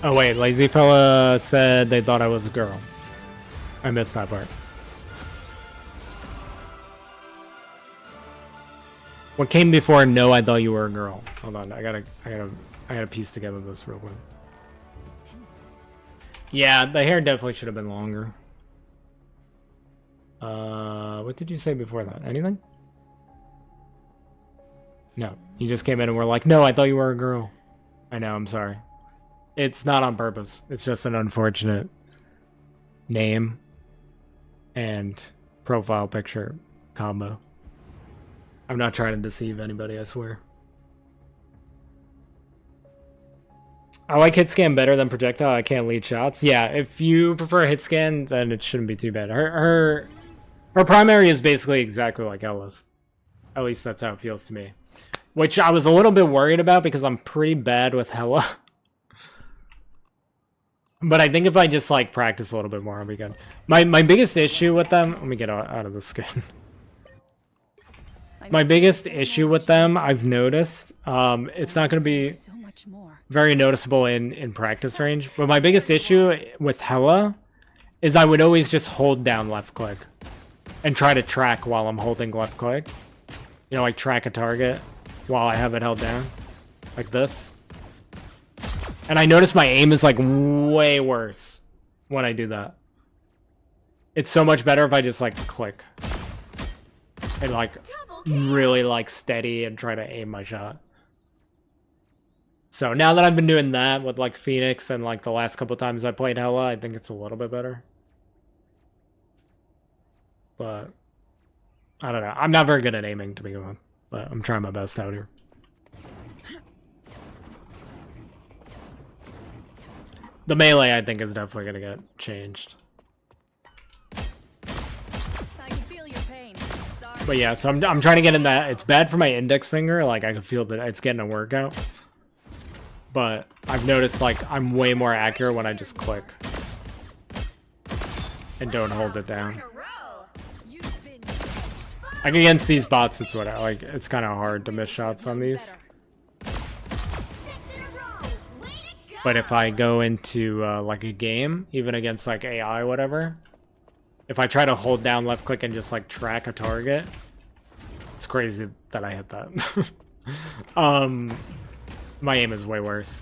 Oh wait, Lazy Fella said they thought I was a girl. I missed that part. What came before no, I thought you were a girl? Hold on, I gotta piece together this real quick. Yeah, the hair definitely should have been longer. What did you say before that? Anything? No, you just came in and were like, no, I thought you were a girl. I know, I'm sorry. It's not on purpose. It's just an unfortunate name and profile picture combo. I'm not trying to deceive anybody, I swear. I like hit scan better than projectile. I can't lead shots. Yeah, if you prefer hit scan, then it shouldn't be too bad. Her primary is basically exactly like Ella's. At least that's how it feels to me. Which I was a little bit worried about because I'm pretty bad with Hela. But I think if I just like practice a little bit more, I'll be good. My biggest issue with them, let me get out of the skin. My biggest issue with them, I've noticed, it's not going to be very noticeable in practice range. But my biggest issue with Hela is I would always just hold down left click and try to track while I'm holding left click. You know, like track a target while I have it held down, like this. And I notice my aim is like way worse when I do that. It's so much better if I just like click and like really like steady and try to aim my shot. So now that I've been doing that with like Phoenix and like the last couple times I played Hela, I think it's a little bit better. But I don't know. I'm not very good at aiming to begin with, but I'm trying my best out here. The melee, I think, is definitely gonna get changed. I can feel your pain. Sorry. But yeah, so I'm trying to get in that. It's bad for my index finger. Like I can feel that it's getting a workout. But I've noticed like I'm way more accurate when I just click and don't hold it down. Like against these bots, it's what I like. It's kind of hard to miss shots on these. But if I go into like a game, even against like AI or whatever, if I try to hold down left click and just like track a target, it's crazy that I hit that. My aim is way worse.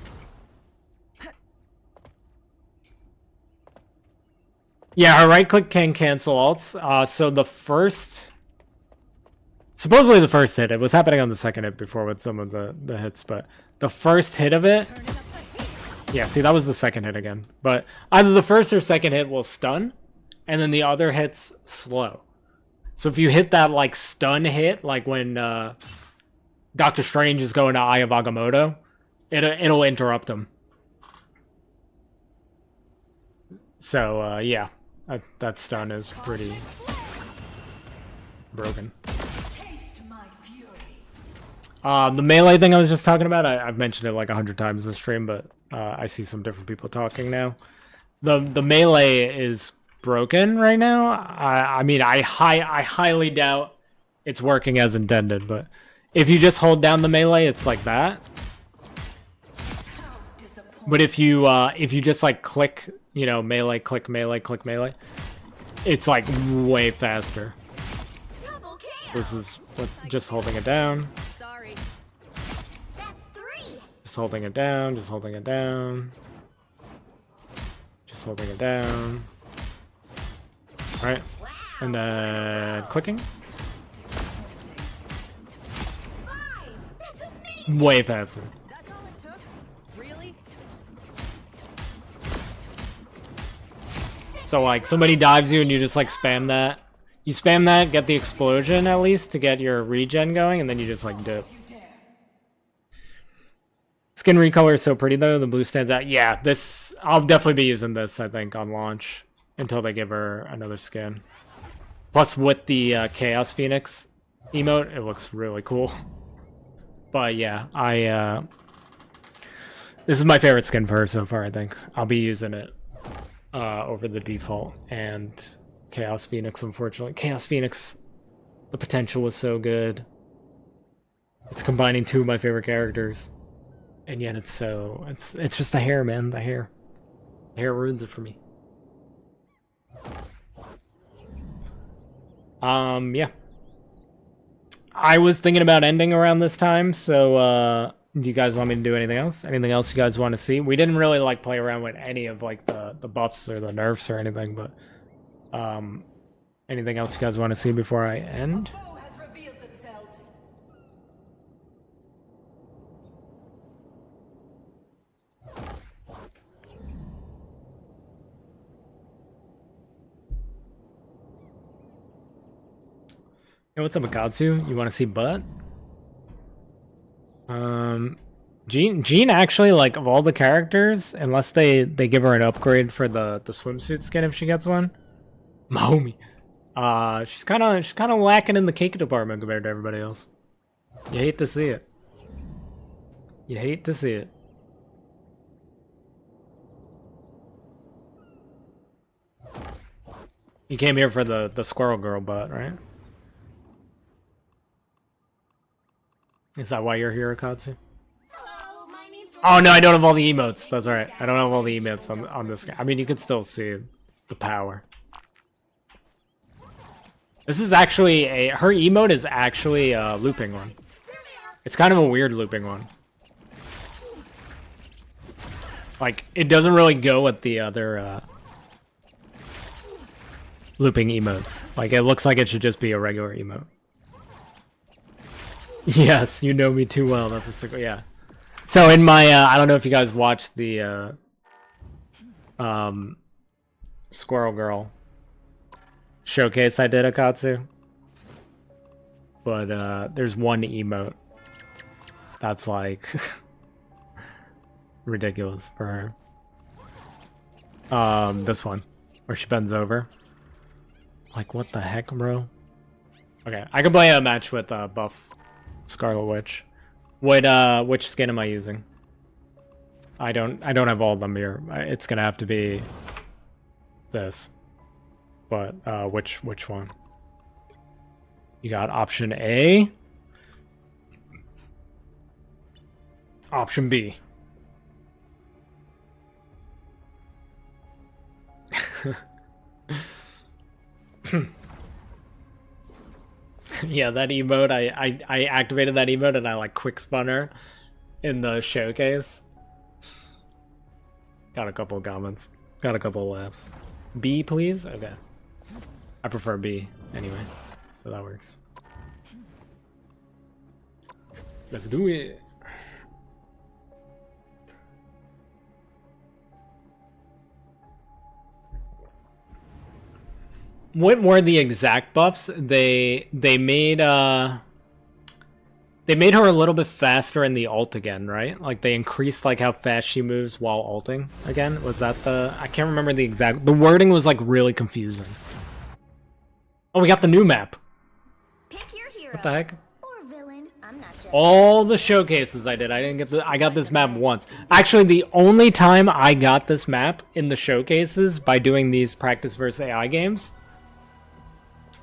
Yeah, her right click can cancel ults. So the first, supposedly the first hit, it was happening on the second hit before with some of the hits, but the first hit of it, yeah, see, that was the second hit again. But either the first or second hit will stun, and then the other hit's slow. So if you hit that, like, stun hit, like when Doctor Strange is going to Eye of Agamotto, it'll interrupt him. So, yeah, that stun is pretty broken. The melee thing I was just talking about, I've mentioned it like 100 times this stream, but I see some different people talking now. The melee is broken right now. I mean, I highly doubt it's working as intended, but if you just hold down the melee, it's like that. But if you just like click, you know, melee, click melee, click melee, it's like way faster. This is what, just holding it down. Just holding it down, just holding it down. Just holding it down. Alright. And then clicking. Way faster. That's all it took? Really? So like somebody dives you and you just like spam that. You spam that, get the explosion at least to get your regen going, and then you just like dip. Skin recolor is so pretty though. The blue stands out. Yeah, this I'll definitely be using this. I think on launch until they give her another skin. Plus with the Chaos Phoenix emote, it looks really cool. But yeah, this is my favorite skin for her so far. I think I'll be using it over the default and Chaos Phoenix. Unfortunately, Chaos Phoenix, the potential was so good. It's combining two of my favorite characters. And yet it's just the hair, man. The hair ruins it for me. Yeah. I was thinking about ending around this time, so do you guys want me to do anything else? Anything else you guys want to see? We didn't really like play around with any of like the buffs or the nerfs or anything, but anything else you guys want to see before I end? Hey, what's up, Akatsu? You want to see butt? Jean actually, like, of all the characters, unless they give her an upgrade for the swimsuit skin if she gets one, my homie, she's kind of lacking in the cake department compared to everybody else. You hate to see it. You hate to see it. You came here for the squirrel girl butt, right? Is that why you're here, Akatsu? Oh no, I don't have all the emotes. That's alright. I don't have all the emotes on this guy. I mean, you can still see the power. This is actually her emote is actually a looping one. It's kind of a weird looping one. Like, it doesn't really go with the other looping emotes. Like, it looks like it should just be a regular emote. Yes, you know me too well. That's a sick. Yeah. So in my, I don't know if you guys watched the Squirrel Girl showcase I did, Akatsu. But there's one emote that's like ridiculous for her. This one where she bends over. Like, what the heck, bro? Okay, I can play a match with buff Scarlet Witch. Which skin am I using? I don't have all of them here. It's gonna have to be this. But which one? You got option A, option B. Yeah, that emote, I activated that emote and I like quick spun her in the showcase. Got a couple of comments. Got a couple of laughs. B, please? Okay. I prefer B anyway, so that works. Let's do it. What were the exact buffs? They made her a little bit faster in the ult again, right? Like they increased like how fast she moves while ulting again. Was that the? I can't remember the exact. The wording was like really confusing. Oh, we got the new map. Pick your hero. What the heck? Or villain. I'm not judging. All the showcases I did, I didn't get the. I got this map once. Actually, the only time I got this map in the showcases by doing these practice versus AI games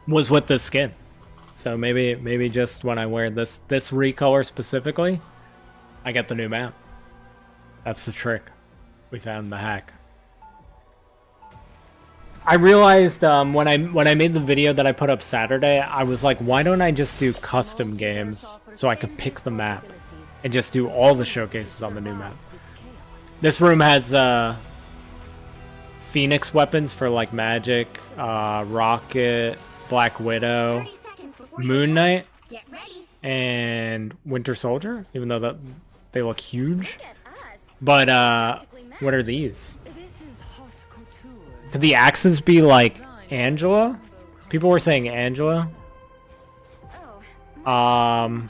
was with this skin. So maybe just when I wear this recolor specifically, I get the new map. That's the trick. We found the hack. I realized when I made the video that I put up Saturday, I was like, why don't I just do custom games so I could pick the map and just do all the showcases on the new map. This room has Phoenix weapons for like magic, rocket, Black Widow, Moon Knight, and Winter Soldier, even though that they look huge. But what are these? Could the axes be like Angela? People were saying Angela. The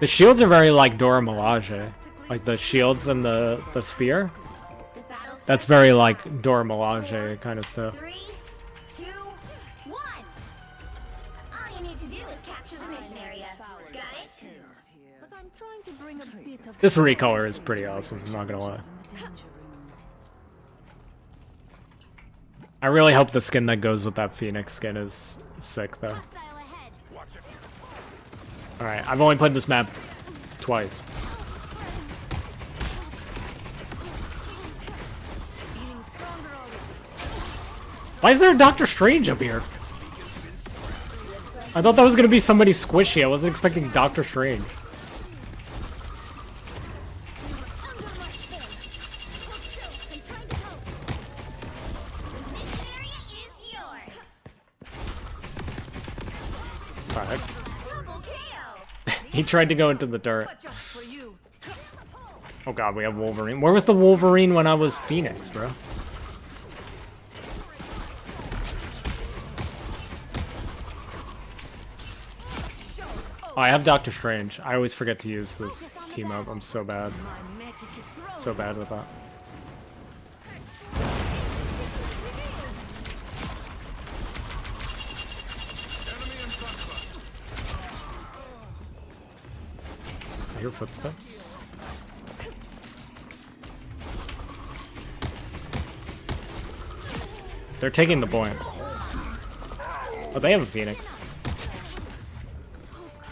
shields are very like Dora Milaje. Like the shields and the spear. The battle That's very like Dora Milaje kind of stuff. 3, 2, 1. All you need to do is capture the mission area. Got it? But I'm trying to bring a bit of This recolor is pretty awesome, I'm not gonna lie. in the danger room. I really hope the skin that goes with that Phoenix skin is sick though. Hostile ahead. Alright, I've only played this map twice. Feeling stronger already. Why is there a Doctor Strange up here? I thought that was gonna be somebody squishy. I wasn't expecting Doctor Strange. Under my spell. I'm trying to help. The mission area is yours. Alright. Double KO. He tried to go into the turret. But just for you. Oh god, we have Wolverine. Where was the Wolverine when I was Phoenix, bro? Oh, I have Doctor Strange. I always forget to use this team up. I'm so bad. My magic is growing. So bad with that. Enemy in front of us. I hear footsteps. They're taking the point. Oh, they have a Phoenix.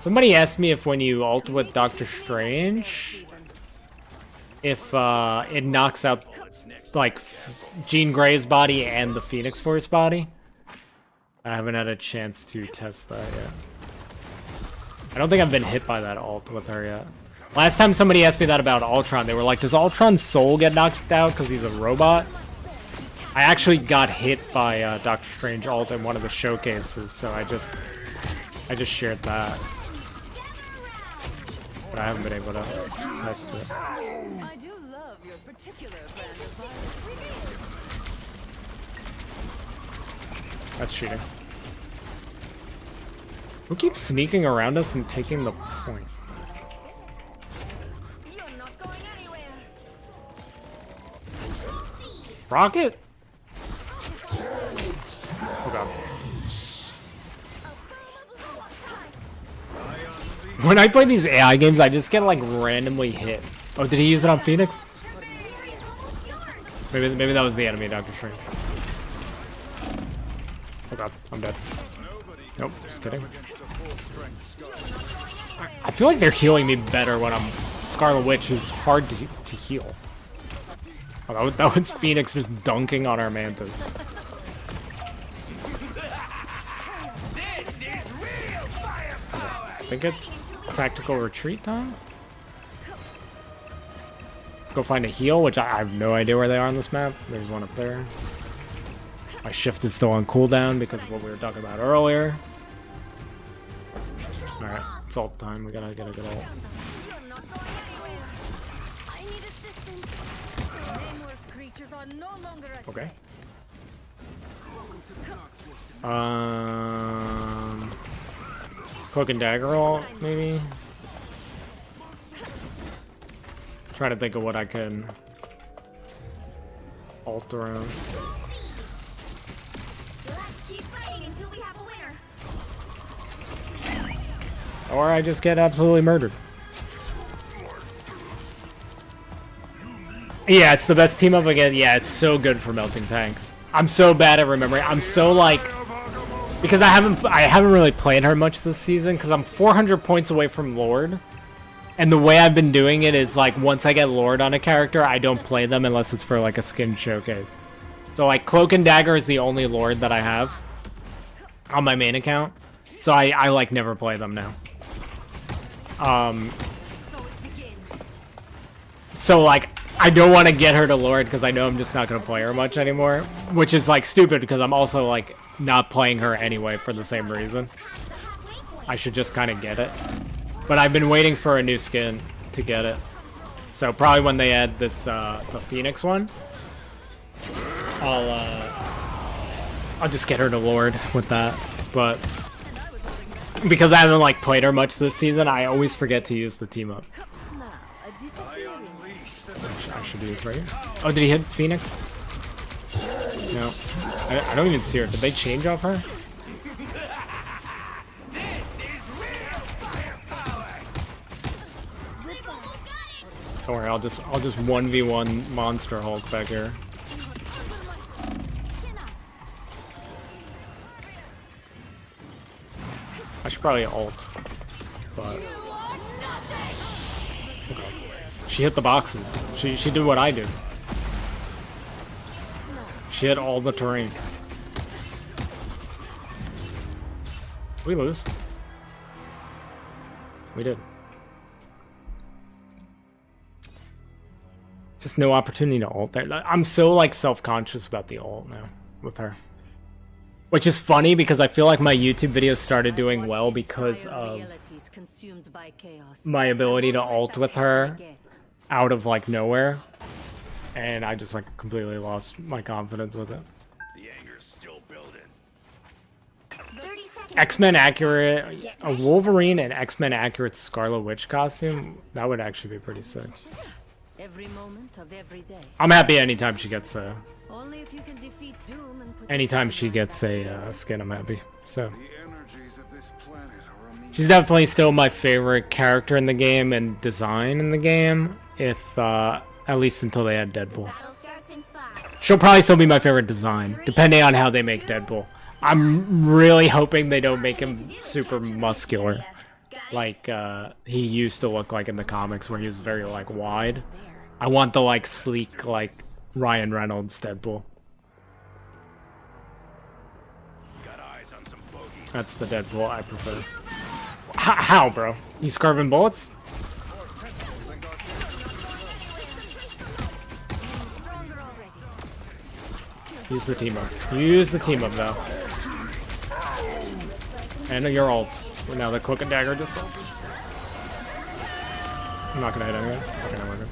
Somebody asked me if when you ult with Doctor Strange, if it knocks out like Jean Grey's body and the Phoenix Force body. I haven't had a chance to test that yet. I don't think I've been hit by that ult with her yet. Last time somebody asked me that about Ultron, they were like, does Ultron's soul get knocked out because he's a robot? I actually got hit by Doctor Strange ult in one of the showcases, so I just shared that. But I haven't been able to test it. I do love your particular brand of violence. That's cheating. Who keeps sneaking around us and taking the point? You're not going anywhere. Rocket? Oh god. When I play these AI games, I just get like randomly hit. Oh, did he use it on Phoenix? Maybe that was the enemy, Doctor Strange. Oh god, I'm dead. Nope, just kidding. I feel like they're healing me better when I'm Scarlet Witch, who's hard to heal. Oh, that was Phoenix just dunking on our mantas. I think it's tactical retreat time. Go find a heal, which I have no idea where they are on this map. There's one up there. My shift is still on cooldown because of what we were talking about earlier. Alright, it's ult time. We gotta get a good ult. You're not going anywhere. I need assistance. Nameless creatures are no longer a Okay. threat. Cloak and dagger ult, maybe? Trying to think of what I can ult around. You'll have to keep fighting until we have a winner. Or I just get absolutely murdered. Yeah, it's the best team up again. Yeah, it's so good for melting tanks. I'm so bad at remembering. I'm so like, because I haven't really played her much this season because I'm 400 points away from Lord. And the way I've been doing it is like once I get Lord on a character, I don't play them unless it's for like a skin showcase. So like Cloak and Dagger is the only Lord that I have on my main account. So I like never play them now. So it begins. So like I don't want to get her to Lord because I know I'm just not going to play her much anymore, which is like stupid because I'm also like not playing her anyway for the same reason. I should just kind of get it. But I've been waiting for a new skin to get it. So probably when they add this the Phoenix one, I'll just get her to Lord with that. But because I haven't like played her much this season, I always forget to use the team up. Now, a disappearing I should use right here. Oh, did he hit Phoenix? No. I don't even see her. Did they change off her? Don't worry, I'll just 1v1 Monster Hulk back here. I should probably ult, but she hit the boxes. She did what I do. She hit all the terrain. We lose. We did. Just no opportunity to ult there. I'm so like self-conscious about the ult now with her. Which is funny because I feel like my YouTube videos started doing well because of my ability to ult with her out of like nowhere. And I just like completely lost my confidence with it. The anger's still building. X-Men accurate, a Wolverine and X-Men accurate Scarlet Witch costume, that would actually be pretty sick. Every moment of every day. I'm happy anytime she gets a... Only if you can defeat Doom and put Anytime she gets a skin, I'm happy. So The energies of this planet are a means. she's definitely still my favorite character in the game and design in the game. If at least until they add Deadpool. Battle starts in 5. She'll probably still be my favorite design, depending on how they make Deadpool. I'm really hoping they don't make him super muscular, like he used to look like in the comics, where he was very like wide. I want the like sleek, like Ryan Reynolds Deadpool. Got eyes on some bogeys. That's the Deadpool I prefer. How, bro? He's carving bullets? Use the team up. Use the team up though. And your ult. Now the cloak and dagger just ult. I'm not gonna hit anyone. Okay, no, we're good.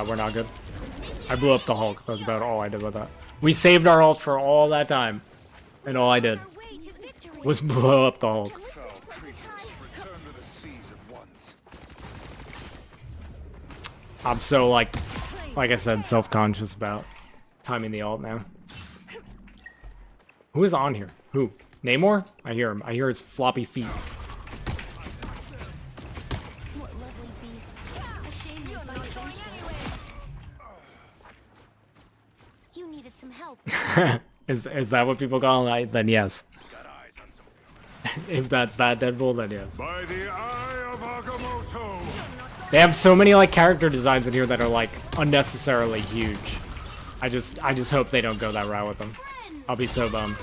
We're not good. I blew up the Hulk. That's about all I did with that. We saved our ult for all that time. And all I did was blow up the Hulk. Return to the seas at once. I'm so like I said, self-conscious about timing the ult now. Who is on here? Who? Namor? I hear him. I hear his floppy feet. What lovely beasts. A shame you're not going anywhere. You needed some help. Is that what people call it? Then yes. Got eyes on some. If that's that Deadpool, then yes. By the eye of Agamotto. They have so many like character designs in here that are like unnecessarily huge. I just hope they don't go that route with them. I'll be so bummed.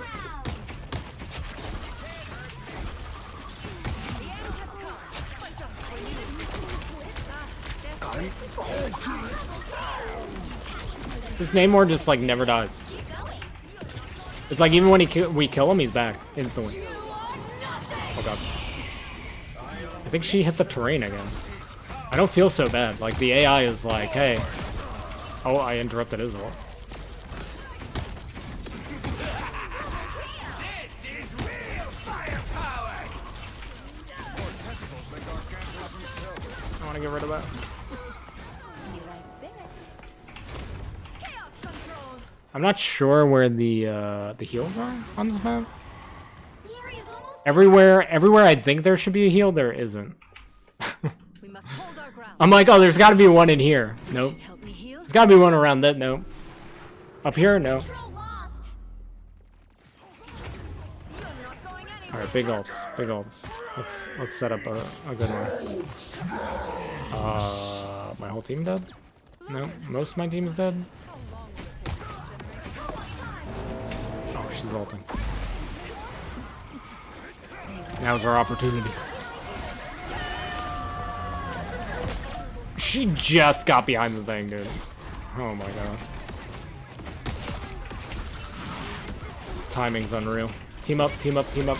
This Namor just like never dies. It's like even when we kill him, he's back instantly. Oh god. I think she hit the terrain again. I don't feel so bad. Like the AI is like, hey. Oh, I interrupted his ult. This is real firepower. More tentacles make Archangel himself. I want to get rid of that. Chaos control. I'm not sure where the heals are on this map. The area's almost Everywhere I think there should be a heal, there isn't. We must hold our ground. I'm like, oh, there's got to be one in here. Nope. Help me heal. There's got to be one around that. Nope. Up here? No. control lost. You're not going anywhere. All right, big ults. Big ults. Let's set up a good one. My whole team dead? No, most of my team is dead. Oh, she's ulting. Now's our opportunity. She just got behind the thing, dude. Oh my god. Timing's unreal. Team up, team up, team up.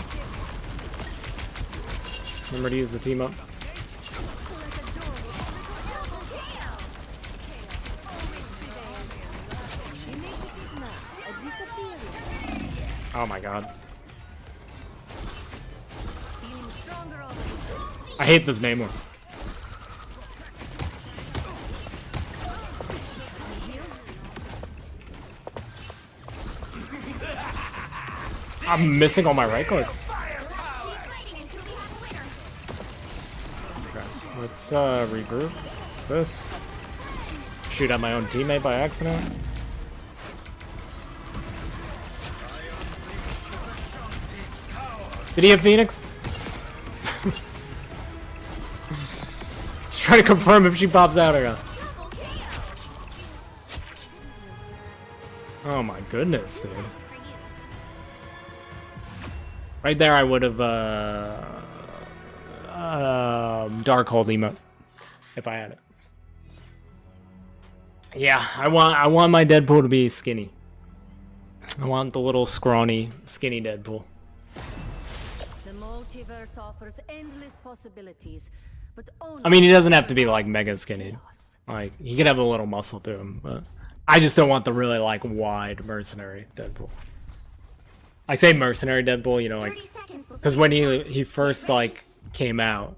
Remember to use the team up. Oh my god. I hate this Namor. I'm missing all my right clicks. Keep fighting until we have a winner. Okay, let's regroup. This. Shoot at my own teammate by accident. Did he have Phoenix? Just trying to confirm if she pops out or not. Oh my goodness, dude. Right there, I would have dark hold emote if I had it. Yeah, I want my Deadpool to be skinny. I want the little scrawny, skinny Deadpool. The multiverse offers endless possibilities, but only I mean, he doesn't have to be like mega skinny. Like he could have a little muscle to him, but I just don't want the really like wide mercenary Deadpool. I say mercenary Deadpool, you know, like 30 seconds before because when he first like came out,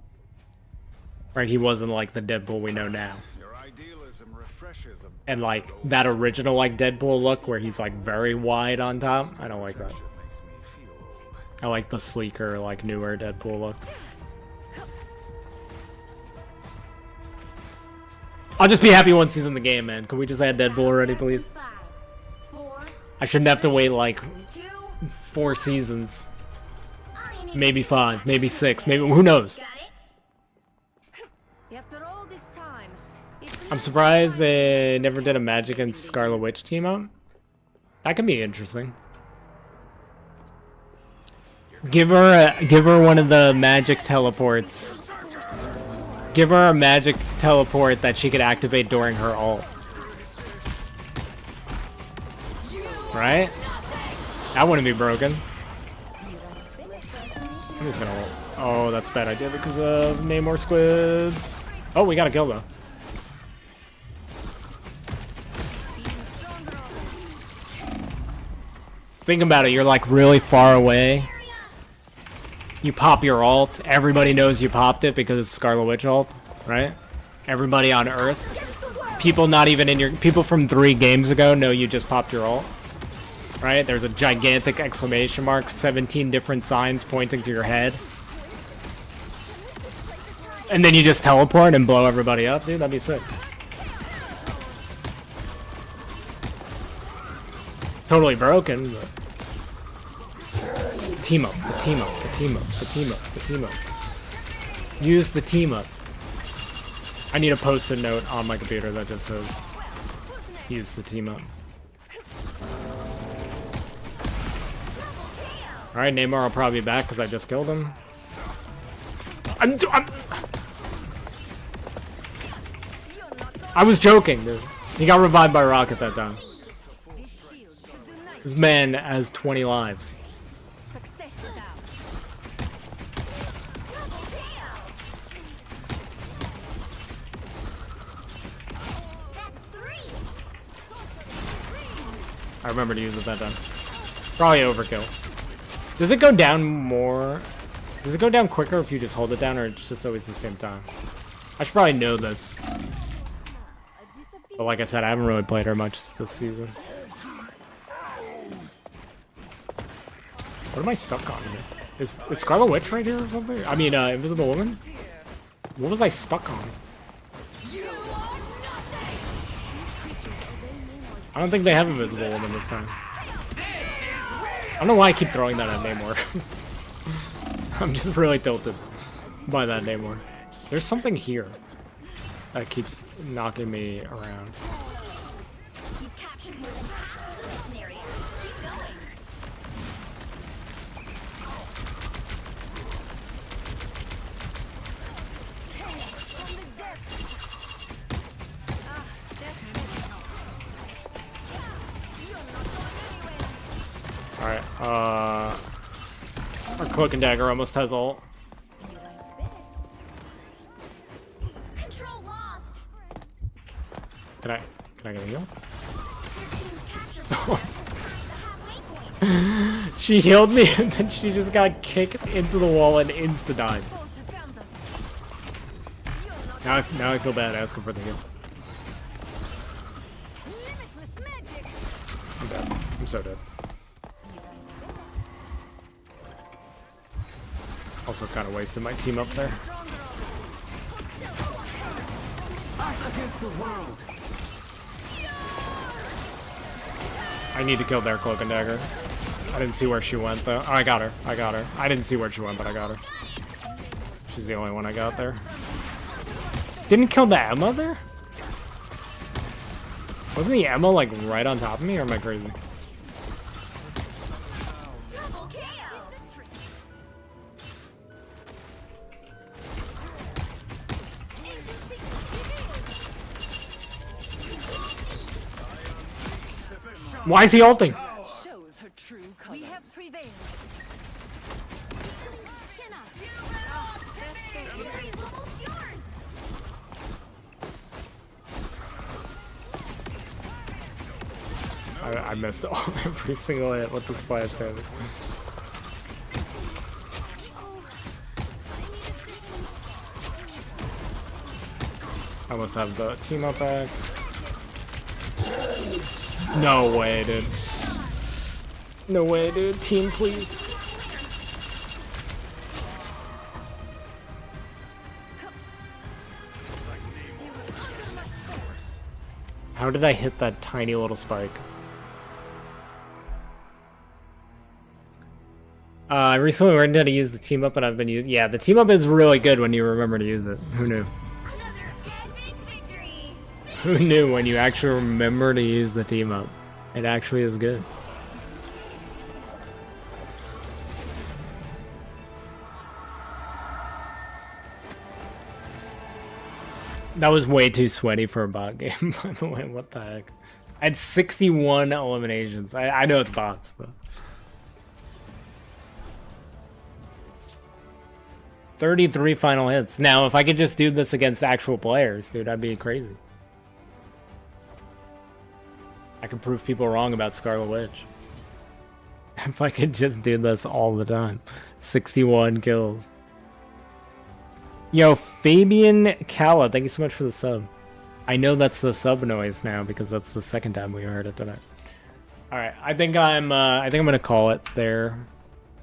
right, he wasn't like the Deadpool we know now. Your idealism refreshes a And like that original like Deadpool look where he's like very wide on top, I don't like that. makes me feel old. I like the sleeker, like newer Deadpool look. I'll just be happy once he's in the game, man. Can we just add Deadpool already, please? 5, 4, I shouldn't have to wait like 2, 4 seasons, all you need maybe to do 5, maybe 6, maybe who knows. Got it? after all this time. It's I'm surprised they never did a Magic and Scarlet Witch team up. That could be interesting. Give her one of the magic teleports. Give her a magic teleport that she could activate during her ult. Right? That wouldn't be broken. I'm just gonna ult. Oh, that's a bad idea because of Namor squids. Oh, we got a kill though. Think about it, you're like really far away. You pop your ult, everybody knows you popped it because it's Scarlet Witch ult, right? Everybody on Earth. People not even in your... People from 3 games ago know you just popped your ult. Right? There's a gigantic exclamation mark, 17 different signs pointing to your head. And then you just teleport and blow everybody up, dude, that'd be sick. Totally broken, but... Team up, the team up, the team up, the team up, the team up. Use the team up. I need a post-it note on my computer that just says, use the team up. Alright, Namor will probably be back because I just killed him. I was joking, dude. He got revived by Rocket that time. This man has 20 lives. success is out. That's 3. I remember to use it that time. Probably overkill. Does it go down more? Does it go down quicker if you just hold it down, or it's just always the same time? I should probably know this. But like I said, I haven't really played her much this season. What am I stuck on here? Is Scarlet Witch right here or something? I mean, Invisible Woman? What was I stuck on? I don't think they have Invisible Woman this time. I don't know why I keep throwing that at Namor. I'm just really tilted by that Namor. There's something here that keeps knocking me around. You captured more than half of the mission area. Keep going. From the depths. Ah, that's you're not going anywhere. Alright, our Cloak and Dagger almost has ult. Control lost. Can I get a heal? Your team's captured the halfway point. She healed me and then she just got kicked into the wall and insta-died. Force around us. Now I feel bad asking for the heal. Limitless magic. I'm dead. I'm so dead. Also kind of wasted my team up there. Us against the world. I need to kill their cloak and dagger. I didn't see where she went though. Oh, I got her. I got her. I didn't see where she went, but I got her. She's the only one I got there. Didn't kill the Emma there? Wasn't the Emma like right on top of me, or am I crazy? Double KO. Why is he ulting? Shows her true colors. We have prevailed. Chin up. Oh, that's victory is almost yours. I missed every single hit with the splash damage. I must have the team up back. No way, dude. No way, dude. Team, please. How did I hit that tiny little spike? I recently learned how to use the team up, and I've been using. Yeah, the team up is really good when you remember to use it. Who knew? Another epic victory. Who knew when you actually remember to use the team up? It actually is good. That was way too sweaty for a bot game, by the way. What the heck? I had 61 eliminations. I know it's bots, but 33 final hits. Now, if I could just do this against actual players, dude, I'd be crazy. I could prove people wrong about Scarlet Witch. If I could just do this all the time. 61 kills. Yo, Fabian Calla, thank you so much for the sub. I know that's the sub noise now because that's the second time we heard it tonight. All right, I think I'm gonna call it there,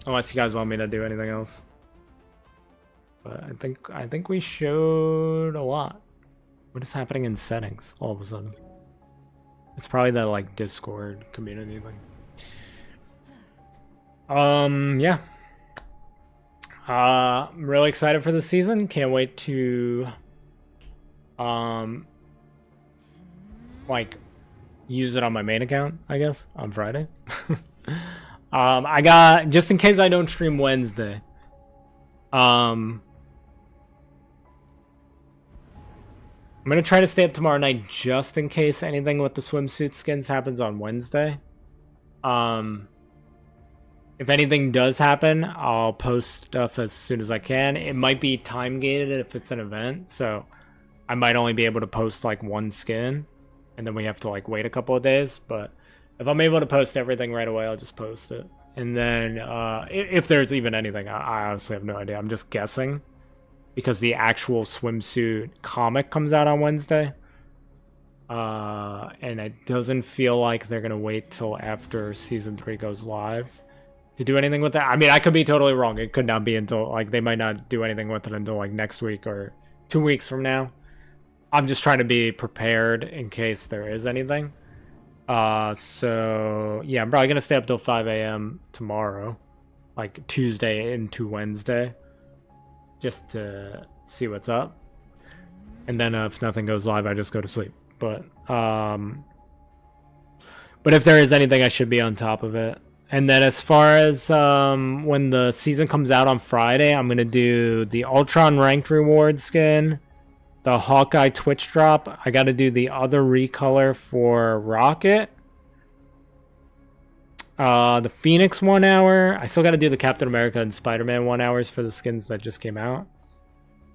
unless you guys want me to do anything else. But I think we showed a lot. What is happening in settings all of a sudden? It's probably that like Discord community thing. Yeah. I'm really excited for the season. Can't wait to like use it on my main account, I guess, on Friday. I got, just in case I don't stream Wednesday. I'm gonna try to stay up tomorrow night just in case anything with the swimsuit skins happens on Wednesday. If anything does happen, I'll post stuff as soon as I can. It might be time gated if it's an event, so I might only be able to post like one skin, and then we have to like wait a couple of days. But if I'm able to post everything right away, I'll just post it. And then if there's even anything, I honestly have no idea. I'm just guessing because the actual swimsuit comic comes out on Wednesday. And it doesn't feel like they're gonna wait till after season 3 goes live to do anything with that. I mean, I could be totally wrong. It could not be until, like, they might not do anything with it until, like, next week or 2 weeks from now. I'm just trying to be prepared in case there is anything. So, yeah, I'm probably going to stay up till 5 a.m. tomorrow. Like, Tuesday into Wednesday. Just to see what's up. And then if nothing goes live, I just go to sleep. But if there is anything, I should be on top of it. And then as far as when the season comes out on Friday, I'm going to do the Ultron Ranked Reward skin, the Hawkeye Twitch drop. I got to do the other recolor for Rocket. The Phoenix 1 hour. I still got to do the Captain America and Spider-Man 1 hours for the skins that just came out.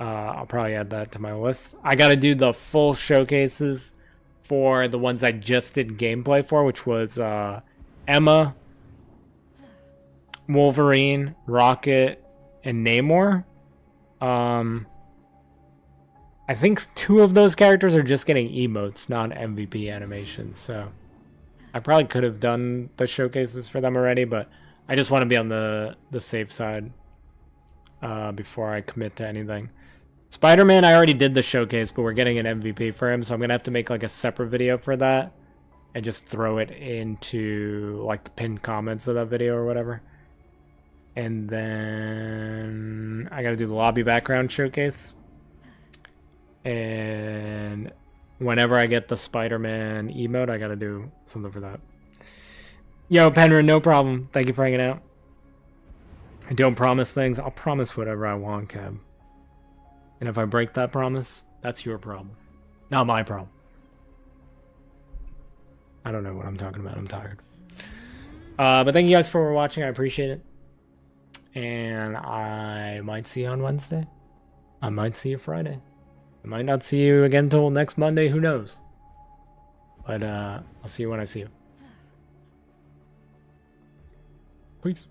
I'll probably add that to my list. I got to do the full showcases for the ones I just did gameplay for, which was Emma, Wolverine, Rocket, and Namor. I think 2 of those characters are just getting emotes, not MVP animations, so I probably could have done the showcases for them already, but I just want to be on the safe side. before I commit to anything. Spider-Man, I already did the showcase, but we're getting an MVP for him, so I'm gonna have to make like a separate video for that and just throw it into like the pinned comments of that video or whatever. And then I gotta do the lobby background showcase. And whenever I get the Spider-Man emote, I gotta do something for that. Yo, Penryn, no problem. Thank you for hanging out. I don't promise things. I'll promise whatever I want, Cab. And if I break that promise, that's your problem. Not my problem. I don't know what I'm talking about. I'm tired. But thank you guys for watching. I appreciate it. And I might see you on Wednesday. I might see you Friday. I might not see you again until next Monday. Who knows? But I'll see you when I see you. Peace.